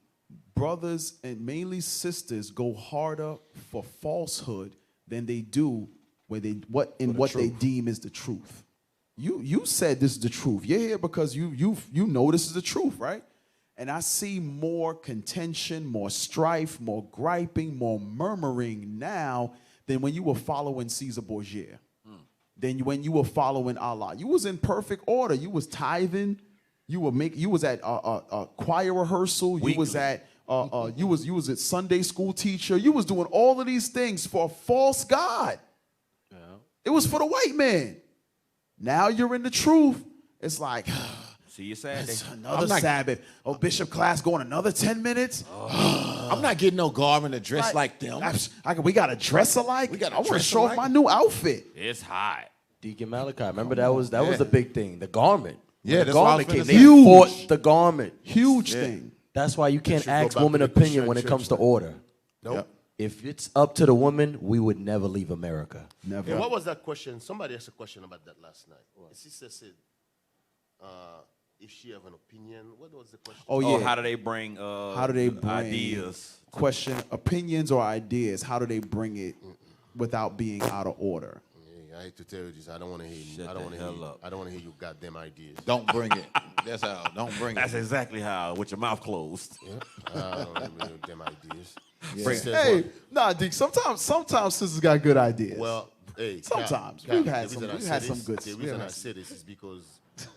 brothers and mainly sisters go harder for falsehood than they do what they deem is the truth. You said this is the truth. You're here because you know this is the truth, right? And I see more contention, more strife, more griping, more murmuring now than when you were following Caesar Borgia, than when you were following Allah. You was in perfect order. You was tithing. You was at choir rehearsal. You was at you was a Sunday school teacher. You was doing all of these things for a false God. Yeah. It was for the white man. Now you're in the truth. It's like, see you Saturday. Another Sabbath. Oh, Bishop class going another 10 minutes. I'm not getting no garment to dress like them. We got to dress alike. I want to show off my new outfit. It's hot. Deacon Malachi, remember that was the big thing, the garment. Yeah, the garment came. They huge. fought the garment. Huge thing. That's why you can't ask woman opinion when it comes to order. Nope. Yep. If it's up to the woman, we would never leave America. Never. And what was that question? Somebody asked a question about that last night. What? Sister said, if she have an opinion, what was the question? Oh yeah. How do they bring ideas? Question, opinions or ideas. How do they bring it without being out of order? Yeah, I hate to tell you this. I don't want to hear you. I don't want to hear you. I don't want to hear you goddamn ideas. Don't bring it. That's how. Don't bring it. That's exactly how. With your mouth closed. Yeah. I don't want to hear them ideas. Yeah. Hey, nah, Dick. Sometimes sisters got good ideas. Well, hey, sometimes we've had some good. The reason I say this is because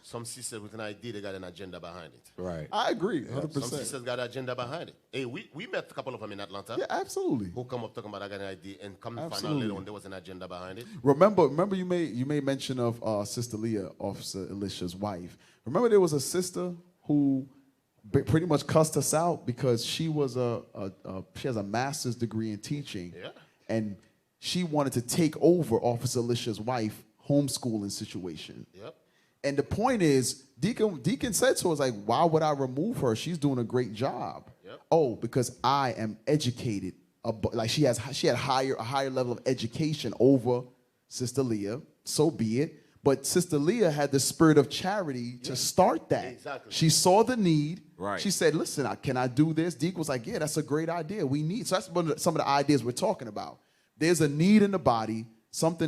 some sisters with an idea, they got an agenda behind it. Right. I agree, 100%. Some sisters got an agenda behind it. Hey, we met a couple of them in Atlanta. Yeah, absolutely. Who come up talking about I got an idea and come and find out later on there was an agenda behind it. Remember you made mention of Sister Leah, Officer Elisha's wife. Remember there was a sister who pretty much cussed us out because she was she has a master's degree in teaching, and she wanted to take over Officer Alicia's wife homeschooling situation. Yep. And the point is, Deacon said to us, like, why would I remove her? She's doing a great job. Yep. Oh, because I am educated. Like she had a higher level of education over Sister Leah. So be it. But Sister Leah had the spirit of charity to start that. Exactly. She saw the need. Right. She said, listen, can I do this? Deke was like, yeah, that's a great idea. We need. So that's some of the ideas we're talking about. There's a need in the body.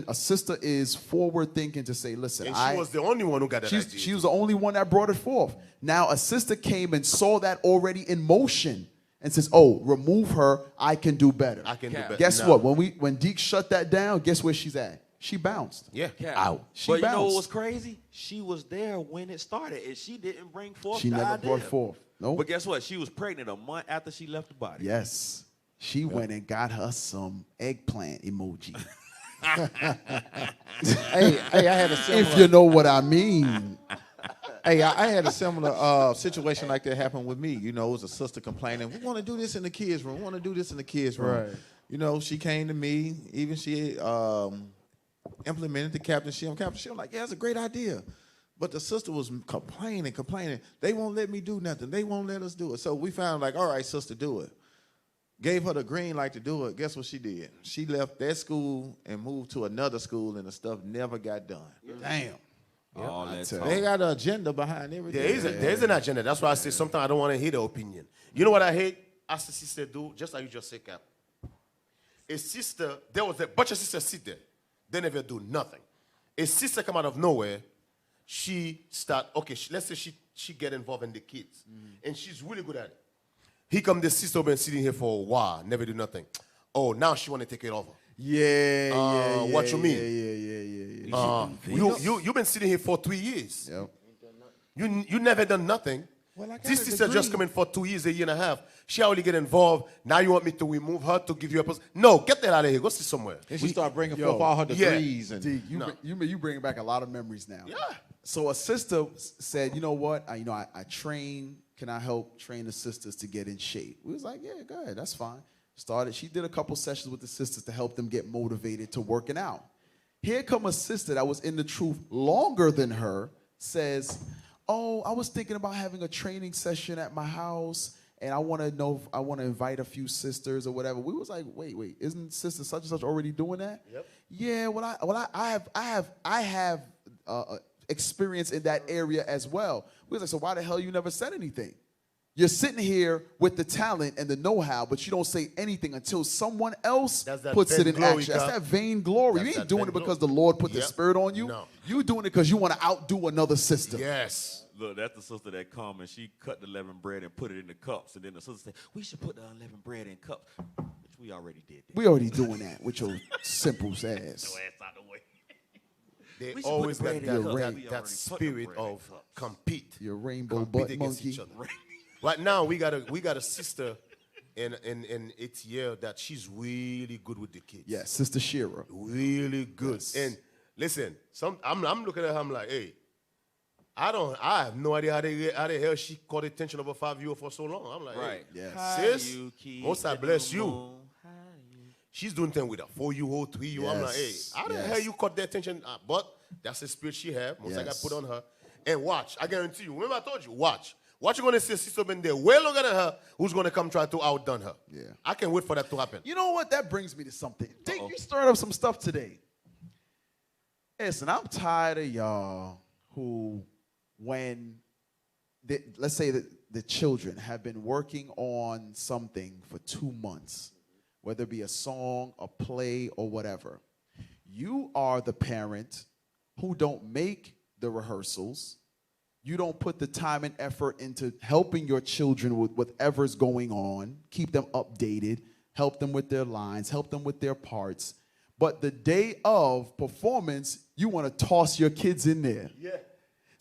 A sister is forward thinking to say, listen, and she was the only one who got that idea. She was the only one that brought it forth. Now a sister came and saw that already in motion and says, oh, remove her. I can do better. I can do better. Guess what? When Deke shut that down, guess where she's at? She bounced. Yeah. Out. She But bounced. you know what was crazy? She was there when it started, and she didn't bring forth She the never idea. brought forth. Nope. But guess what? She was pregnant a month after she left the body. Yes. She went and got her some eggplant emoji. Hey, I had a similar. If you know what I mean. Hey, I had a similar situation like that happen with me. You know, it was a sister complaining, we want to do this in the kids' room. We want to do this in the kids' room. Right. You know, she came to me. Even she implemented the captainship. I'm like, yeah, that's a great idea. But the sister was complaining. They won't let me do nothing. They won't let us do it. So we found like, all right, sister, do it. Gave her the green light to do it. Guess what she did? She left that school and moved to another school, and the stuff never got done. Damn. All that They got an agenda behind everything. There's an agenda. That's why I say sometimes I don't want to hear the opinion. You know what I hate? As the sister do, just like you just said, Cap. A sister, there was a bunch of sisters sit there. They never do nothing. A sister come out of nowhere. She start, let's say she get involved in the kids. And she's really good at it. Here come the sister been sitting here for a while, never do nothing. Oh, now she want to take it over. Yeah. What you mean? Yeah. You've been sitting here for 3 years. Yep. You never done nothing. Well, I got This a sister degree. just coming for 2 years, a year and a half. She already get involved. Now you want me to remove her to give you a post? No, get that out of here. Go sit somewhere. And she start bringing forth all her degrees. And Deke, you bring back a lot of memories now. Yeah. So a sister said, you know what? I train. Can I help train the sisters to get in shape? We was like, yeah, go ahead. That's fine. She did a couple sessions with the sisters to help them get motivated to working out. Here come a sister that was in the truth longer than her, says, oh, I was thinking about having a training session at my house, and I want to know if I want to invite a few sisters or whatever. We was like, wait, isn't sister such and such already doing that? Yep. Yeah, I have experience in that area as well. We was like, so why the hell you never said anything? You're sitting here with the talent and the know-how, but you don't say anything until someone else puts it in action. That's that vain glory. You ain't doing it because the Lord put the Spirit on you. No. You doing it because you want to outdo another sister. Yes. Look, that's the sister that come and she cut the leavened bread and put it in the cups. And then the sister said, we should put the unleavened bread in cups. Which we already did that. We already doing that with your simple ass. Your ass out the way. They We should always put the got bread in cups. We that already put the spirit bread in of cups. compete. Your rainbow Compete butt against monkey. each other. Right now, we got a sister in ATL that she's really good with the kids. Yeah, Sister Shira. Really good. Yes. And listen, I'm looking at her, I'm like, hey, I have no idea how the hell she caught the attention of a 5-year-old for so long. I'm like, Right. hey, Yes. sis, most I bless you. She's doing things with a 4-year-old, 3-year-old. I'm like, hey, Yes. how the Yes. hell you caught the attention? But that's the spirit she have. Most I got Yes. put on her. And watch, I guarantee you. Remember I told you, watch. What you gonna see a sister been there way longer than her who's gonna come try to outdone her. Yeah. I can't wait for that to happen. You know what? That brings me to something. Dink, you stirred up some stuff today. Listen, I'm tired of y'all who, when, let's say that the children have been working on something for 2 months, whether it be a song, a play, or whatever. You are the parent who don't make the rehearsals. You don't put the time and effort into helping your children with whatever's going on, keep them updated, help them with their lines, help them with their parts. But the day of performance, you want to toss your kids in there. Yeah.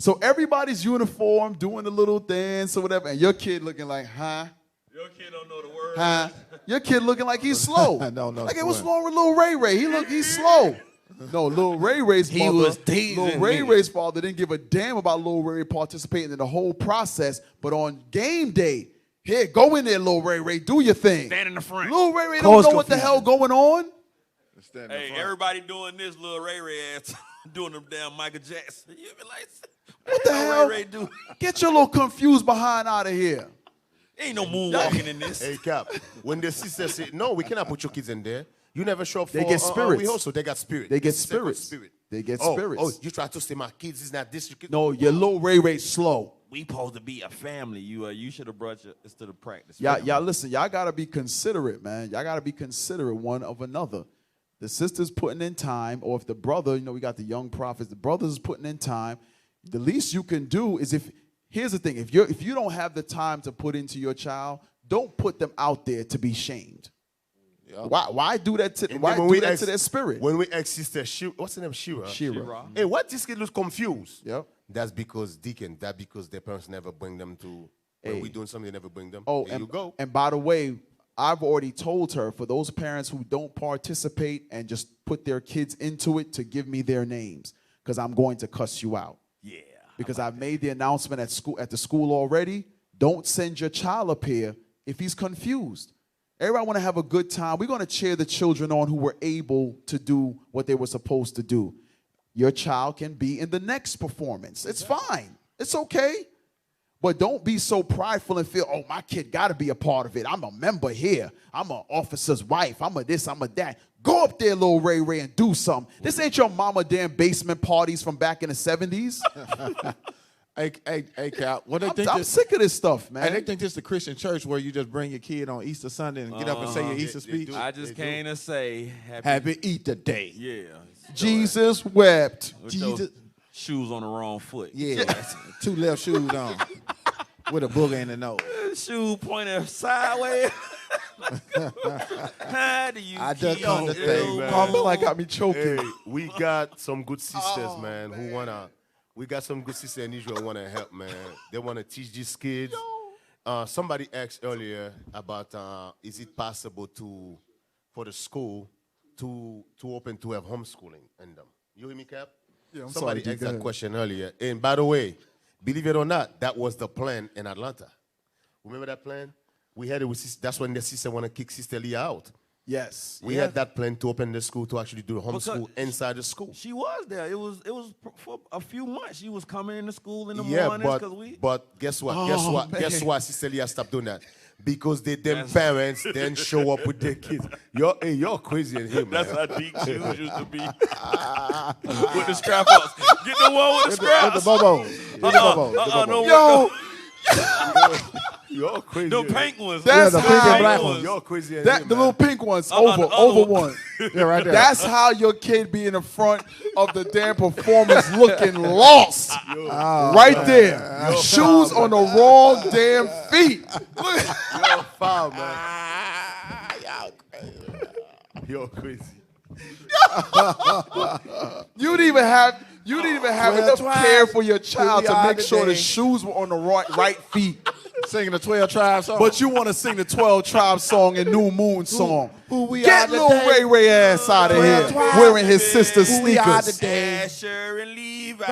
So everybody's uniform, doing a little dance or whatever, and your kid looking like, huh? Your kid don't know the words. Huh? Your kid looking like he's slow. I don't know. Like, hey, what's wrong with little Ray Ray? He's slow. No, Lil Ray Ray's He mother. was teasing Lil Ray me. Ray's father didn't give a damn about Lil Ray participating in the whole process. But on game day, here, go in there, Lil Ray Ray, do your thing. Stand in the front. Lil Ray Ray don't know what the hell going on. Hey, everybody doing this, Lil Ray Ray ass doing them damn Michael Jackson. You be like, What the hell? Ray Ray do? Get your little confused behind out of here. Ain't no moonwalking in this. Hey, Cap, when the sister say, no, we cannot put your kids in there. You never show up for They get spirits. we also, they got spirit. They get The sister got spirits. Spirit. They get Oh, spirits. oh, you try to say my kids is not this. Your kids. No, your Lil Ray Ray slow. We supposed to be a family. You should have brought us to the practice. Y'all listen, y'all gotta be considerate, man. Y'all gotta be considerate one of another. The sister's putting in time, or if the brother, we got the young prophets, the brother's putting in time. The least you can do is here's the thing, if you don't have the time to put into your child, don't put them out there to be shamed. Yep. Why do that to to their spirit? When we ex sister, what's her name? Shira. Hey, what this kid looks confused? Yep. That's because Deacon. That's because their parents never bring them to. When we doing something, they never bring them. Oh, there you go. And by the way, I've already told her, for those parents who don't participate and just put their kids into it, to give me their names, because I'm going to cuss you out. Yeah. Because I've made the announcement at the school already. Don't send your child up here if he's confused. Everybody want to have a good time. We're going to cheer the children on who were able to do what they were supposed to do. Your child can be in the next performance. It's fine. It's okay. But don't be so prideful and feel, oh, my kid got to be a part of it. I'm a member here. I'm an officer's wife. I'm a this, I'm a that. Go up there, Lil Ray Ray, and do something. This ain't your mama damn basement parties from back in the 70s. Hey, Cap, what they think? I'm sick of this stuff, man. And they think this is the Christian church where you just bring your kid on Easter Sunday and get up and say your Easter speech. I just came to say Happy Easter Day. Yeah. Jesus wept. Jesus. Shoes on the wrong foot. Yeah. 2 left shoes on with a booger in the nose. Shoe pointed sideways. How do you I just keep come to your say, man. Carmel like got me choking. Hey, we got some good sisters, man, who wanna. We got some good sisters in Israel who wanna help, man. They wanna teach these kids. Somebody asked earlier about is it possible for the school to open to have homeschooling in them? You hear me, Cap? Yeah, Somebody asked that question earlier. And by the way, believe it or not, that was the plan in Atlanta. Remember that plan? We had it with that's when the sister want to kick Sister Leah out. Yes. We had that plan to open the school to actually do homeschool inside the school. She was there. It was for a few months. She was coming into school in the Yeah, mornings. but guess what? Oh, Guess why Sister Leah stopped doing that? Because them parents then show up with their kids. You're crazy in here, man. That's how deep shoes used to be. With the strap ups. Get the one with the straps. With the bobos. No, You're crazy. the pink ones. That's the how, pink and black ones. You're crazy in that, here, the man. little pink ones, the over other one. Yeah, right there. That's how your kid be in the front of the damn performance looking lost. Right there. Shoes on the wrong damn feet. You're foul, man. You're crazy. You didn't even have enough care for your child to make sure the shoes were on the right feet. Singing the 12 Tribes song. But you want to sing the 12 Tribes song and New Moon song. Who we Get are little today. Ray Ray ass out of here, wearing his sister's Who we are sneakers. today. Asher and Levi.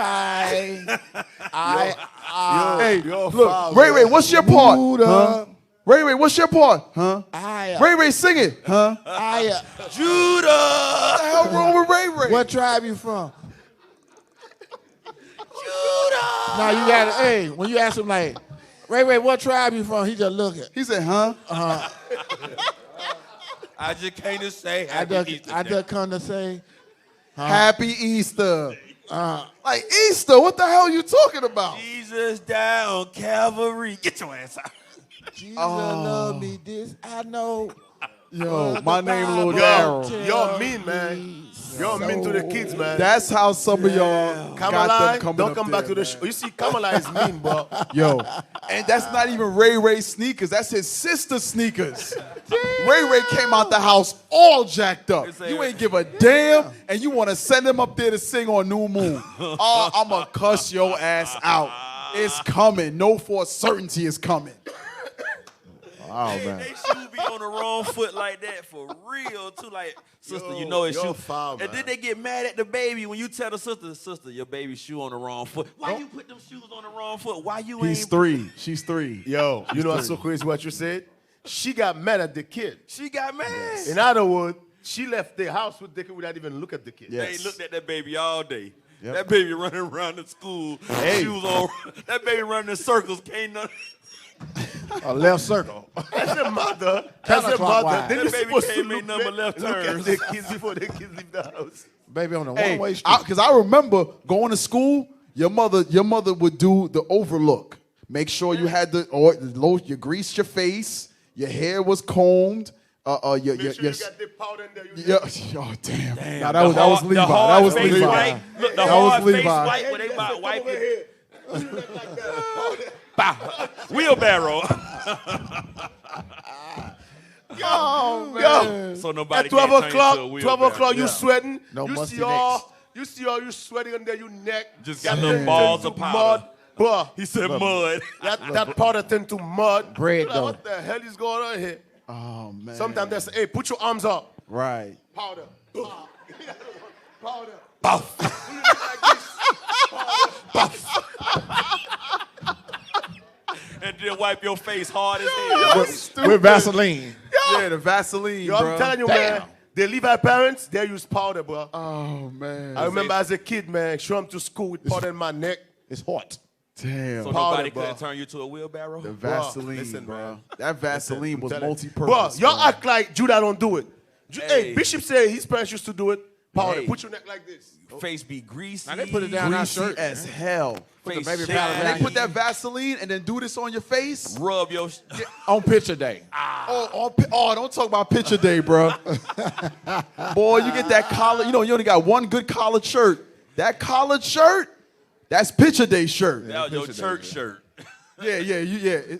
Hey, You're look, foul, Ray Ray, man. what's your part? Buddha. Huh? Ray Ray, what's your part? Huh? Ray Ray, sing it. Huh? Judah. What the hell wrong with Ray Ray? What tribe you from? Judah. Now you got to, hey, when you ask him like, Ray, what tribe you from? He just look at. He said, huh? I just came to say I just come to say, Happy Easter. Like Easter, what the hell are you talking about? Jesus died on Calvary. Get your ass out. Jesus love me, this I know. Yo, my name Lil Yo, Darryl. you're mean, man. You're mean to the kids, man. That's how some of y'all got them Kamala, coming don't up come back there, to the man. show. You see, Kamala is mean, bro. Yo, and that's not even Ray Ray sneakers. That's his sister's sneakers. Ray Ray came out the house all jacked up. You ain't give a damn, and you want to send him up there to sing on New Moon. Oh, I'm going to cuss your ass out. It's coming. No for certainty is coming. Oh, They man. shoes be on the wrong foot like that for real too. Like, sister, you know it's shoe. Foul, And then they get mad at the baby when you tell the sister, your baby shoe on the wrong foot. Why you put them shoes on the wrong foot? Why you He's ain't? 3. She's 3. Yo, you know what's so crazy what you said? She got mad at the kid. She got mad. In other words, she left the house with the kid without even look at the kid. Yes. They looked at that baby all day. Yep. That baby running around the school. Hey. Shoes on. That baby running in circles. Can't nothing. A left circle. As a mother, then That you're baby supposed to can't make look, number left look at turns. the kids before the kids leave the house. Baby on a Hey, one-way street. because I remember going to school, your mother would do the overlook. Make sure you had you greased your face, your hair was combed, Make sure you your got the powder in there. oh damn. Damn, Nah, that was Levi. That was face Levi. white. Look, the That hard was face Levi. white where they about wipe it. Bow. Wheelbarrow. Oh, man. So nobody At 12 can't turn you to a o'clock, wheelbarrow. 12 o'clock, you Yeah. sweating. No you musty see all you sweating under your neck. Just got little balls of powder. Mud. Bruh. He said mud. That powder turned to mud. Bread, Like, though. what the hell is going on here? Oh man. Sometimes they say, hey, put your arms up. Right. Powder. Powder. And then wipe your face hard as hell. With Vaseline. Yeah, the Vaseline, Yo, bro. I'm telling you, man. They leave our parents, they use powder, bro. Oh man. I remember as a kid, man, show them to school with powder in my neck. It's hot. Damn. So Powder, nobody bro. couldn't turn you to a wheelbarrow? The Vaseline, listen, bro. man. That Vaseline was Bro, multi-purpose. y'all bro. act like Judah don't do it. Hey, Hey. Bishop said his parents used to do it. Powder, Hey. put your neck like this. Face be greasy. Now they put it down our Greasy shirt. as hell. Put the Face baby shiny. powder And down they put that Vaseline and then do this on your face. Rub your... on picture day. Oh, don't talk about picture day, bro. Boy, you get that collar. You only got one good collared shirt. That collared shirt, that's picture day shirt. That was your church shirt. Yeah.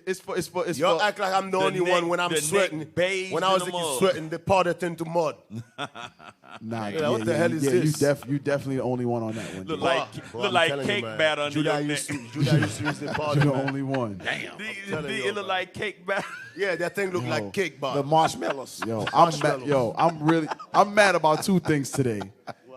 It's for. Y'all act like I'm the only neck- one when I'm the sweating. neck bathed When I in was the a kid mud. sweating, the powder turned to mud. Nah, what the hell is this? You definitely the only one on that one. Look dude. like, Bro, look I'm like telling you, cake man. batter under Judah your neck. used to use the powder. You're the man. only one. It look like cake batter. Yeah, that thing look like cake bar. The marshmallows. I'm mad about two things today.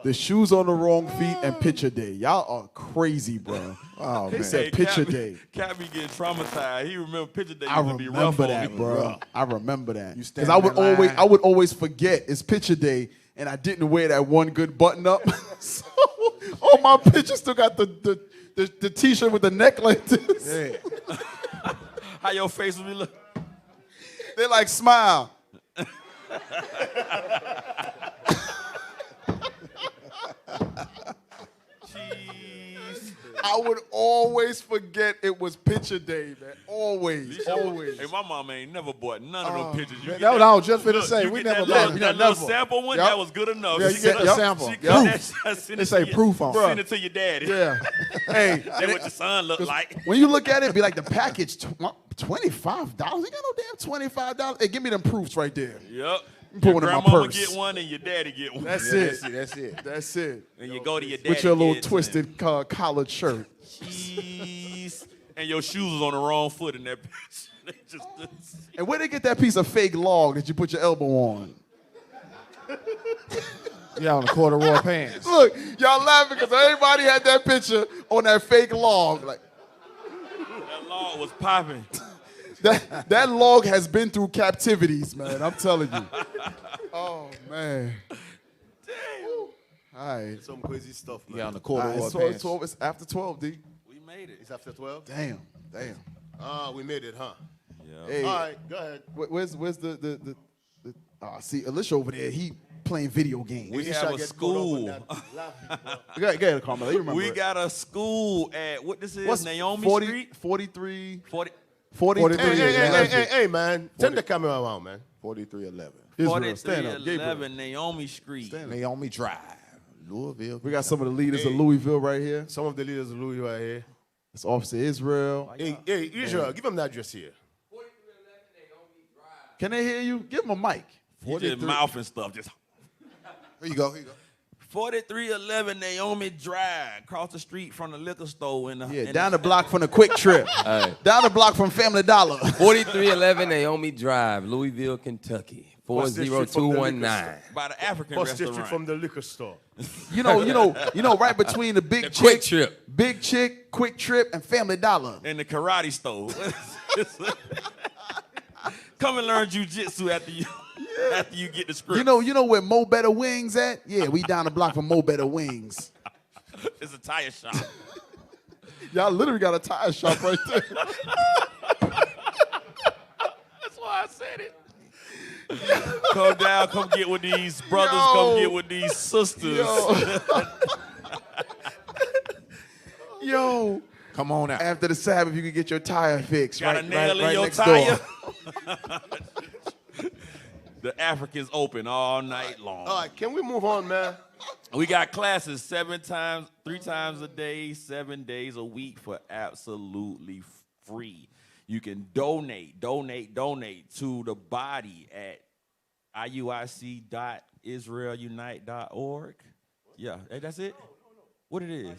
The shoes on the wrong feet and picture day. Y'all are crazy, bro. Oh, They man. said picture day. Cat be getting traumatized. He remember picture day I used to be rough remember on that, me. bro. I remember that. You Because stand I would in that line. always forget it's picture day, and I didn't wear that one good button up. So all my pictures still got the t-shirt with the neck like this. How your face would be look? They like smile. Jeez. I would always forget it was picture day, man. Always. Hey, my mama ain't never bought none of them pictures. You That's get what I was just finna say. you We get never that bought little, it. that little sample one, Yep. that was good enough. Yeah, you get the sample. She Yep. cut that shit, send They it say to proof on it. Send it to your daddy. Yeah. Hey, That's what your son look like. when you look at it, be like the package, $25. You got no damn $25. Hey, give me them proofs right there. Yep. Put Your one in my grandmama purse. get one and your daddy get one. That's Yeah, it. That's it. That's it. And you go to your daddy. With your little kids twisted collared shirt. And, jeez. And your shoes was on the wrong foot in that picture. They just didn't see. And where they get that piece of fake log that you put your elbow on? Yeah, on the corduroy pants. Look, y'all laughing because everybody had that picture on that fake log. Like That log was popping. that log has been through captivities, man. I'm telling you. Oh man. Damn. All right. Some crazy stuff, man. Yeah, on the All right, corduroy it's 12, pants. 12, it's after 12, D. We made it. It's after 12? Damn. We made it, huh? Yeah. Hey, All right, go ahead. where's the see Alicia over there? He playing video games. We Each have I a get caught up school. in that laughing, bro. Go ahead, Carmela. You remember We it. got a school at, what this is, Naomi 40, Street? 43, 40, 43. Hey, man. Turn the camera around, man. 4311. Israel, stand up. Gabriel. 4311 Naomi Street. Naomi Drive, Louisville. We got some of the leaders of Louisville right here. Some of the leaders of Louis right here. It's Officer Israel. Hey, Israel, give him the address here. Can they hear you? Give him a mic. He just mouth and stuff. Just Here you go. 4311 Naomi Drive, across the street from the liquor store. Down the block from the Quick Trip. Down the block from Family Dollar. 4311 Naomi Drive, Louisville, Kentucky. 40219. By the African What's restaurant. district from the liquor store? You know, right between the Big Chick, Quick Trip. Big Chick, Quick Trip, and Family Dollar. And the karate store. Come and learn jujitsu after you get the script. You know where Mo Better Wings at? Yeah, we down the block from Mo Better Wings. It's a tire shop. Y'all literally got a tire shop right there. That's why I said it. Come down, come get with these brothers, come get with these sisters. Yo. Come on out. After the Sabbath, you can get your tire fixed. Got right, a nail right, in right your next tire. door. The Africans open all night long. All right, can we move on, man? We got classes 3 times a day, 7 days a week for absolutely free. You can donate to the body at iuic.israelunite.org. Yeah, that's it? What it is?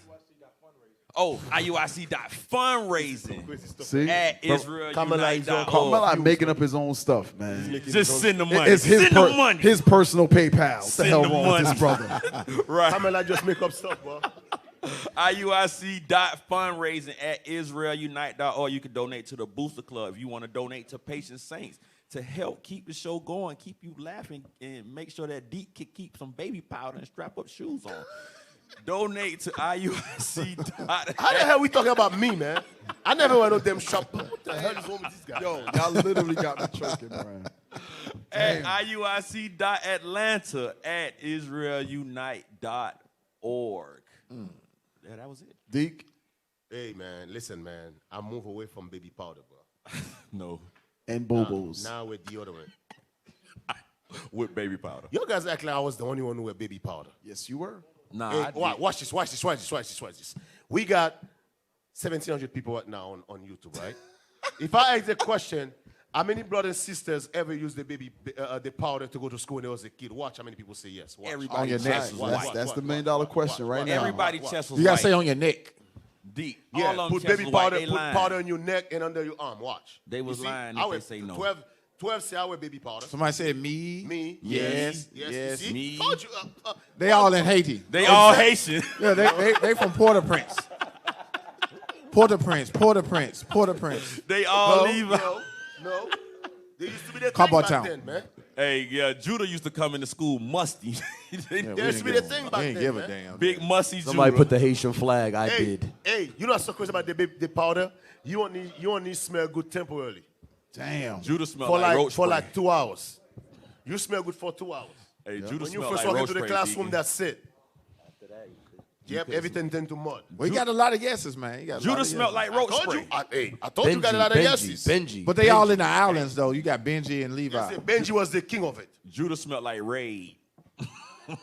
Oh, IUIC.fundraising See? at israelunite.org. Carmela making up his own stuff, man. Just send the money. It's send the money. his personal PayPal. What the Send hell the wrong with this money. brother? Right. Carmela just make up stuff, bro. IUIC.fundraising at israelunite.org. You can donate to the Booster Club if you want to donate to Patient Saints to help keep the show going, keep you laughing, and make sure that Deke can keep some baby powder and strap up shoes on. Donate to IUIC. How the hell we talking about me, man? I never went to them shop. What the hell is wrong with this guy? Yo, y'all literally got me choking, man. At IUIC.atlanta@israelunite.org. Yeah, that was it. Deke? Hey, man, listen, man. I move away from baby powder, bro. No. And boo-boos. Now with deodorant. With baby powder. You guys act like I was the only one who had baby powder. Yes, you were. Nah, Hey, watch this. We got 1,700 people right now on YouTube, right? If I ask the question, how many brothers and sisters ever used the powder to go to school when they was a kid? Watch how many people say yes. Watch. Everybody On your chest neck. was white. That's the $1 million question right now. Everybody chest was You gotta white. say on your neck. Deep. Yeah, All of them put chest baby was white. powder, They put lying. powder on your neck and under your arm. Watch. They was You see? lying I if they wear say no. 12 say I wear baby powder. Somebody said me. Me. Yes. You Yes. see? Me. Told you, They all in Haiti. They all Haitian. Yeah, they from Port-au-Prince. Port-au-Prince. They all no, leave. no. They used to be the thing Cowboy back Town. then, man. Hey, yeah, Judah used to come into school musty. There used to be the thing back We ain't then, give a man. damn. Big musty Somebody Judah. put the Haitian flag. I did. Hey, you know what's so crazy about the powder? You only smell good temporarily. Damn. Judah smelled like roach for spray. like 2 hours. You smell good for 2 hours. Hey, Judah When you smelled first like walk roach into the spray, classroom, Deacon. that's it. Yep, everything turned to mud. We got a lot of yeses, man. You got a lot Judah of smelled yeses. like roach Told spray. you, I told you, got a lot of yeses. Benji. But they all in the islands, though. You got Benji and Levi. Yes, Benji was the king of it. Judah smelled like Raid.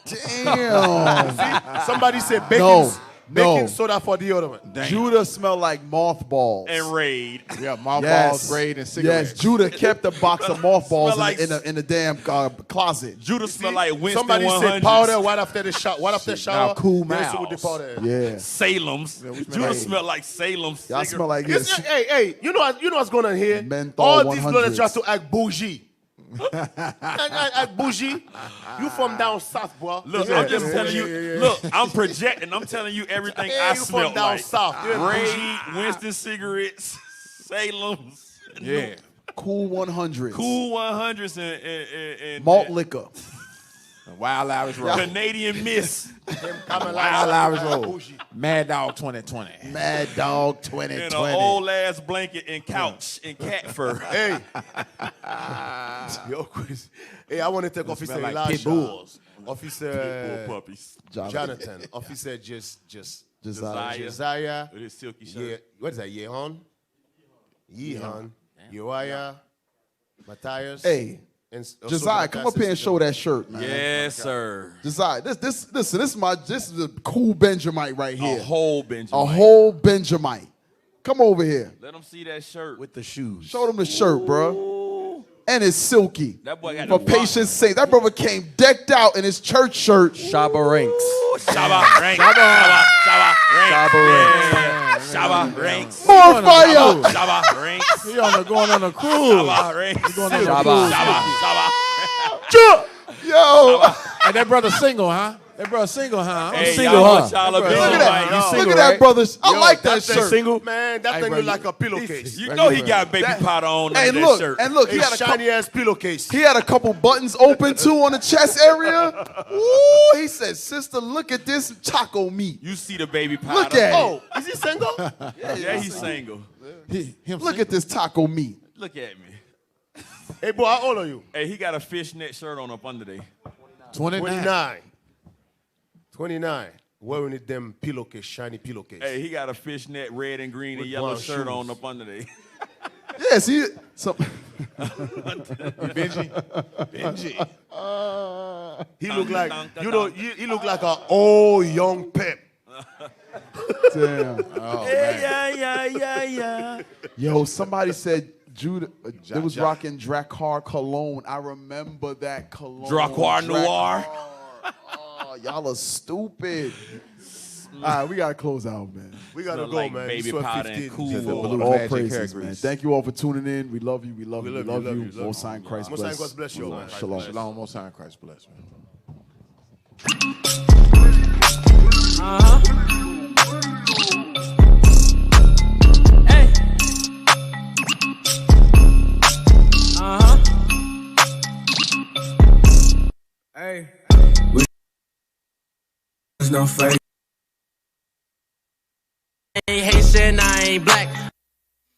Damn. Somebody said No. baking soda for deodorant. Judah smelled like mothballs. And Raid. Yeah, mothballs, Yes. braid, and cigarettes. Yes, Judah kept a box of mothballs Smell like- in the damn closet. Judah smelled like Winston Somebody 100. said powder right after the shower. Right after the shower. Now, cool they used to put the mouse. powder. Yeah. Salem's. we smell Judah like- smelled like Salem's. Y'all smell like Yes, this. hey, you know what's going on here? Menthol All these 100s. brothers try to act bougie. act bougie. You from down south, bro. Look, Yeah, I'm just yeah, telling yeah, you. yeah, yeah. Look, I'm projecting. I'm telling you everything Yeah, I you from smelled down like. south. You're Raid, Winston cigarettes, Salem's, Yeah. Cool 100s. Cool 100s, and Malt liquor. Wild Irish Road. Canadian Miss, Wild Irish Road. Mad Dog 2020. Mad Dog and 2020. an old ass blanket and couch and cat fur. Hey. Yo, Chris. Hey, I want to take Officer smell like Elijah. pit bulls. Officer Bull puppies. Jonathan. Officer Josiah. Josiah. With his silky Yeah, shirt. what is that? Yehan. Uriah. Matthias. Hey, and Josiah, come up here and show that shirt, man. Yes, sir. Josiah, this is a cool Benjamite right here. A whole Benjamin. A whole Benjamite. Come over here. Let them see that shirt. With the shoes. Show them the shirt, bro. Ooh. and it's silky. That boy got For the patience sake, that brother came decked out in his church shirt. Shabba ranks. Shabba ranks. Shabba ranks. More fire. Shabba ranks. He going on a cruise. Shabba ranks. He going on a Shabba. cruise. Yo. Hey, that brother single, huh? That brother single, huh? Hey, single, y'all huh? want y'all to be Look on, at that. man. Look at that, brothers. I like that thing shirt. single, man. That thing bro, look like a pillowcase. You know he got baby powder on Hey, under look, that shirt. and look, he It's had a couple, shiny ass pillowcase. he had a couple buttons open too on the chest area. Ooh, he said, "Sister, look at this taco meat. You see the baby powder. Look at Oh, is he single? Yeah, he's single. Look at this taco meat." Look at me. Hey, boy, how old are you? Hey, he got a fishnet shirt on up under there. 29. 29. Wearing them pillowcase, shiny pillowcase. Hey, he got a fishnet red and green and With yellow brown shirt shoes. on up under there. Yes, he. So, Benji. He look like he look like an old young pep. damn. Yeah. Yo, somebody said Judah. They was Ja. rocking Drakkar cologne. I remember that cologne. Drakkar Noir. Oh, y'all are stupid. All right, we gotta close out, man. We gotta Smell go, like man. baby It's powder and 15. cool Said the water. blue All magic hair praises, man. grease. Thank you all for tuning in. We love you. We love you. We love you. love you. Most High in Christ Most High in bless. Christ bless you, man. Shalom. Shalom, Most High in Christ bless, man. Hey. Hey. There's no fake. I ain't Haitian, I ain't black.